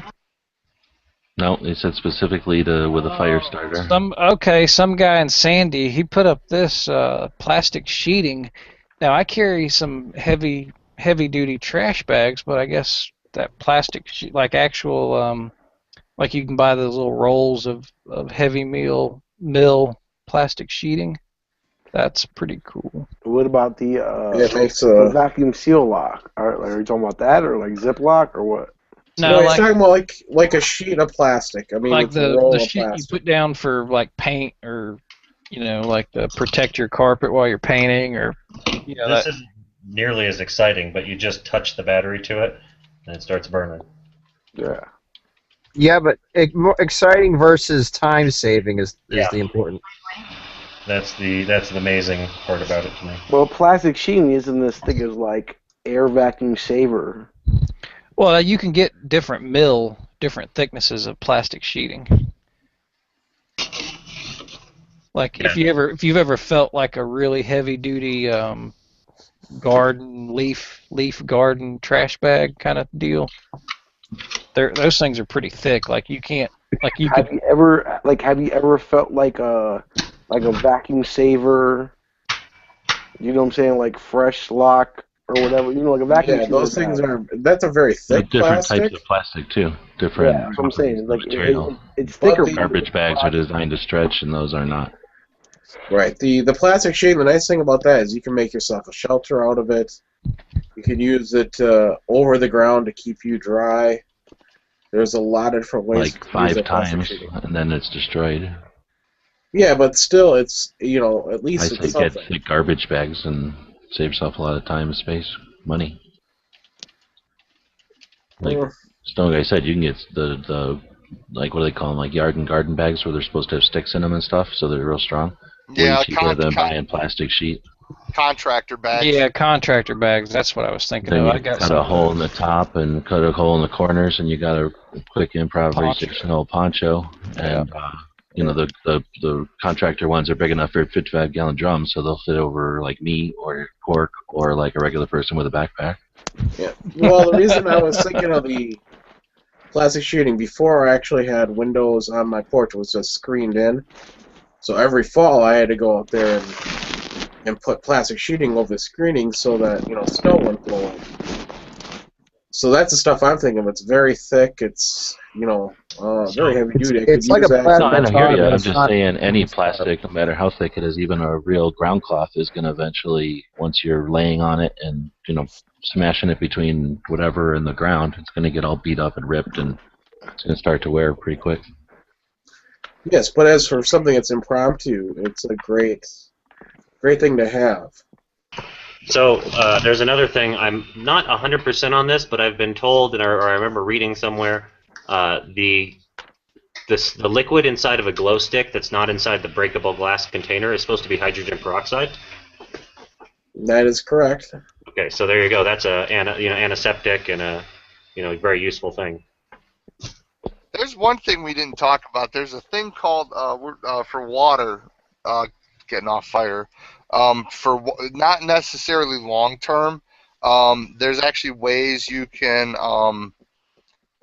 No, they said specifically with a fire starter. Some guy in Sandy, he put up this plastic sheeting. Now I carry some heavy duty trash bags, but I guess that plastic sheet, like actual, like you can buy those little rolls of heavy mill plastic sheeting. That's pretty cool. What about the It makes the vacuum seal lock? Are you talking about that, or like Ziploc, or what? No, he's talking about like a sheet of plastic. I mean, Like it's a roll the of sheet you plastic. put down for like paint or like to protect your carpet while you're painting or This nearly as exciting, but you just touch the battery to it, and it starts burning. Yeah. Yeah, but more exciting versus time saving is the important. That's the amazing part about it to me. Well, plastic sheeting isn't this thing as like air vacuum saver. Well, you can get different thicknesses of plastic sheeting. Like if you've ever felt like a really heavy duty garden leaf garden trash bag kind of deal, those things are pretty thick. Like you can't Have you ever felt like a vacuum saver? You know what I'm saying? Like Fresh Lock or whatever. You know, like a vacuum. Yeah, those things that's a very thick different plastic. types of plastic too. Different. Yeah, that's what I'm saying. Like material. it's thicker. Garbage bags are designed to stretch, and those are not. Right. The plastic sheeting, the nice thing about that is you can make yourself a shelter out of it. You can use it over the ground to keep you dry. There's a lot of different ways. Like 5 times, and then it's destroyed. Yeah, but still, it's at least I it's say get something. thick garbage bags and save yourself a lot of time, space, money. Like Stone Guy said, you can get the like what do they call them, like yard and garden bags where they're supposed to have sticks in them and stuff, so they're real strong. Yeah, way cheaper than buying plastic sheet. Contractor bags. Yeah, contractor bags. That's what I was thinking Then of. you I got cut a hole in the top and cut a hole in the corners, and you got a quick improvisational poncho. And the contractor ones are big enough for 55-gallon drums, so they'll fit over like me or pork or like a regular person with a backpack. Yeah. Well, the reason I was thinking of the plastic sheeting before I actually had windows on my porch was just screened in. So every fall I had to go out there and put plastic sheeting over the screening so that snow wouldn't blow in. So that's the stuff I'm thinking of. It's very thick. It's very heavy duty. It's like a plastic. I hear you. I'm just saying any plastic, no matter how thick it is, even a real ground cloth is going to eventually, once you're laying on it and smashing it between whatever and the ground, it's going to get all beat up and ripped, and it's going to start to wear pretty quick. Yes, but as for something that's impromptu, it's a great thing to have. So there's another thing. I'm not 100% on this, but I've been told, or I remember reading somewhere, the liquid inside of a glow stick that's not inside the breakable glass container is supposed to be hydrogen peroxide. That is correct. Okay, so there you go. That's a antiseptic and a very useful thing. There's one thing we didn't talk about. There's a thing called for water, getting off fire, for not necessarily long term. There's actually ways you can,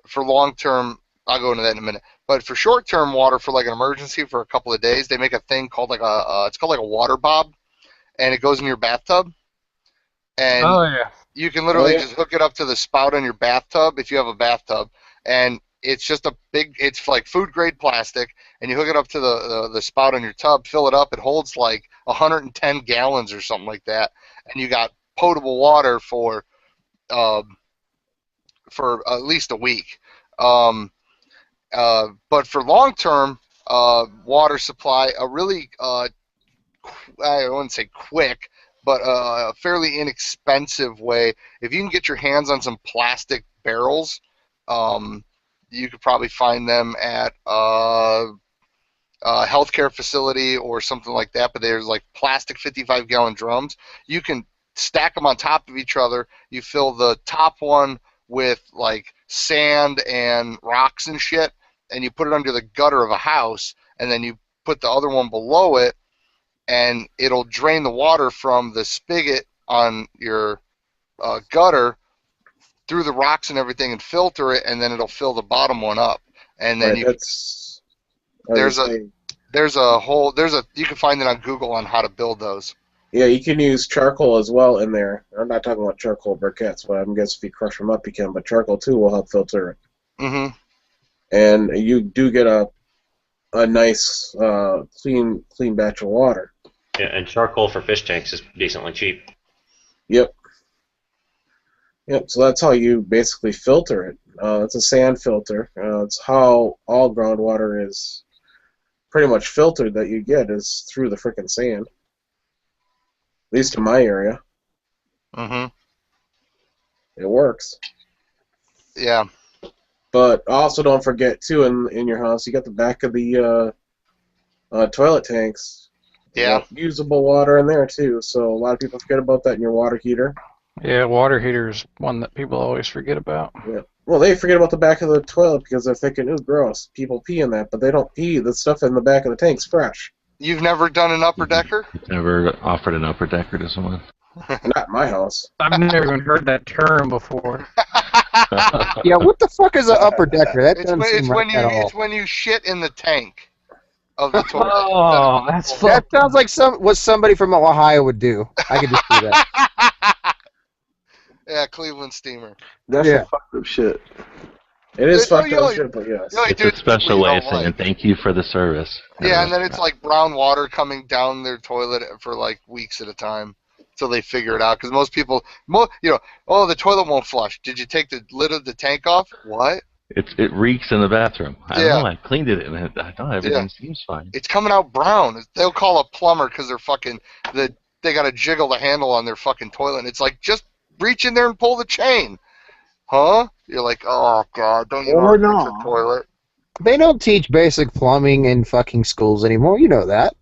for long term, I'll go into that in a minute. But for short term water, for like an emergency for a couple of days, they make a thing called it's called like a water bob, and it goes in your bathtub. And you can literally just hook it up to the spout on your bathtub if you have a bathtub, and it's just it's like food grade plastic, and you hook it up to the spout on your tub, fill it up, it holds like 110 gallons or something like that, and you got potable water for at least a week. But for long term water supply, a really I wouldn't say quick, but a fairly inexpensive way, if you can get your hands on some plastic barrels, you could probably find them at a healthcare facility or something like that, but there's like plastic 55-gallon drums. You can stack them on top of each other. You fill the top one with like sand and rocks and shit, and you put it under the gutter of a house, and then you put the other one below it, and it'll drain the water from the spigot on your gutter through the rocks and everything and filter it, and then it'll fill the bottom one up. And then you can find it on Google on how to build those. Yeah, you can use charcoal as well in there. I'm not talking about charcoal briquettes, but I'm guessing if you crush them up, you can. But charcoal too will help filter it. Mm-hmm. And you do get a nice clean batch of water. Yeah, and charcoal for fish tanks is decently cheap. Yep. So that's how you basically filter it. It's a sand filter. It's how all groundwater is pretty much filtered that you get is through the frickin' sand. At least in my area. Mm-hmm. It works. Yeah. But also don't forget too, in your house, you got the back of the toilet tanks. Yeah. Usable water in there too. So a lot of people forget about that in your water heater. Yeah, water heater is one that people always forget about. Yeah. Well, they forget about the back of the toilet because they're thinking, ooh, gross. People pee in that, but they don't pee. The stuff in the back of the tank's fresh. You've never done an upper decker? Never offered an upper decker to someone. Not in my house. I've never even heard that term before. Yeah, what the fuck is an upper decker? That doesn't It's seem right at all. it's when you shit in the tank of the toilet. Oh, that's fun. That sounds like what somebody from Ohio would do. I could just do that. Yeah, Cleveland steamer. That's some fucked up shit. It is Dude, fucked you up know, shit, but yes. you know, It's dude, a special we way of don't saying like. thank you for the service. Yeah, and then it's like brown water coming down their toilet for like weeks at a time until they figure it out. Because most people, oh, the toilet won't flush. Did you take the lid of the tank off? What? It reeks in the bathroom. I Yeah. don't know. I cleaned it and I thought everything seems fine. It's coming out brown. They'll call a plumber because they're fucking they got to jiggle the handle on their fucking toilet. And it's like, just reach in there and pull the chain. Huh? You're like, oh god, don't you know how to fix a toilet? They don't teach basic plumbing in fucking schools anymore. You know that.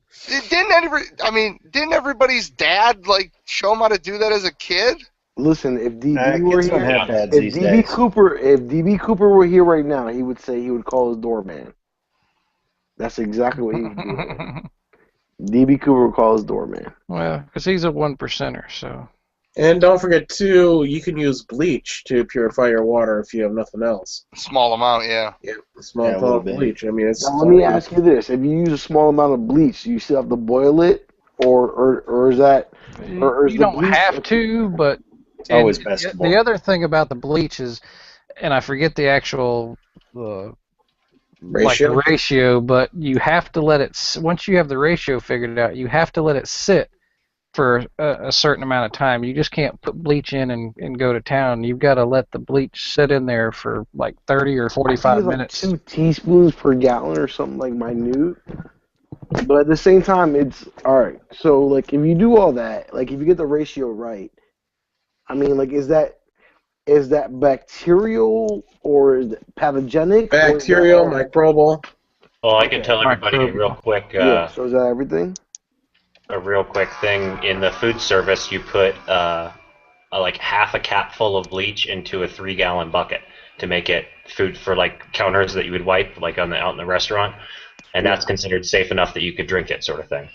Didn't everybody's dad like show them how to do that as a kid? Listen, if DB were kids don't here, have dads if these DB days. Cooper were here right now, he would say he would call his doorman. That's exactly what he would do. DB Cooper would call his doorman. Well, because he's a 1%er, so. And don't forget too, you can use bleach to purify your water if you have nothing else. Small amount, yeah. Yeah, a small Yeah, a amount little of bit. bleach. I mean, it's. Now let me ask you this: if you use a small amount of bleach, do you still have to boil it, or is that, or is You the don't bleach have to, but It's always and best to the boil. other thing about the bleach is, and I forget the actual Ratio? ratio, but you have to let it. Once you have the ratio figured out, you have to let it sit for a certain amount of time. You just can't put bleach in and go to town. You've got to let the bleach sit in there for like 30 or I 45 think it's minutes. like 2 teaspoons per gallon or something like minute. But at the same time, it's alright. So like if you do all that, like if you get the ratio right, I mean, like is that bacterial or is it pathogenic? or is that Bacterial, all- microbial. Well, I can tell everybody a real quick. Yeah. So is that everything? A real quick thing in the food service, you put like half a cap full of bleach into a 3-gallon bucket to make it food for like counters that you would wipe like out in the restaurant, and that's considered safe enough that you could drink it, sort of thing.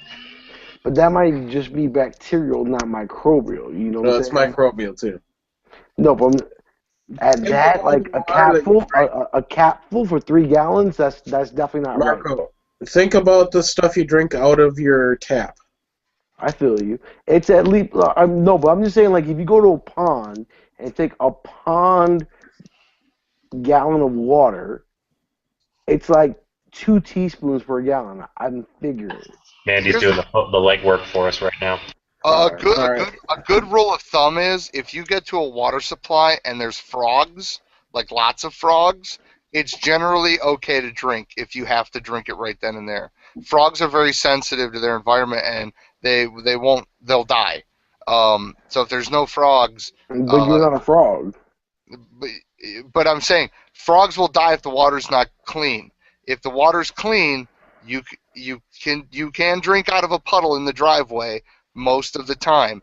But that might just be bacterial, not microbial. You know what No, I'm it's saying? microbial too. No, but at that, like a capful for 3 gallons, that's definitely not right. Marco, think about the stuff you drink out of your tap. I feel you. It's at least no, but I'm just saying, like if you go to a pond and take a pond gallon of water, it's like 2 teaspoons per gallon. I'm figuring. Mandy's doing the legwork for us right now. A good rule of thumb is if you get to a water supply and there's frogs, like lots of frogs, it's generally okay to drink if you have to drink it right then and there. Frogs are very sensitive to their environment and they'll die. So if there's no frogs, But you're not a frog. But I'm saying frogs will die if the water's not clean. If the water's clean, you can drink out of a puddle in the driveway most of the time.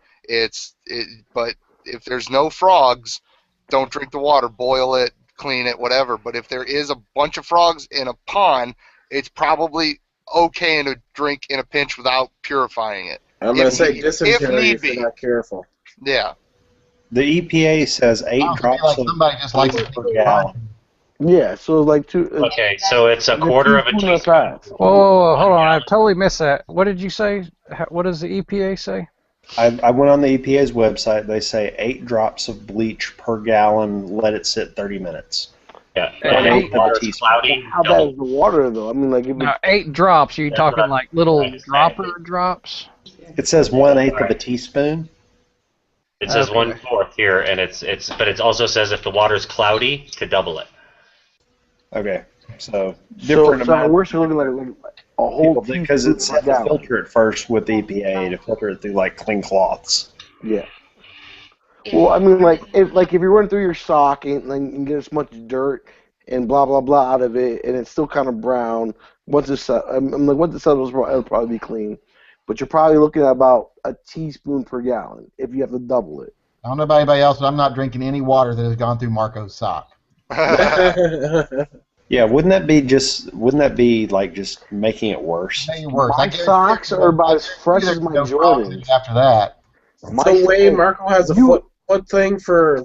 But if there's no frogs, don't drink the water. Boil it, clean it, whatever. But if there is a bunch of frogs in a pond, it's probably okay to drink in a pinch without purifying it. I'm going to say if dysentery need if you're be. not careful. Yeah. The EPA says 8 drops like of somebody just likes bleach it per gallon. Yeah, so like 2. Okay, so it's a quarter of a teaspoon. Whoa, hold on, I totally missed that. What did you say? What does the EPA say? I went on the EPA's website. They say 8 drops of bleach per gallon. Let it sit 30 minutes. Yeah. And And 1/8 if of a water's teaspoon. cloudy, How bad is the water though? I mean, like if Now, 8 drops, are you talking like little dropper drops? It says 1/8 of a teaspoon. it says Okay. 1/4 here, and but it also says if the water's cloudy to double it. Okay, so different so amount. we're still looking like a whole Because teaspoon it's per had to gallon. filter it first with the EPA to filter it through like clean cloths. Yeah. Well, I mean, like if you run through your sock and get as much dirt and blah blah blah out of it, and it's still kind of brown. Once it's once it settles, it'll probably be clean. But you're probably looking at about a teaspoon per gallon if you have to double it. I don't know about anybody else, but I'm not drinking any water that has gone through Marco's sock. Yeah, wouldn't that be like just making it worse? Making it worse. My socks are about as fresh as my Jordans. After that, the way Marco has a foot thing for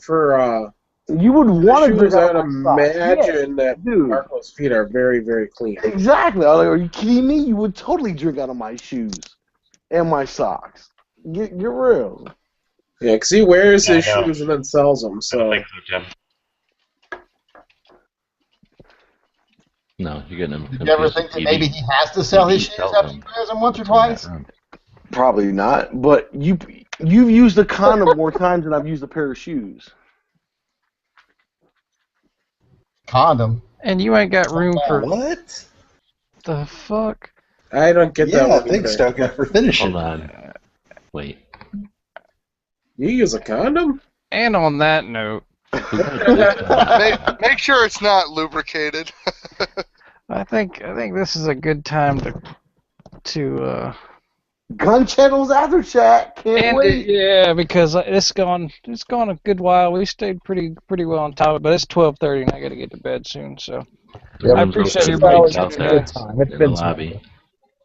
you would want to shoes, drink I'd out of my socks. imagine Yeah, that dude. Marco's feet are very, very clean. Exactly. I'm like, are you kidding me? You would totally drink out of my shoes and my socks. Get real. Yeah, because he wears his I know. shoes and then sells them. So Jim. No, you're getting him. did you ever think that maybe he has to sell his shoes after he wears them once or twice? Probably not. But you've used a condom more times than I've used a pair of shoes. Condom. And you ain't got room for what? The fuck? I don't get that. Yeah, I one think either. Stoker for finishing. Hold on. Wait. You use a condom? And on that note, Make sure it's not lubricated. I think this is a good time to Gun channels after chat. Can't end wait. it, yeah, because it's gone a good while. We stayed pretty well on top of it, but it's 12:30 and I got to get to bed soon. So The I room's appreciate open everybody out tuning there in. It's in been the lobby.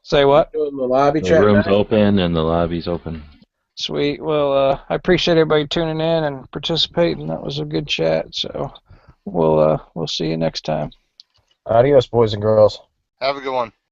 Say what? Doing the lobby The chat. room's now? open and the lobby's open. Sweet. Well, I appreciate everybody tuning in and participating. That was a good chat. So we'll see you next time. Adios, boys and girls. Have a good one.